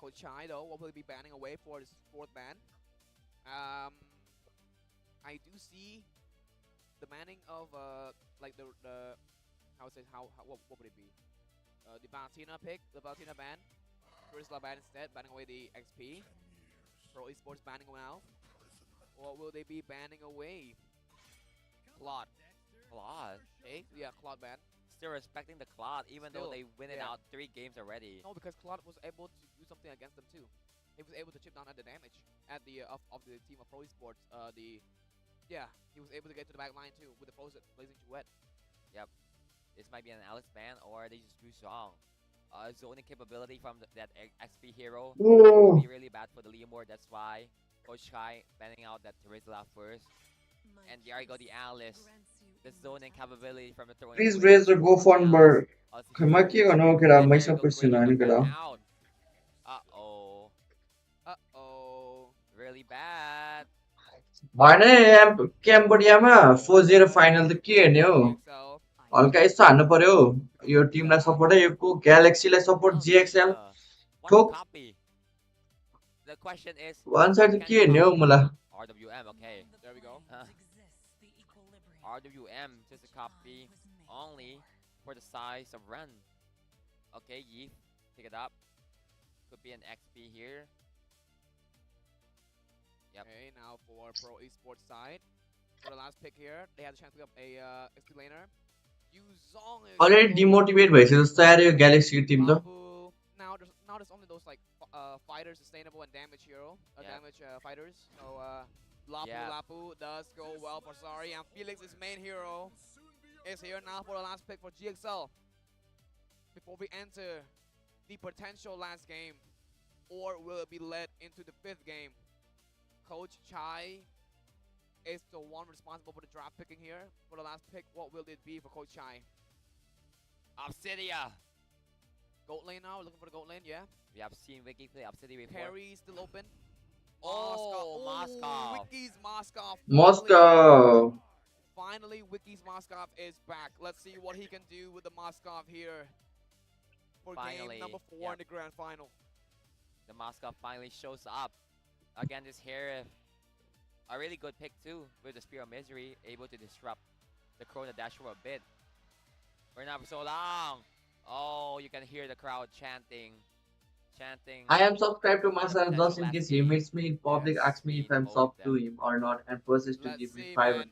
Coach Chai though will be banning away for his fourth ban. I do see the banning of like the how what would it be? The Valentina pick, the Valentina ban. Prisla ban instead, banning away the XP. Pro esports banning now. Or will they be banning away Claude? Claude. Okay, yeah, Claude ban. Still respecting the Claude, even though Still, they win it yeah. out 3 games already. No, because Claude was able to do something against them too. He was able to chip down at the damage at the of the team of Pro Esports. He was able to get to the back line too with the blazing duet. Yep. This might be an Alex ban, or they just too strong. Zoning capability from that XP hero Oh. would be really bad for the Leomord. That's why Coach Kai banning out that Terizla first. And there you go, the Alice. The zoning capability from the throwing. Please raise the GoFundMe. खैमा के गर्नु हो केटा मैसँग पैसा छैन नि केटा Uh-oh. Really bad. भने क्याम्बोडियामा 4-0 final त के हेर्ने हो So हल्का यस्तो हान्नु पर्यो यो टिमलाई सपोर्ट है यो ग्यालेक्सीलाई सपोर्ट जीएक्सएल One ठोक copy. The the question is, One side can के हेर्ने you हो मलाई RWM, okay. There we go. RWM, just a copy only for the size of run. Okay, Yeet, pick it up. Could be an XP here. Yep. Okay, now for Pro Esports side. For the last pick here, they had a chance to pick up a XP laner. Yuzong is already demotivate भइसक्यो जस्तो आएर यो galaxy Tim त Lapu. Now there's only those like fighters, sustainable and damage hero, damage fighters. So Lapu does go well for Sari, and Felix's main hero is here now for the last pick for GXL. Before we enter the potential last game, or will it be led into the 5th game? Coach Chai is the one responsible for the draft picking here. For the last pick, what will it be for Coach Chai? Obsidia. Goat lane now, looking for the goat lane, yeah. We have seen Wiki play Obsidia before. Carry still open. Oh, Moskov. Wiki's Moskov. Moscow Finally, Wiki's Moskov is back. Let's see what he can do with the Moskov here for Finally, game number 4 in the grand final. The Moskov finally shows up. Again, this here, a really good pick too, with the Spear of Misery, able to disrupt the Chrono Dash for a bit. We're not for so long. Oh, you can hear the crowd chanting. I am subscribed to Masarapp just in case he meets me in public, asks me if I'm sub to him or not, and persists to give me 500.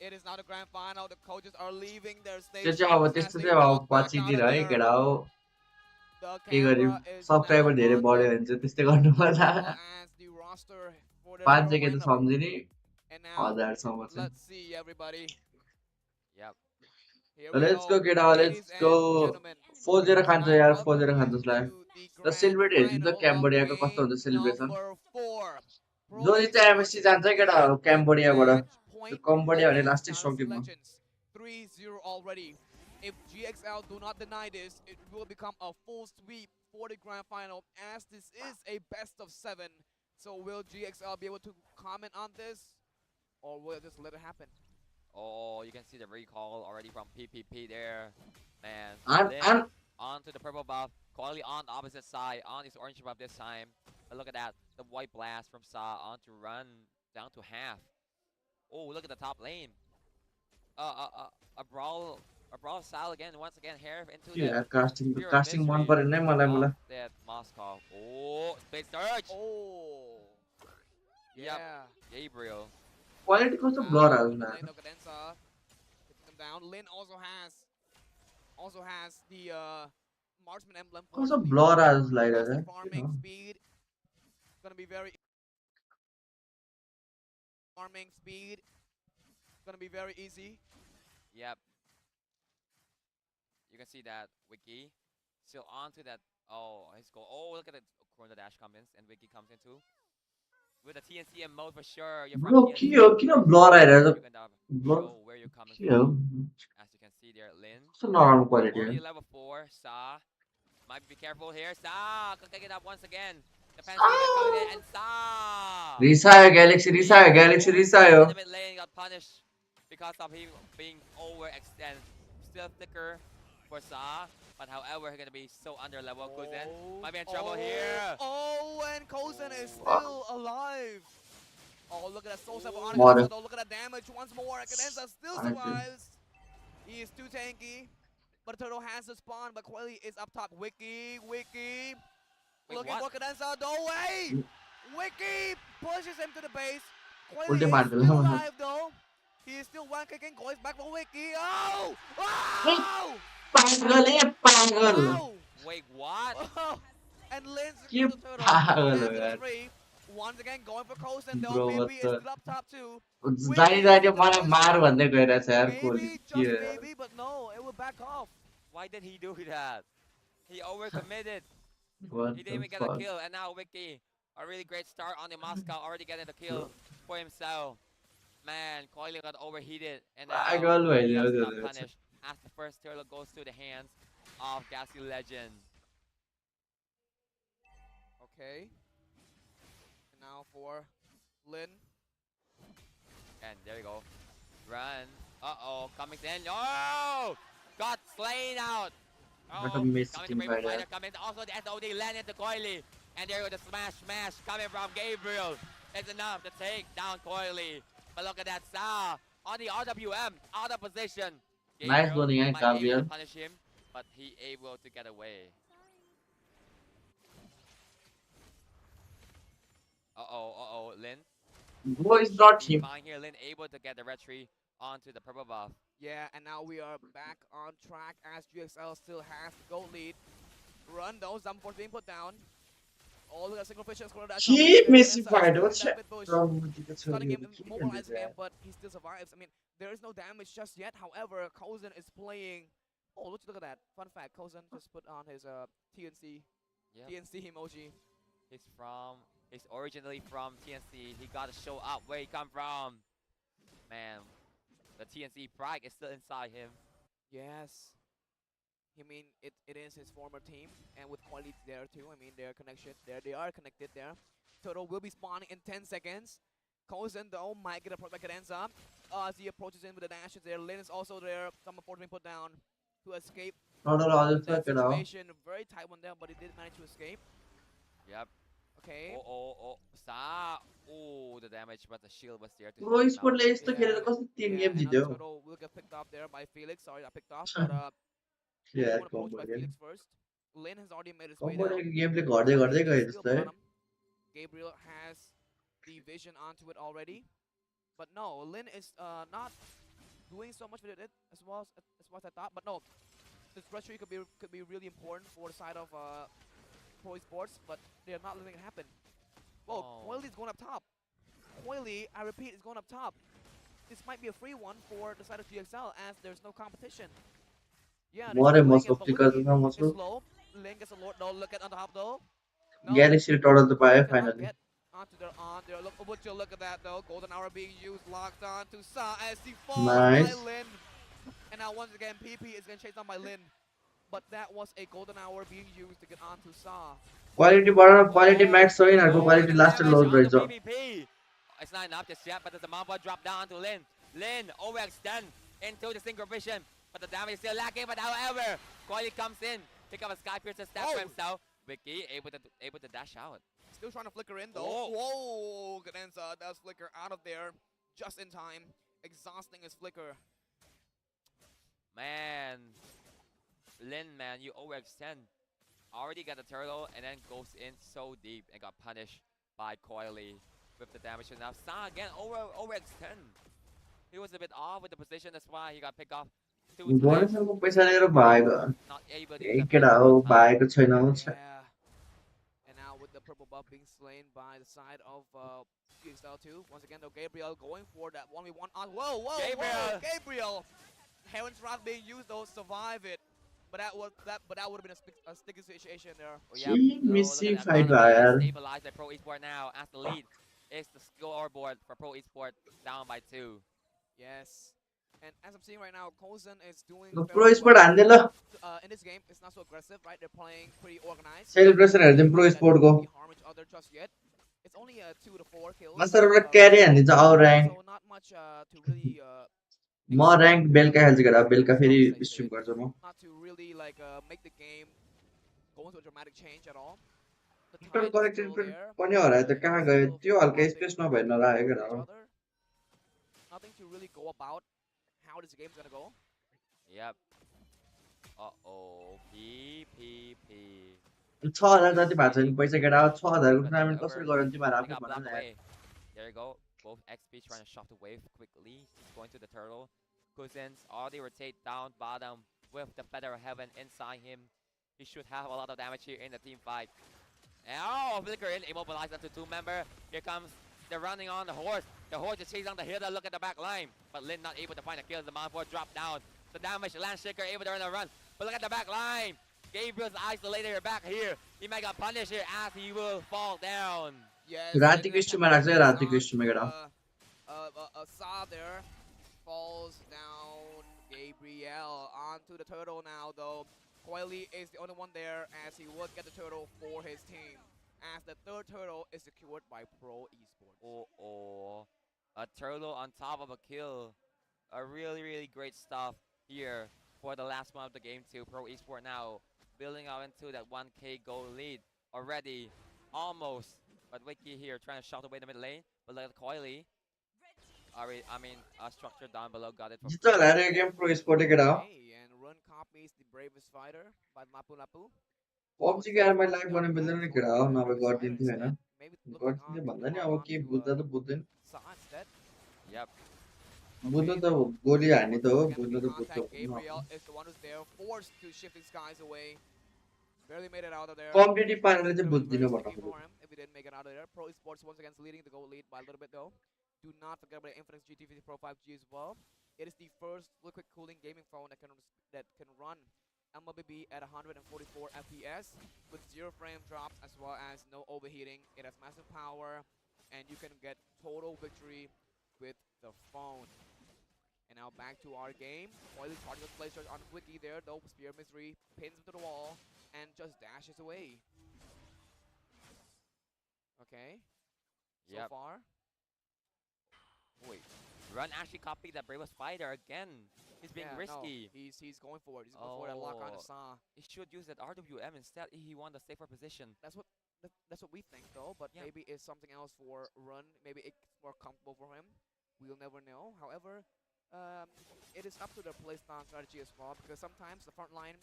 It is now the grand final. The coaches are leaving their stage. त्यो चाहिँ अब त्यस्तो चाहिँ अब पछितिर है केटा हो के गर्यो सब्सक्राइबर धेरै बढ्यो भने चाहिँ त्यस्तै गर्नु पर्ला 500 के त सम्झिने 1000 सम्म चाहिँ Let's see everybody. Yep. Let's go केटा let's go 4-0 खान्छ यार 4-0 खान्छ जसलाई र सेलिब्रेट हेर्नु त क्याम्बोडियाको कस्तो हुन्छ सेलिब्रेसन जो चाहिँ एमएससी जान्छ केटा क्याम्बोडियाबाट Cambodia भने लास्टै स्ट्रङ टिममा 3-0 already. If GXL do not deny this, it will become a full sweep for the grand final, as this is a best of 7. So will GXL be able to comment on this, or will it just let it happen? Oh, you can see the recall already from PPP there, man. I'm on to the purple buff, Quali on the opposite side, on his orange buff this time. But look at that, the white blast from Sa on to run down to half. Oh, look at the top lane. A brawl style again. Once again, Harif into the casting मन परेन है मलाई that Moskov. Oh, big surge. Oh, yeah. Gabriel. Quality कस्तो blur हाल्नु Lane of Cadenza taking them down. Lin also has the marksman emblem. कस्तो blur हाल्छ लागिरहेछ Farming speed. Gonna be very farming speed. Gonna be very easy. Yep. You can see that Wiki still onto that. Oh, his goal. Oh, look at the Chrono Dash comes and Wiki comes in too. With the TNC mode for sure. You're Bro, किन blur आइरहेछ blur where you're coming from. As you can see there, Lin. कस्तो नराम्रो quality Only level 4, Sa. Might be careful here. Sa can take it up once again. Depends coming in and Sa. रिसायो रिसायो Ultimate lane got punished because of him being overextended. Still thicker for Sa, but however, he's gonna be so under level. Kuzen might be in trouble here. Oh, and Kozen is still alive. Oh, look at that soul step on Onic. Look at that damage once more. Cadenza still survives. He is too tanky, but Turtle has the spawn. But Quali is up top. Wiki. Looking for Cadenza. No way. Wiki pushes him to the base. Quali is still alive though. He is still one kicking. Goes back for Wiki. Oh! Oh! पागल Wait, what? Oh. And Lin's के पागल यार once again going for Kozen though. Maybe is still up top too. जानी मलाई मार भन्दै गइरहेछ यार Koli Maybe, but no, it will back off. Why did he do that? He overcommitted. What He didn't even get a kill, and now Wiki, a really great start on the Moscow, already getting the kill for himself. Man, Coily got overheated, and now he got punished as the first turtle goes to the hands of Gassy Legend. Okay. And now for Lin. And there you go. Run. Uh-oh, coming in. Oh! Got slain out. Oh, coming to Brave Fighter, coming. Also the SOD landed to Coily. And there goes the smash coming from Gabriel. It's enough to take down Coily. But look at that, Sa on the RWM, out of position. Nice Gabriel bowling, might able Gabriel. to punish him, but he able to get away. Lin. Bro, it's not Be him. fine here. Lin able to get the red tree onto the purple buff. Yeah, and now we are back on track as GXL still has the gold lead. Run though, Zamforce being put down. All the single fishes Keep mystified. What's wrong with you? Starting him, immobilizing him, but he still survives. I mean, there is no damage just yet. However, Kozen is playing. Oh, look at that. Fun fact, Kozen just put on his TNC emoji. He's originally from TNC. He got to show up where he come from. Man, the TNC pride is still inside him. Yes. I mean, it is his former team, and with quality there too. I mean, their connection there, they are connected there. Turtle will be spawning in 10 seconds. Kozen though might get a protect cadenza as he approaches in with the dashes there. Lin is also there. Some force being put down to escape. That situation, very tight one there, but he did manage to escape. Yep. Okay. Sa. Oh, the damage, but the shield was there. Bro, esports ले यस्तो खेलेर कसरी 3 game जित्यो? Turtle will get picked up there by Felix. Sorry, I picked off, but Yeah, approached by Felix first. Lin has already made his way combo down. गेमले गर्दै गए जस्तो है. Gabriel has the vision onto it already, but no, Lin is not doing so much with it as well as I thought. But no, this rush tree could be really important for the side of Pro Esports, but they're not letting it happen. Whoa, Coily is going up top. Coily, I repeat, is going up top. This might be a free one for the side of GXL as there's no competition. Yeah, More most of the Lin gets a low. No, look at on top though. No. Galaxy total to buy finally. Onto their on there. Look at that though. Golden hour being used, locked on to Sa as he falls Nice. by Lin. And now once again, PP is gonna chase down by Lin. But that was a golden hour being used to get onto Sa. Quality बढाउन quality max हो यिनीहरुको quality last load रहेछ. It's not enough just yet, but there's a Mamba drop down to Lin. Lin overextend into the single vision, but the damage is still lacking. But however, Coily comes in, pick up a Sky Piercer stab for himself. Vicky able to dash out. Still trying to flicker in though. Whoa, Cadenza does flicker out of there just in time, exhausting his flicker. Man, Lin, man, you overextend. Already got the turtle and then goes in so deep and got punished by Coily with the damage. And now Sa again overextend. He was a bit off with the position, that's why he got picked off. बोनसहरुको पैसा लिएर भागो. Not able to एक केटा हो भागेको छैन हो. And now with the purple buff being slain by the side of GXL2. Once again though, Gabriel going for that 1v1 on. Whoa, Gabriel! Heron's Wrath being used though, survive it. But that would have been a sticky situation there. Missing fight यार. Stabilized by Pro Esports now as the lead is the scoreboard for Pro Esports down by 2. Yes. And as I'm seeing right now, Kozen is doing Pro Esports हान्ने ल. In this game, it's not so aggressive, right? They're playing pretty organized. Celebration हेर्दिम Pro Esports को. Harm each other just yet. It's only 2 to 4 kills. Masarapp carry हान्दिन्छ आउ rank. So not much to really म rank बेलका खेल्छु केटा बेलका फेरि stream गर्छु म. Not to really like make the game go into a dramatic change at all. Total corrected पनि हरायो त कहाँ गयो त्यो हल्का स्पेस नभए नराखेको केटा हो. Nothing to really go about how this game's gonna go. Yep. PPP. 6000 जति भएको छ नि पैसा केटा हो 6000 को टुर्नामेन्ट कसरी गरौँ तिमीहरु आफै भन न यार. There you go. Both XP trying to shove the wave quickly. He's going to the turtle. Cousins already rotate down bottom with the Feather of Heaven inside him. He should have a lot of damage here in the team fight. Oh, flicker in, immobilize up to 2-member. Here comes the running on the horse. The horse is chasing on the hill. Look at the back line. But Lin not able to find a kill. The Mount drop down. The damage, Landshaker able to run a run. But look at the back line. Gabriel's isolated back here. He might get punished here as he will fall down. Yes. रातिको स्ट्रिममा राख्छ रातिको स्ट्रिममा केटा. Sa there falls down. Gabriel onto the turtle now though. Coily is the only one there as he would get the turtle for his team. As the third turtle is secured by Pro Esports. A turtle on top of a kill. A really great stuff here for the last one of the game too. Pro Esports now building out into that 1K goal lead already. almost. But Wiki here trying to shout away the mid lane. But like Coily, structure down below got it for जित्छ होला रे game pro sport केटा हो Okay, and Run copies the bravest fighter by Mapu Lapu. PUBG के यार मैले live गर्न मिल्दैन नि केटा हो नभए Bravest fighter गरिदिन्थ्यो Hahn instead. Maybe looking on गरिदिन्थ्यो to भन्दा नि log अब on के to बुझ्दा त बुझ्दैन Sa instead. Yep. बुझ्नु त गोली हान्ने त हो बुझ्नु त बुझ्छ Gabriel is the one who's there, forced to shifting skies away. Barely made it out of there. Competitive पारेर चाहिँ Very बुझ्दिनु sticky भन्नु for him if he didn't make it out of there. Pro Esports once again is leading the goal lead by a little bit though. Do not forget about the Infinix GT50 Pro 5G as well. It is the first liquid cooling gaming phone that can run MLBB at 144 FPS with 0 frame drops as well as no overheating. It has massive power and you can get total victory with the phone. And now back to our game. Oily charges placer on Wiki there though. Spear Misery pins him to the wall and just dashes away. Okay. So Yep. far. Wait. Run actually copied that bravest fighter again. He's being Yeah, risky. No, he's going for it. He's going for that lock on the Sa. He should use that RWM instead. He won the safer position. That's what we think though, but Yeah. maybe it's something else for Run. Maybe it's more comfortable for him. We'll never know. However, it is up to the playstyle strategy as well because sometimes the front line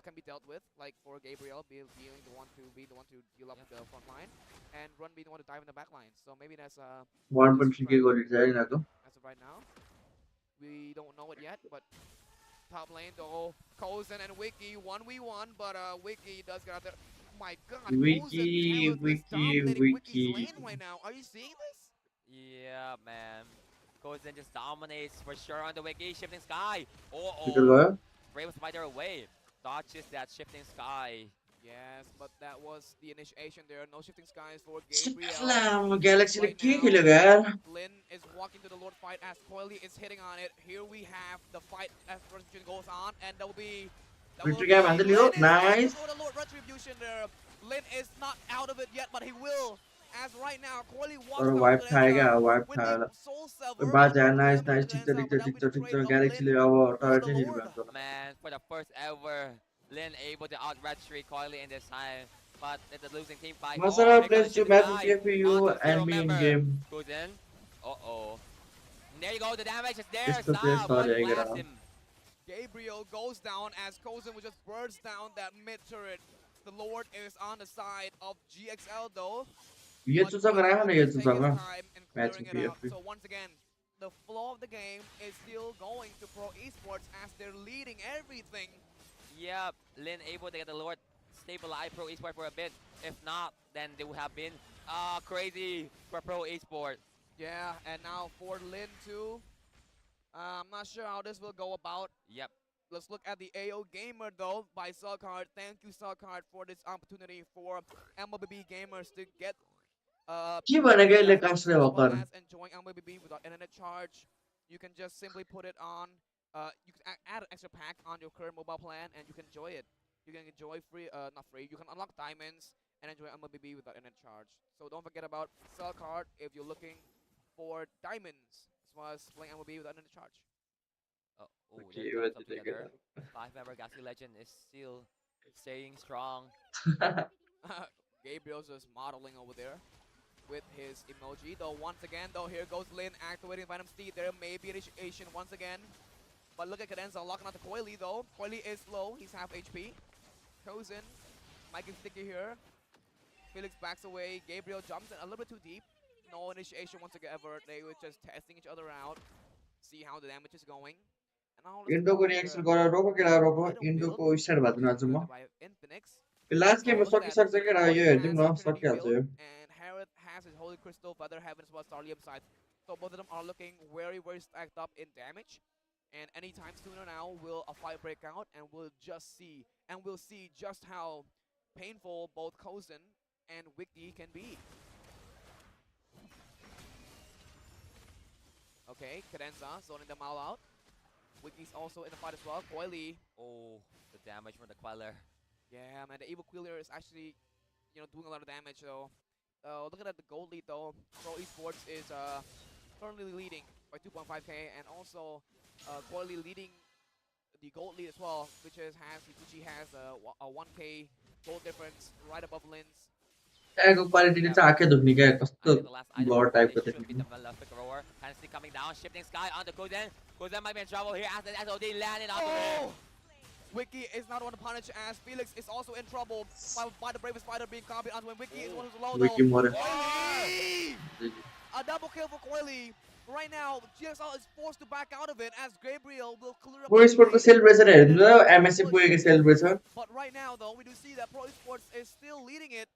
can be dealt with, like for Gabriel being the one to deal up the front line, and Run being the one to dive in the back line. So maybe that's 1.3k गोली चाहिँ यिनीहरुको as of right now. We don't know it yet, but top lane though, Kozen and Wiki 1v1, but Wiki does get out there. Oh my God, Wiki, dominating Wiki's lane right now. Are you seeing this? Yeah, man. Kozen just dominates for sure on the Wiki. Shifting Sky. Peter गयो Bravest Fighter away. Dodges that Shifting Sky. Yes, but that was the initiation there. No shifting skies for Gabriel. सलाम ग्यालेक्सीले Right के now, खेल्यो यार Lin is walking to the Lord fight as Coily is hitting on it. Here we have the fight as Retribution goes on, and there will be. Victory game हान्दै लियो nice For the Lord Retribution there. Lin is not out of it yet, but he will. As right now, Coily walks और down wipe to खाएगा Enza wipe with खाएगा the Soul Sever. बाजा nice Damage nice to ठिक Enza, but that will be the trade of ग्यालेक्सीले Lin अब for turret the चाहिँ Lord. Hit गर्छ Man, for the first ever, Lin able to out-retreat Coily in this time. But it's a losing team fight. Masarapp here plays comes to the match guy. TFU On to and zero me in member. game. Goes in. There you go, the damage is there. यस्तो Sa, चाहिँ छ one रे blast केटा him. Gabriel goes down as Kozen will just burst down that mid turret. The Lord is on the side of GXL though. Yo but चुचा गरायो न will yo take his चुचामा time in match clearing it out. So once again, the flow of the game is still going to Pro Esports as they're leading everything. Yep, Lin able to get the Lord stabilize Pro Esports for a bit. If not, then they would have been crazy for Pro Esports. Yeah, and now for Lin too. I'm not sure how this will go about. Yep. Let's look at the AO Gamer though by Cellcard. Thank you Cellcard for this opportunity for MLBB gamers to get के भनेको यसले as कास्रे well भर्खर as enjoying MLBB without internet charge. You can just simply put it on. You can add an extra pack on your current mobile plan, and you can enjoy it. You can enjoy free, not free. You can unlock diamonds and enjoy MLBB without internet charge. So don't forget about Cellcard if you're looking for diamonds as well as playing MLB without internet charge. They're done up together. 5-member Galaxy Legend is still staying strong. Gabriel's just modeling over there with his emoji. Though once again, though, here goes Lin activating Venom Steed. There may be initiation once again. But look at Cadenza locking out to Coily though. Coily is low. He's half HP. Kozen. Mike is sticky here. Felix backs away. Gabriel jumps in a little bit too deep. No initiation once again ever. They were just testing each other out. See how the damage is going. इन्डोको reaction गरेर रोको केटा रोको इन्डोको start भएको आज म last गेममा सकिसक्छ केटा यो हेर्दिउँ न सकिहाल्छ यो And Harrod has his Holy Crystal, Feather Heaven as well as Starlium side. So both of them are looking very, very stacked up in damage. And anytime sooner now will a fight break out, and we'll see just how painful both Kozen and Wiki can be. Okay, Cadenza zoning them all out. Wiki's also in the fight as well. Coily. Oh, the damage from the Queller. Yeah, man, the Evil Queller is actually, doing a lot of damage though. Looking at the gold lead though, Pro Esports is currently leading by 2.5k, and also Coily leading the gold lead as well, which has a 1k gold difference right above Lin's. त्यहाँको क्वालिटीले चाहिँ आँखै दुख्ने क्या कस्तो The last item blood for them, टाइपको it should be देख्ने the malefic roar. Fantasy coming down, shifting sky onto Kozen. Kozen might be in trouble here as the SOD landed onto him. Wiki is not one to punish as Felix is also in trouble by the bravest fighter being copied onto him. Wiki is one who's low Wiki though. मऱ्यो Coily! A double kill for Coily. Right now, GXL is forced to back out of it as Gabriel will clear up. Pro स्पोर्टको celebration हेर्नु न MSC पुगेको celebration But right now though, we do see that Pro Esports is still leading it.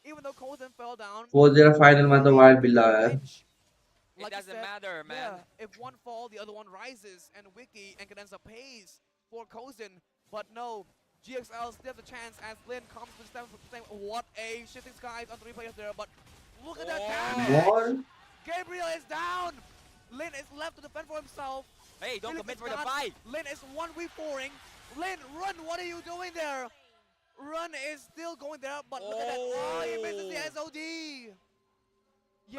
Even though Kozen fell down. खोजेर फाइनलमा त wild बिल्ला आयो It doesn't matter, man. Yeah, if one fall, the other one rises, and Wiki and Cadenza pays for Kozen. But no, GXL still have a chance as Lin comes to the 7%. What a shifting skies on 3 players there, but look at that damage! What? Gabriel is down! Lin is left to defend for himself. Hey, don't Felix commit is for the gone. fight. Lin is 1v4ing. Lin, run! What are you doing there? Run is still going there, but look at that. Oh, he misses the SOD.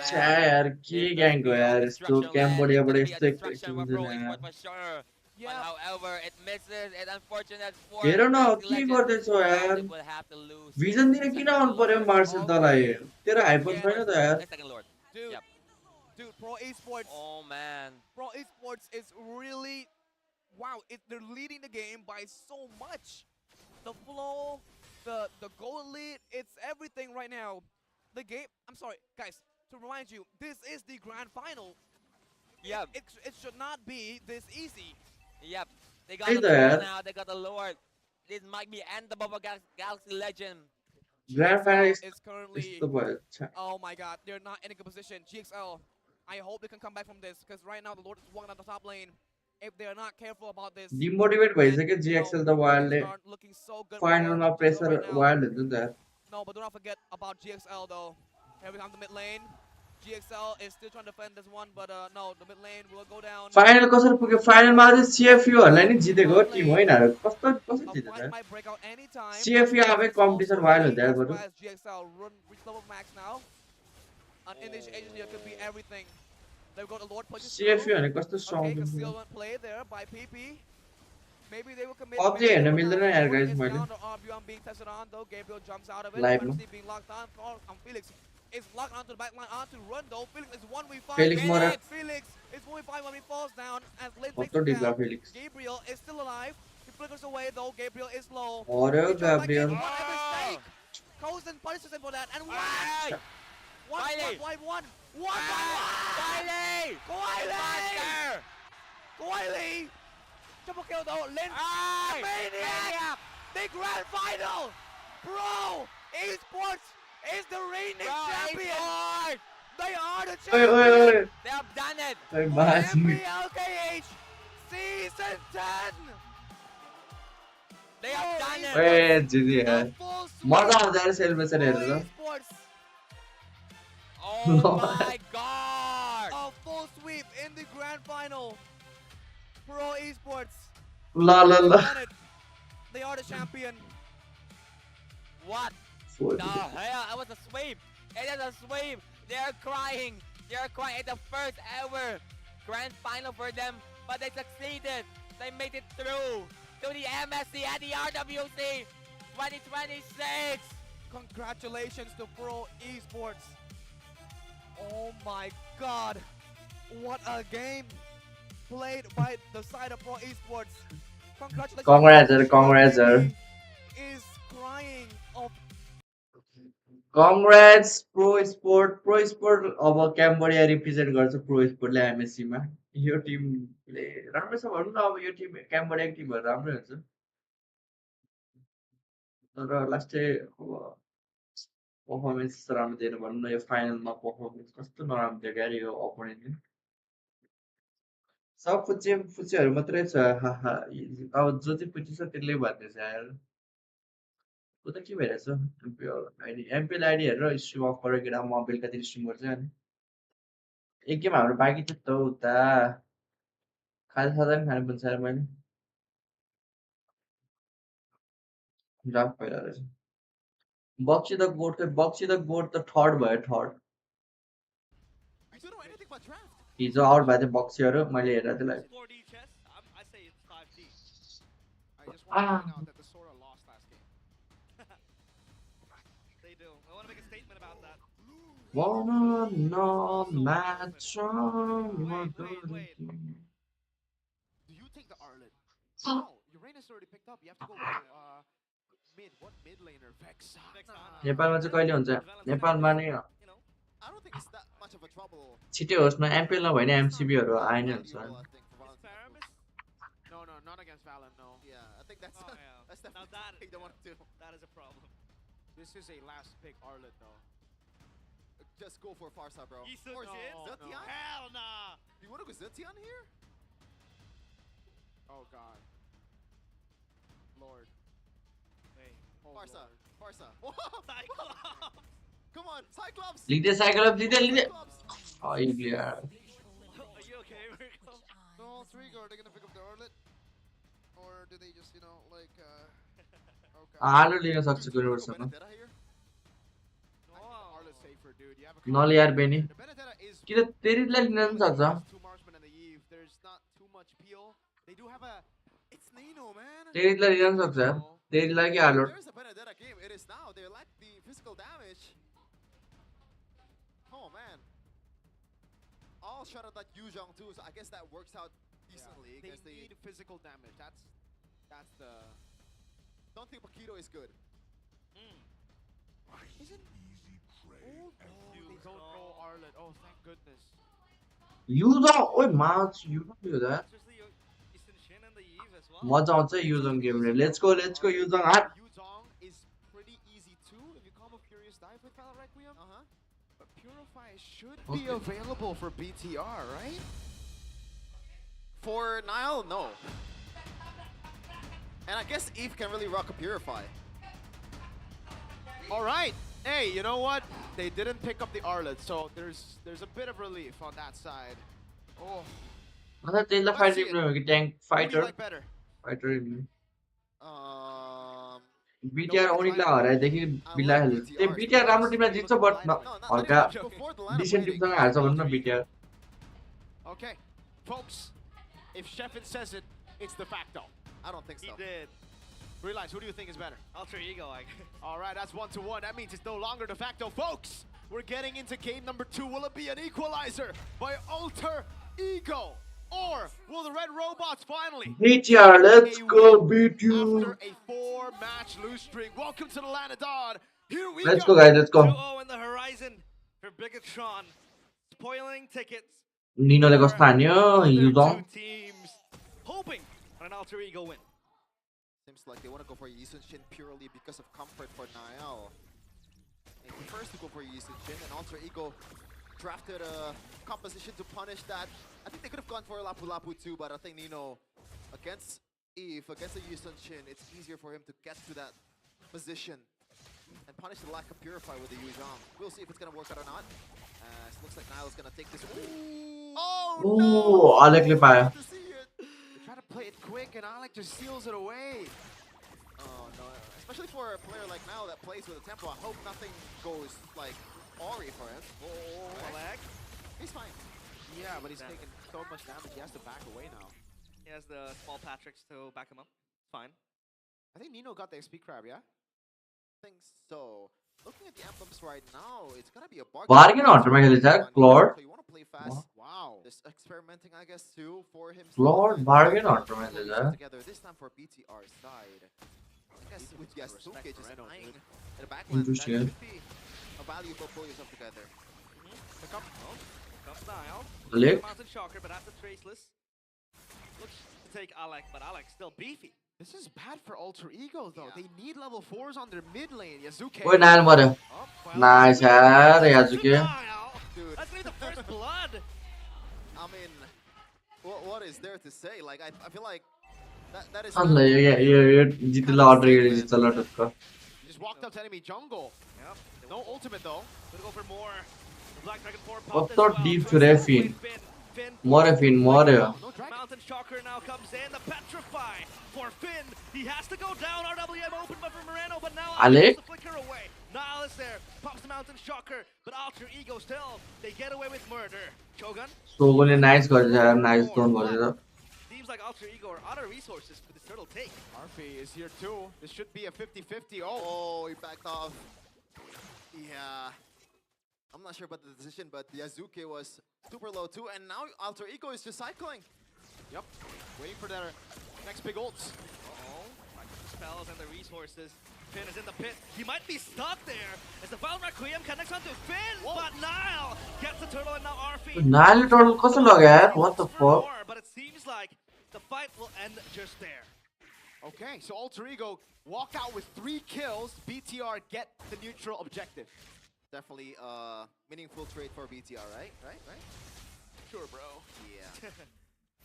छ्या यार के gang हो यार यस्तो क्याम्बोडियाबाट यस्तो expectation हुँदैन यार For sure. But however, it misses. It's unfortunate for हेर न Fantasy के Legends. गर्दैछौ यार Magic will have to lose. Vision दिन किन आउनु पर्यो मार्सल तलाई तेरो हाइपर छैन त यार Second Lord. Dude, Yep. dude, Pro Esports. Oh man. Pro Esports is really, wow, they're leading the game by so much. The flow, the goal lead, it's everything right now. The game, I'm sorry, guys, to remind you, this is the grand final. Yep. It should not be this easy. Yep. They got Hey the there. Lord now. They got the Lord. This might be end of a Galaxy Legend. Grand final is currently, यस्तो भयो छ्या oh my god, they're not in a good position. GXL, I hope they can come back from this because right now the Lord is walking on the top lane. If they're not careful about this, demotivate भइसक्यो जिएक्सएल त वाइल्डले aren't looking so good. फाइनलमा pressure wild हुन्छ नि त यार No, but do not forget about GXL though. Here we come to mid lane. GXL is still trying to defend this one, but no, the mid lane will go down. Final कसरी पुग्यो फाइनलमा चाहिँ सिएफयूहरूलाई नि जितेको Tim होइन कस्तो कसरी जितेछ Fight might break out anytime. सिएफयू आफै कम्पिटिसन वाइल्ड हुन्छ यार बरु As GXL run reach level max now. An initiation here could be everything. They've got a Lord pushes through. सिएफयू भने कस्तो Okay, स्ट्रङ हुन्छ concealment play there by PP. Maybe they will commit. PUBG हेर्न मिल्दैन यार guys मैले RBM being tested on though. Gabriel jumps out of it. Live Fantasy being locked on. Felix is locked onto the back line. On to run though. Felix is 1v5. Felix मऱ्यो Felix is 1v5 when he falls down as Lin takes कस्तो him डिग्ला down. Felix Gabriel is still alive. He flickers away though. Gabriel is low. मऱ्यो He jumps back Gabriel in. What a mistake! Kozen punishes him for that. And one! One! Wiley! Coily! Coily! Triple kill though. Lin. Maniac! The grand final! Pro Esports is the reigning champion! They are the champions! They have done it! MBLKH Season 10! They have done it! ए जिजे यार मजा आउँछ यार celebration हेरेर Esports! Oh my god! A full sweep in the grand final. Pro Esports. ल ल ल Won it. They are the champion. What the hell? It was a sweep! It is a sweep! They're crying! They're crying! It's the first ever grand final for them, but they succeeded! They made it through to the MSC and the RWC 2026! Congratulations to Pro Esports. Oh my god. What a game played by the side of Pro Esports. Congratulations. Congrats, sir. Is crying of Congrats Pro Sport अब Cambodia represent गर्छ pro स्पोर्टले MSc मा यो टिमले राम्रो छ भन्नु न अब यो Tim क्याम्बोडियाको टिमहरु राम्रै हुन्छ तर लास्टै अब परफर्मेन्स राम्रो दिएन भन्नु न यो फाइनलमा परफर्मेन्स कस्तो नराम्रो थियो ग्यारी यो अपोनेन्टले सब फुच्चेहरु मात्रै छ हाहा अब जो चाहिँ फुच्ची छ त्यसले भन्दैछ यार उ त के भइरहेछ एमपीएल आइडी हेरेर स्ट्रिम अफ गरेर केटा म बेलुकातिर स्ट्रिम गर्छु अनि एक गेम हाम्रो बाँकी थियो त उता खाजा साजा पनि खानु पर्छ यार मैले ड्राफ्ट पहिला रहेछ बक्सी द गोट त थर्ड भयो थर्ड हिजो आउट भएको थियो बक्सीहरू मैले हेरेर त्यसलाई do. I want to make a statement about that. Wanna know match Do you take the Arlet? No, Uranus already picked up. You have to go mid. What mid laner? Vexana. नेपालमा चाहिँ कहिले हुन्छ नेपालमा नै I don't think it's that much of a trouble. छिटै होस् न MPL नभए नि एमसीबीहरु आइ नै हुन्छ No, not against Valen, no. Yeah, I think that's that's the thing they want to do. That is a problem. This is a last pick Arlet though. Just go for Farsa, bro. Or Zetian? Hell nah. You want to go Zetian here? Oh god. Lord. Hey. Oh, Farsa. Lord. Farsa. Cyclops. Come on, Cyclops. लिँदै cycle लिँदै लिँदै अहिले यार Are you okay, Mirko? So all three go, are they gonna pick up the Arlet? Or do they just, you know, like, okay. Harder लिन सक्छ कुनै वर्षमा Benedetta here? Arlet's safer, dude. You have a नल यार Beni The Benedetta is किन तेरीलाई लिन पनि सक्छ two marksmen and the Eve. There's not too much peel. They do have a it's Nino, man. तेरीलाई लिन पनि सक्छ यार तेरीलाई के harder There's a Benedetta game. It is now. They lack the physical damage. Oh man. All shot at that Yuzhong too, so I guess that works out decently. They Against need physical damage. That's the don't think Paquito is good. isn't oh, they don't know Arlet. Oh, thank goodness. युजङ ओइ माच युजङ यो दा Especially Eastern Shin and the Eve as well. मजा आउँछ Yuzhong गेमले let's go Yuzhong हाट Yuzhong is pretty easy too if you come a Furious Dive with Valor Requiem. But Purify should be available for BTR, right? For Nile, no. And I guess Eve can really rock a Purify. All right. Hey, you know what? They didn't pick up the Arlet, so there's a bit of relief on that side. Oh, मतलब त्यसलाई fighter implement हो कि tank who do you fighter like better? Fighter Um, BTR ओनिकलाई हराएदेखि बिलाइहाल्यो त्यो BTR राम्रो टिमलाई जित्छ बट हल्का before the line of decent waiting. टिमसँग हार्छ भन्नु न BTR Okay, folks. If Sheffin says it, it's de facto. I don't think He so. did. Realize, who do you think is better? Alter Ego, like. All right, that's 1-1. That means it's no longer de facto, folks. We're getting into game number 2. Will it be an equalizer by Alter Ego? Or will the Red Robots finally BTR let's go बिट्यु after a 4-match lose streak? Welcome to the land of Dodd. Here we let's go. Go guys let's go 2-0 in the horizon for Bigatron. Spoiling tickets. निनोले कस्तो हान्यो for their युजङ two teams. Hoping on an Alter Ego win. Seems like they want to go for Yisun Shin purely because of comfort for Niall. They prefers to go for Yisun Shin, and Alter Ego drafted a composition to punish that. I think they could have gone for Lapu Lapu too, but I think Nino against Eve, against the Yisun Shin, it's easier for him to get to that position and punish the lack of Purify with the Yuzhong. We'll see if it's going to work out or not. It looks like Niall's going to take this. Oh no! अलेकले पायो To see it. They try to play it quick, and Alec just seals it away. Oh no, especially for a player like Niall that plays with a tempo. I hope nothing goes like Ori for him. Oh, Alec. He's fine. Yeah, but he's taking so much damage, he has to back away now. He has the small Patricks to back him up. Fine. I think Nino got the XP crab, yeah? I think so. Looking at the emblems right now, it's gonna be a Bargain hunter-मा खेलेछ Claude So you want to play fast. Wow. Just experimenting, I guess, too, for him. Claude bargain हन्टरमा खेलेछ Together this time for BTR side. I guess with Yasuke just Moreno, dying dude. at the backline, that Interesting. should be a value for pull yourself together. Pick up. Oh, comes Niall. Alec Mountain Shocker, but after Traceless. Looks to take Alec, but Alec still beefy. This is bad for Alter Ego, though. Yeah. They need level 4s on their mid lane. Yazuke. ओइ Nile मर्यो Oh, well, nice यार याजुके Niall. Dude. That's really the first blood. I mean, what is there to say? Like, I feel like that is. अल्ल यो जित्ला order गरेर जित्छ ल टक्क He just walked up to enemy jungle. Yep. No ultimate, though. Gonna go for more. The Black Dragon 4 popped as कस्तो well. Dip First छु रे time फिन with Finn. मर्यो फिन मर्यो No dragon. Mountain Shocker now comes in. The Petrify for Finn. He has to go down. RWM open, but for Moreno, but now Alec? the flicker away. Niall is there. Pops the Mountain Shocker, but Alter Ego still. They get away with murder. Shogun. सोगोले nice गरेछ यार nice zone गरेछ Seems like Alter Ego are out of resources for this turtle take. Arfi is here, too. This should be a 50-50. Oh. Oh, he backed off. Yeah. I'm not sure about the decision, but Yazuki was super low too, and now Alter Ego is just cycling. Yep. Waiting for their next big ults. Like the spells and the resources. Finn is in the pit. He might be stuck there as the Wild Requiem connects onto Finn, but Nile gets the turtle and now Arfi. Nile turtle कसो लग्यो यार? What the fuck? But it seems like the fight will end just there. Okay, so Alter Ego walk out with 3 kills. BTR get the neutral objective. Definitely a meaningful trade for BTR, right? Sure, bro. Yeah.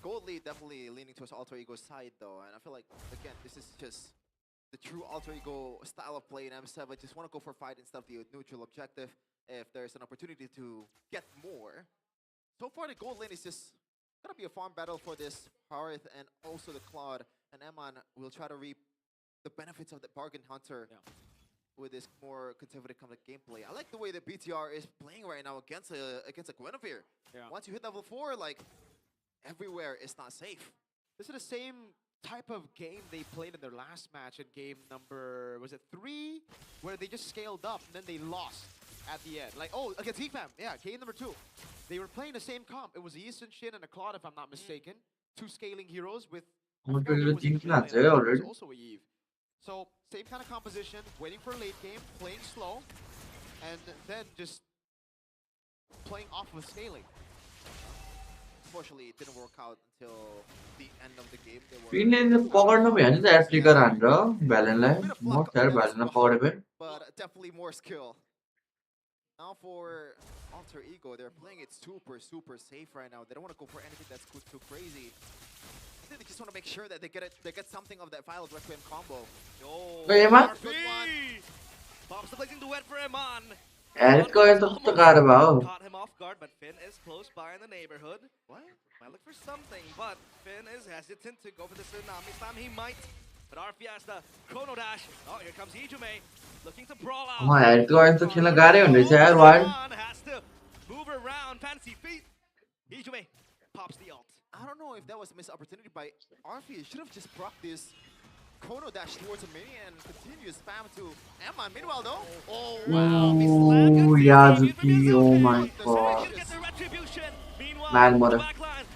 Gold lead definitely leaning towards Alter Ego's side though, and I feel like, again, this is just the true Alter Ego style of play in M7. Just want to go for fight instead of the neutral objective if there's an opportunity to get more. So far, the gold lane is just gonna be a farm battle for this Harith and also the Claude, and Eman will try to reap the benefits of the Bargain Hunter with this more conservative kind of gameplay. I like the way that BTR is playing right now against a Guinevere. Once you hit level 4, like, everywhere is not safe. This is the same type of game they played in their last match in game number, was it 3? Where they just scaled up and then they lost at the end. Like, oh, against Tlph, yeah, game number 2. They were playing the same comp. It was Easton, Shin, and a Claude, if I'm not mistaken. 2 scaling heroes with also a Eve. So, same kind of composition, waiting for late game, playing slow, and then just playing off with scaling. Unfortunately, it didn't work out until the end of the game. Finland पकड्नु भयो नि त यार flicker हानेर भ्यालेनलाई म त्यार भ्यालेन पकड्यो भने but definitely more skill. Now for Alter Ego, they're playing it super safe right now. They don't want to go for anything that's too crazy. I think they just want to make sure that they get something of that Violet Requiem combo. Eman? Pops the blazing duet for Eman. Eric going to the car about. Caught him off guard, but Finn is close by in the neighborhood. What? Might look for something, but Finn is hesitant to go for the Tsunami Slam. He might, but Arfi has the Chrono Dash. Oh, here comes Ijume, looking to brawl out. Oh, Eric going to kill a guy on this air. Why? Has to move around, fancy feet. Ijume pops the ult. I don't know if that was a missed opportunity by Arfi. He should have just proc this Chrono Dash towards a mini and continue spam to Emma. Meanwhile, though, oh wow, Yazuki, oh my god. Man, mother.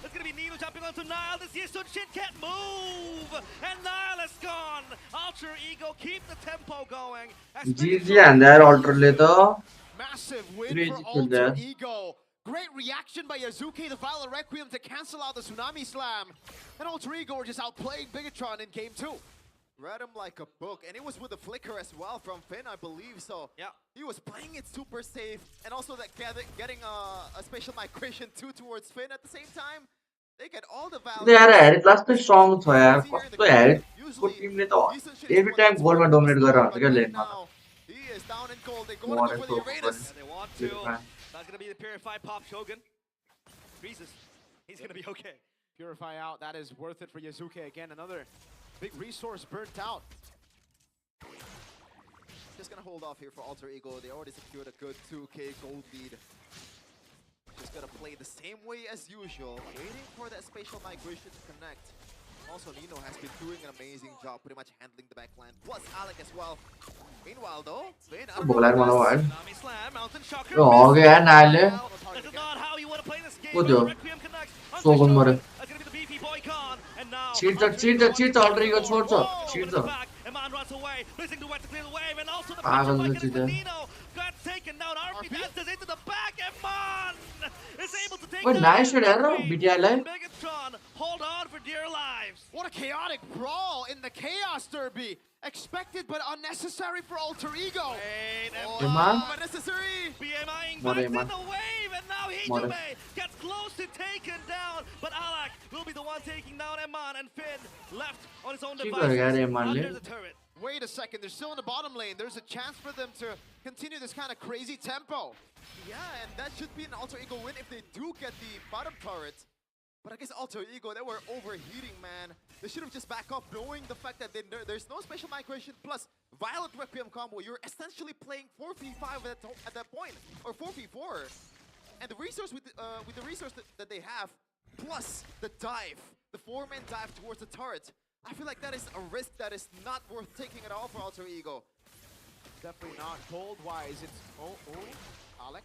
It's gonna be Nino jumping onto Nile. This Yisud shit can't move, and Nile is gone. Alter Ego keep the tempo going. GG and their alter later. Massive win for Alter Ego. Great reaction by Yazuki, the Violet Requiem, to cancel out the Tsunami Slam. And Alter Ego were just outplaying Bigatron in game 2. Read him like a book, and it was with a flicker as well from Finn, I believe. So yeah, he was playing it super safe, and also that getting a spatial migration too towards Finn at the same time. They get all the value. They are Eric last the strong so yaar. First Eric good team ne to every time goal ma dominate gar raha tha lane ma. He is down in goal. They go for the Uranus. They want to. That's gonna be the Purify pop Shogun. Freezes. He's gonna be okay. Purify out. That is worth it for Yazuki again. Another big resource burnt out. Just gonna hold off here for Alter Ego. They already secured a good 2k gold lead. Just gonna play the same way as usual, waiting for that spatial migration to connect. Also, Nino has been doing an amazing job pretty much handling the backline, plus Alec as well. Meanwhile though, Finn, I don't know Oh, okay, Nile. This is not how you want to play this game. Good job. So good, mother. Cheat, Alter Ego, cheat. Eman runs away, losing the wet to clear the wave, and also the Nino got taken down. Arfi dances into the back, Eman is able to take down. Nice shot, BTI. Megatron, hold on for dear lives. What a chaotic brawl in the Chaos Derby. Expected but unnecessary for Alter Ego. Unnecessary. BMIing back in the wave, and now Ijume gets close to taken down, but Alak will be the one taking down Eman, and Finn left on his own device under the turret. Wait a second, they're still in the bottom lane. There's a chance for them to continue this kind of crazy tempo. Yeah, and that should be an Alter Ego win if they do get the bottom turret. But I guess Alter Ego, they were overheating, man. They should have just backed off, knowing the fact that there's no special migration plus Violet Requiem combo. You're essentially playing 4v5 at that point, or 4v4. And the resource with the resource that they have, plus the dive, the 4-man dive towards the turret, I feel like that is a risk that is not worth taking at all for Alter Ego. Definitely not. Gold-wise, it's... Oh, Alec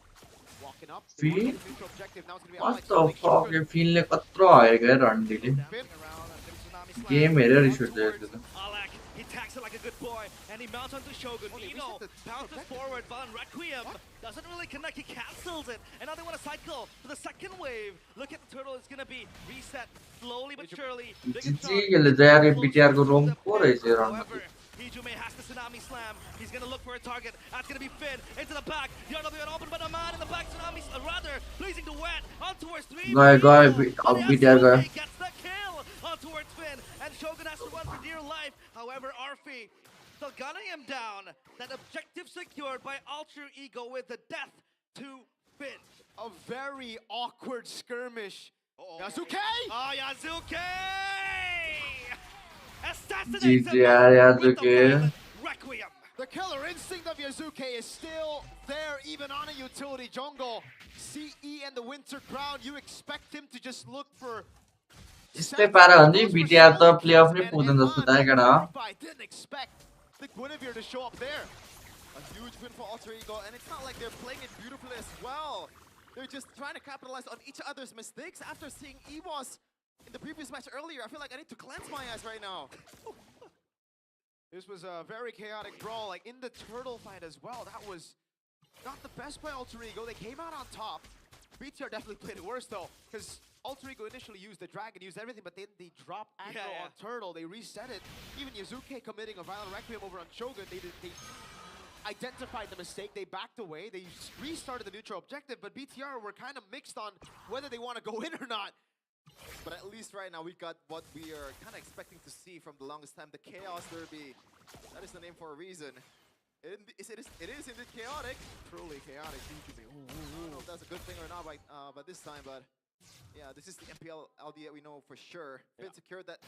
walking up. Feel? Neutral objective. Now it's going to be What Alex the holding fuck? Shogun. ये feel ने कत्रो आएगा run delay. Game हेरे रिश्वत दे इसको. Alec, he tags it like a good boy, and he mounts onto Shogun. Nino bounces forward, Van Requiem doesn't really connect, he cancels it. And now they want to cycle to the second wave. Look at the turtle, it's going to be reset slowly but surely. GG के लिए यार ये BTR को roam हो रही है run. Hijume has the Tsunami Slam. He's going to look for a target. That's going to be Finn into the back. The RW open, but a man in the back. Tsunami, rather, blazing the wet on towards 3. Guy, अब BTR गया. Gets the kill on towards Finn. And Shogun has to run for dear life. However, Arfi still gunning him down. That objective secured by Alter Ego with the death to Finn. A very awkward skirmish. Yazuke! Oh, Yazuke! GG Yazuke. Requiem. The killer instinct of Yazuke is still there, even on a utility jungle. CE and the Winter Crown, you expect him to just look for... इससे पारा होनी BTR तो playoff नहीं पूछन दस बताया करा. I didn't expect the Guinevere to show up there. A huge win for Alter Ego, and it's not like they're playing it beautifully as well. They're just trying to capitalize on each other's mistakes after seeing EWAS in the previous match earlier. I feel like I need to cleanse my eyes right now. This was a very chaotic brawl, like in the turtle fight as well. That was not the best by Alter Ego. They came out on top. BTR definitely played it worse though, because Alter Ego initially used the dragon, used everything, but then they dropped aggro on turtle. They reset it. Even Yazuke committing a violent requiem over on Shogun. They identified the mistake. They backed away. They restarted the neutral objective, but BTR were kind of mixed on whether they want to go in or not. But at least right now we got what we are kind of expecting to see from the longest time, the Chaos Derby. That is the name for a reason. It is indeed chaotic. Truly chaotic. I don't know if that's a good thing or not by this time, but yeah, this is the MPL LD that we know for sure. Finn secured that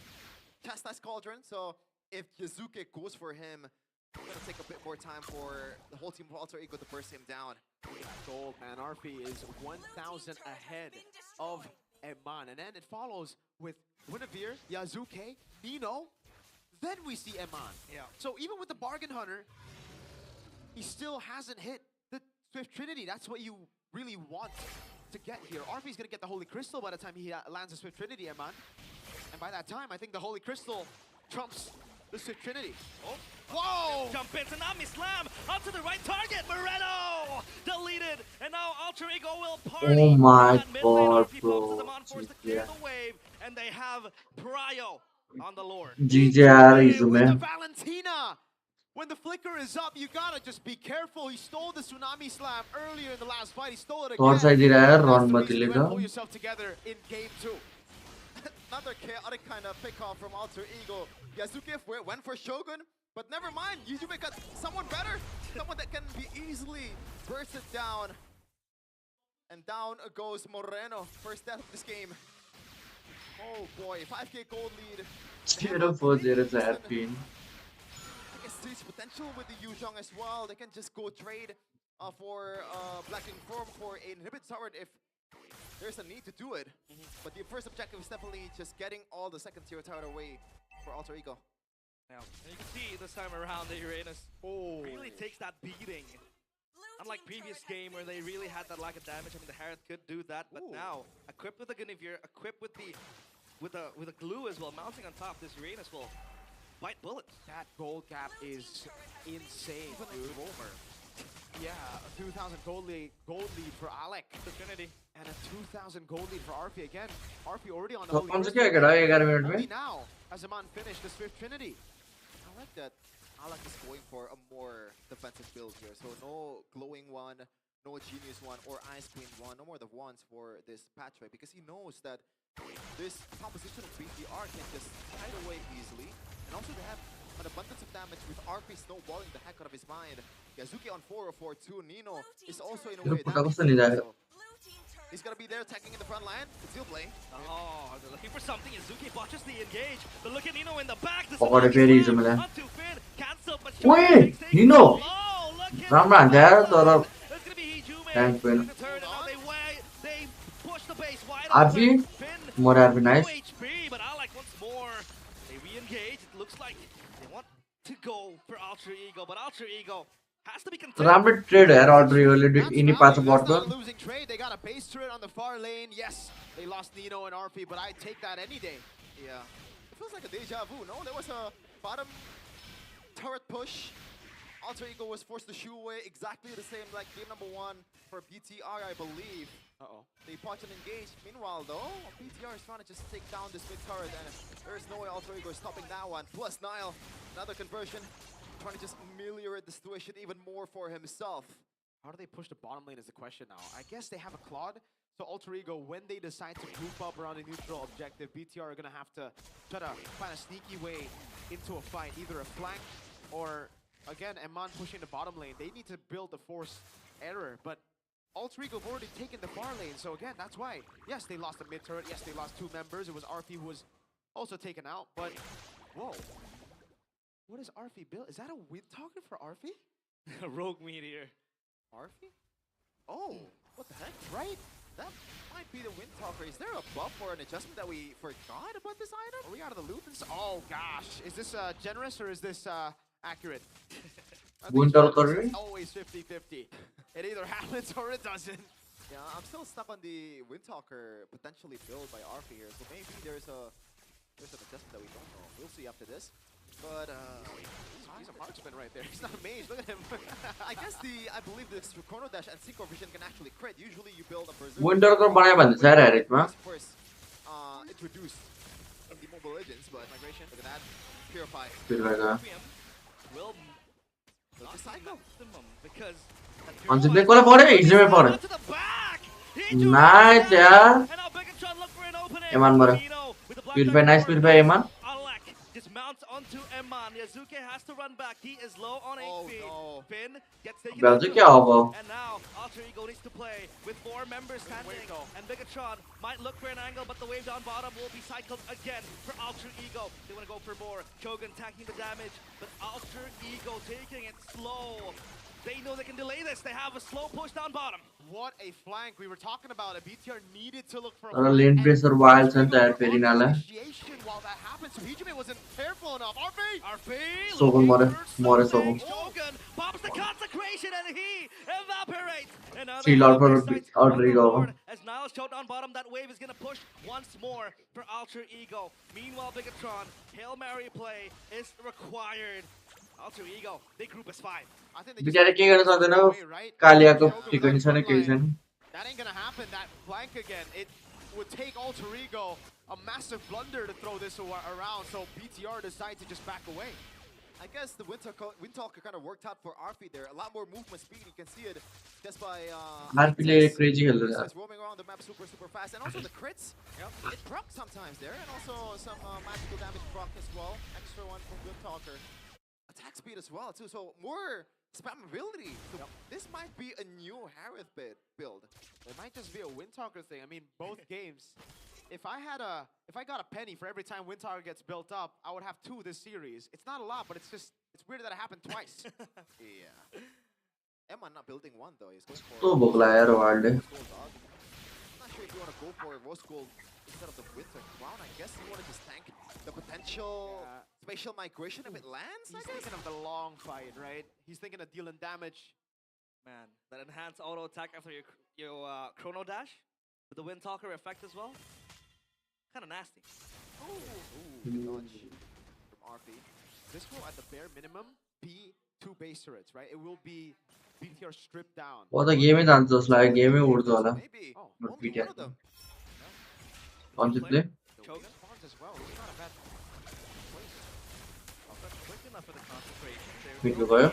Chastise Cauldron, so if Yazuke goes for him, it's gonna take a bit more time for the whole team of Alter Ego to burst him down. Gold, man. RP is 1,000 ahead of Eman, and then it follows with Guinevere, Yazuke, Nino, then we see Eman. Yeah. So even with the Bargain Hunter, he still hasn't hit the Swift Trinity. That's what you really want to get here. RP's gonna get the Holy Crystal by the time he lands the Swift Trinity, Eman. And by that time, I think the Holy Crystal trumps the Swift Trinity. Oh. Whoa! Jump in, Tsunami Slam onto the right target. Moreno deleted, and now Alter Ego will party. Oh my God, bro. Forced to clear the wave, and they have Prio on the Lord. GG With the Valentina. When the flicker is up, you gotta just be careful. He stole the Tsunami Slam earlier in the last fight. He stole it again. कौन सा दे रहा है run मत You लेगा. pull yourself together in game 2. Another chaotic kind of pick-off from Alter Ego. Yazuke went for Shogun, but never mind. Yujume got someone better. Someone that can be easily bursted down. And down goes Moreno. First death of this game. Oh boy, 5k gold lead. 0-4-0 sad pin. I guess there's potential with the Yuzhong as well. They can just go trade for Blacking Form for an inhibit tower if there's a need to do it. But the first objective is definitely just getting all the second tier tower away for Alter Ego. Now, and you can see this time around the Uranus really takes that beating. Unlike previous game where they really had that lack of damage. I mean, the Harriet could do that, but now equipped with the Guinevere, equipped with a glue as well, mounting on top, this Uranus will bite bullets. That gold cap is insane, dude. Yeah, a 2,000 gold lead for Alec. The Trinity. And a 2,000 gold lead for RP again. RP already on the तो Holy कौन सा Crystal. क्या करा 11 minute में? Only now has Aman finished the Swift Trinity. I like that Alec is going for a more defensive build here. So no glowing one, no genius one, or ice queen one. No more the ones for this patchway because he knows that this composition of BTR can just hide away easily. And also they have an abundance of damage with RP snowballing the heck out of his mind. Yazuki on 4-4-2. Nino is also in a way damaged. He's gonna be there attacking in the front line. It's still playing. Oh, they're looking for something. Yazuki botches the engage. But look at Nino in the back. This पकड़े फिर ही जमले. Cancel, but Wait, Nino. Oh, look at Ram Ram यार तो अब It's gonna be Hijume. Thank you. They push the base wide RP more RP nice. HP, but Alec once more. They re-engage. It looks like they want to go for Alter Ego, but Alter Ego has to be तर राम्रो trade यार अल्ट्रिगोले यिनी पाछ That's पर्छ not a losing trade. They got a base turret on the far lane. Yes, they lost Nino and RP, but I'd take that any day. Yeah. It feels like a deja vu, no? There was a bottom turret push. Alter Ego was forced to shoo away exactly the same like game number 1 for BTR, I believe. They punch and engage. Meanwhile, though, BTR is trying to just take down this mid turret, and there is no way Alter Ego is stopping that one. Plus Nile, another conversion, trying to just ameliorate the situation even more for himself. How do they push the bottom lane is the question now. I guess they have a Claude. So Alter Ego, when they decide to group up around a neutral objective, BTR are going to have to try to find a sneaky way into a fight. Either a flank or, again, Eman pushing the bottom lane. They need to build the force error. But Alter Ego have already taken the far lane. So again, that's why. Yes, they lost the mid turret. Yes, they lost 2 members. It was RP who was also taken out. But, whoa. What is RP build? Is that a wind talker for RP? Rogue Meteor. RP? Oh, what the heck? Right? That might be the wind talker. Is there a buff or an adjustment that we forgot about this item? Are we out of the loop? Oh gosh, is this generous or is this accurate? Wind talker It's always 50-50. It either happens or it doesn't. Yeah, I'm still stuck on the wind talker potentially built by RP here. So maybe there's an adjustment that we don't know. We'll see after this. But he's a marksman right there. He's not a mage. Look at him. I believe the Chrono Dash and Synchro Vision can actually crit. Usually you build a berserker. Winter को बनायो भन्दै छ यार हेरेटमा Of course, introduced in the Mobile Legends, but migration. Look at that. Purify. Will the cycle. Because अन्त break वाला परे हिजोमै परे nice यार एमान मरे प्युरिफाई नाइस प्युरिफाई एमान just mounts onto Eman. Yazuke has to run back. He is low on HP. No. Finn gets taken Belgium out. क्या होगा And now Alter Ego needs to play with 4 members standing. And Bigatron might look for an angle, but the wave down bottom will be cycled again for Alter Ego. They want to go for more. Shogun tanking the damage, but Alter Ego taking it slow. They know they can delay this. They have a slow push down bottom. What a flank. We were talking about it. BTR needed to look for a तर लेन pressure wild छ नि त यार फेरि नाला while that happened, so Hijime wasn't careful enough. RP! सोगन मरे सोगन Shogun pops the consecration and he evaporates. Shield out for Alter Ego. As Niles showed on bottom, that wave is going to push once more for Alter Ego. Meanwhile, Bigatron, Hail Mary play is required. Alter Ego, they group as 5. I think they बिचारे के गर्न सक्दैन कालियाको ticket छैन केही छैन That ain't gonna happen, that flank again. It would take Alter Ego a massive blunder to throw this around, so BTR decide to just back away. I guess the wind talker kind of worked out for RP there. A lot more movement speed. You can see it just by RP ले crazy खेल्दै छ He's roaming around the map super fast, and also the crits. It proc sometimes there, and also some magical damage proc as well. Extra one from wind talker. Attack speed as well too. So more spammability. So this might be a new Harith build. It might just be a wind talker thing. I mean, both games. If I got a penny for every time wind talker gets built up, I would have 2 this series. It's not a lot, but it's weird that it happened twice. Yeah. Emma not building 1 though. He's going for. तो भोकला यार wild I'm not sure if you want to go for Rose Gold instead of the Winter Crown. I guess you want to just tank the potential spatial migration if it lands. He's thinking of the long fight, right? He's thinking of dealing damage. Man, that enhanced auto attack after your chrono dash with the wind talker effect as well. Kind of nasty. Good dodge from RP. This will, at the bare minimum, be 2 base turrets, right? It will be BTR stripped down. वो त गेमै जान्छ जस्तो लाग्यो गेमै उड्छ होला Maybe. BTR One of them. कन्सेप्टले Chogan spawns as well. It's not a bad place. Quick enough for the concentration. पिटको गयो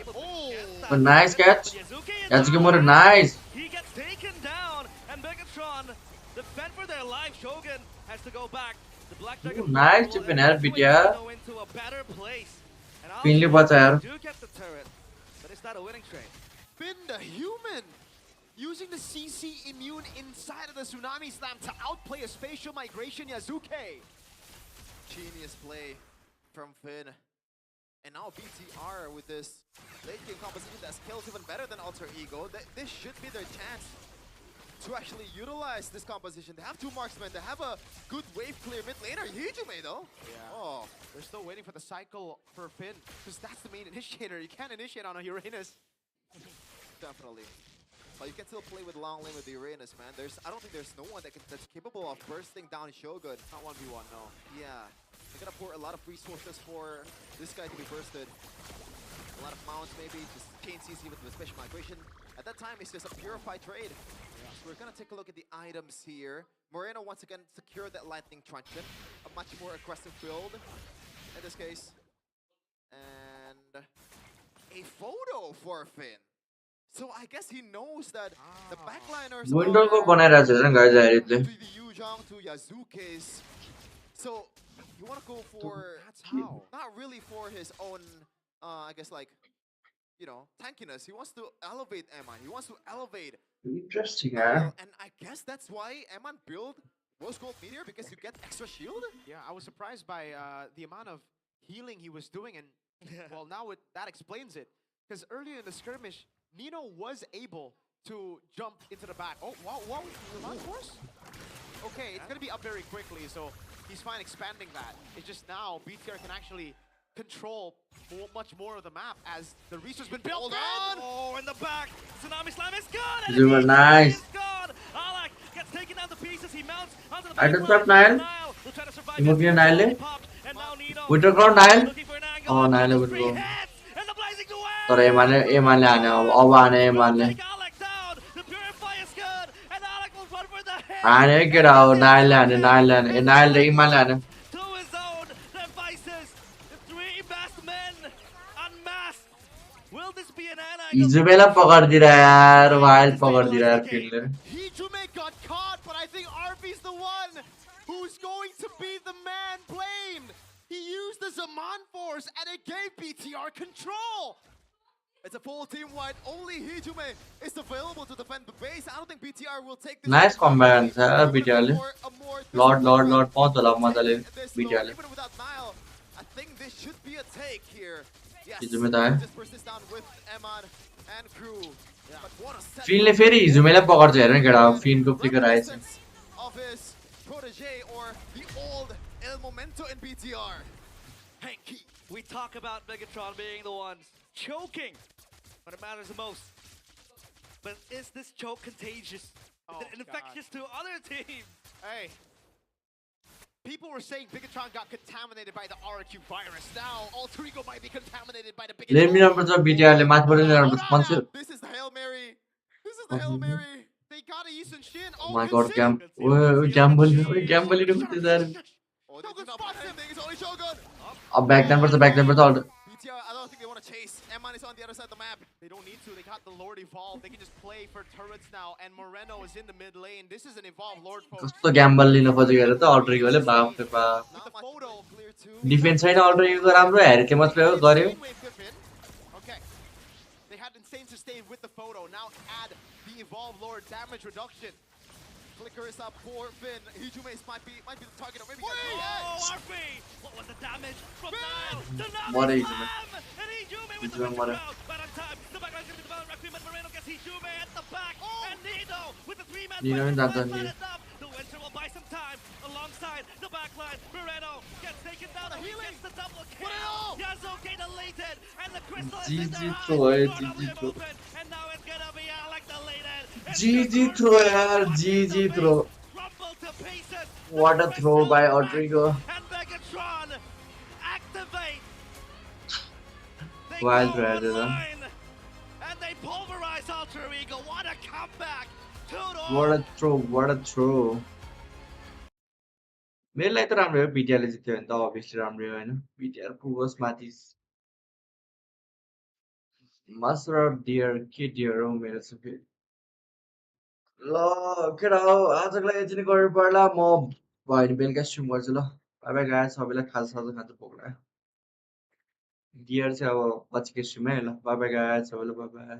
but nice catch Yazuki more nice He gets taken down, and Bigatron, the fend for their life. Shogun has to go back. The Black Dragon nice chip in यार BTR into a better place. And पिनले बचा यार do get the turret, but it's not a winning trade. Finn the human using the CC immune inside of the Tsunami Slam to outplay a spatial migration Yazuke. Genius play from Finn. And now BTR with this late game composition that scales even better than Alter Ego. This should be their chance to actually utilize this composition. They have 2 marksmen. They have a good wave clear mid laner. Hijime though. Yeah. Oh, they're still waiting for the cycle for Finn because that's the main initiator. You can't initiate on a Uranus. definitely. But you can still play with long lane with the Uranus, man. I don't think there's no one that's capable of bursting down Shogun. Not 1v1, no. Yeah. They're gonna pour a lot of resources for this guy to be bursted. A lot of mounts maybe, just chain CC with the special migration. At that time, it's just a purified trade. Yeah. So we're gonna take a look at the items here. Moreno once again secured that lightning truncheon. A much more aggressive build in this case. And a photo for Finn. So I guess he knows that the backliners Window को बनाइरहेको छ नि guys अहिले to the Yuzhong, to Yazuke's. So you want to go for not really for his own I guess like tankiness. He wants to elevate Eman. He wants to elevate. Interesting, yeah. And I guess that's why Eman built Rose Gold Meteor, because you get extra shield. Yeah, I was surprised by the amount of healing he was doing, and well, now that explains it. Because earlier in the skirmish, Nino was able to jump into the back. Oh, wow, Run Force? Okay, it's gonna be up very quickly, so he's fine expanding that. It's just now BTR can actually control much more of the map as the resource has been built on. Oh, in the back, Tsunami Slam is gone. Super nice. Alak gets taken down to pieces. He mounts onto the Item shot Nile. Emotion Nile. Winter Crown Nile. Oh, Nile would go. तर एमानले हाने अब हाने एमानले हाने केटा हो नाइलले हाने नाइलले इमानले हाने इजुबेला पकड्दिरा यार वाइल्ड पकड्दिरा यार फिल्डले Hijume got caught, but I think RV's the one who's going to be the man blamed. He used the Zaman Force and it gave BTR control. It's a full team wide. Only Hijume is available to defend the base. I don't think BTR will take this. Nice comeback, sir. BTR ले. Lord, पहुंच होला मजाले BTR ले. Even without Nile, I think this should be a take here. Yes. Hijume त है. Just persist down with Eman and crew. But what a set. फिनले फेरि हिजुमेलाई पकड्छ हेर्न केटा फिनको फ्लिकर आएछ. Of his protege or the old El Momento in BTR. Hanky, we talk about Megatron being the ones choking when it matters the most. But is this choke contagious? Is it infectious to other teams? Hey. People were saying Bigatron got contaminated by the RQ virus. Now, Alter Ego might be contaminated by the Bigatron. Let me know for BTR ले माथ परेन र sponsor. This is the Hail Mary. This is the Hail Mary. They got a Yisun Shin. Oh my god, gamble इनको त्यो यार. Oh, they did not put anything. It's only Shogun. अब back number all. BTR, I don't think they want to chase. Eman is on the other side of the map. They don't need to. They got the Lord evolved. They can just play for turrets now. And Moreno is in the mid lane. This is an evolved Lord, folks. कस्तो gamble लिन खोजेको हेर त Alter Ego ले बाप रे बाप. Defence छैन Alter Ego को राम्रो हेरेको मात्रै हो गर्यो. Okay. They had insane sustain with the photo. Now add the evolved Lord damage reduction. Flicker is up for Finn. Hijume might be the target, or maybe Oh, RP! What was the damage from Nile? What is it? And Hijume with the Hijume right on time. The backline's going to develop. Requiem and Moreno gets Hijume at the back. And Nido with the 3-man fight. The Winter will buy some time alongside the backline. Moreno gets taken down. He gets the double kill. Yazuke deleted. And the crystal is in their eyes. And now it's going to be Alec deleted. GG throw yaar, GG throw. What a throw by Alter Ego. And Megatron activate. Wild ride, and they pulverize Alter Ego. What a comeback! What a throw. मेरो लागि त राम्रो हो BTR ले जित्यो भने त obviously राम्रो हो हैन. BTR पुगोस् माथि. Masarapp dear kid dear हो मेरो चाहिँ. ल केटा हो आजको लागि यति नै गर्नु पर्ला म भयो भने बेलुका स्ट्रिम गर्छु ल बाइ बाइ गाइस सबैलाई खाजा खाजा पोक्ला डियर चाहिँ अब पछिको स्ट्रिम है ल बाइ बाइ गाइस सबैलाई बाइ बाइ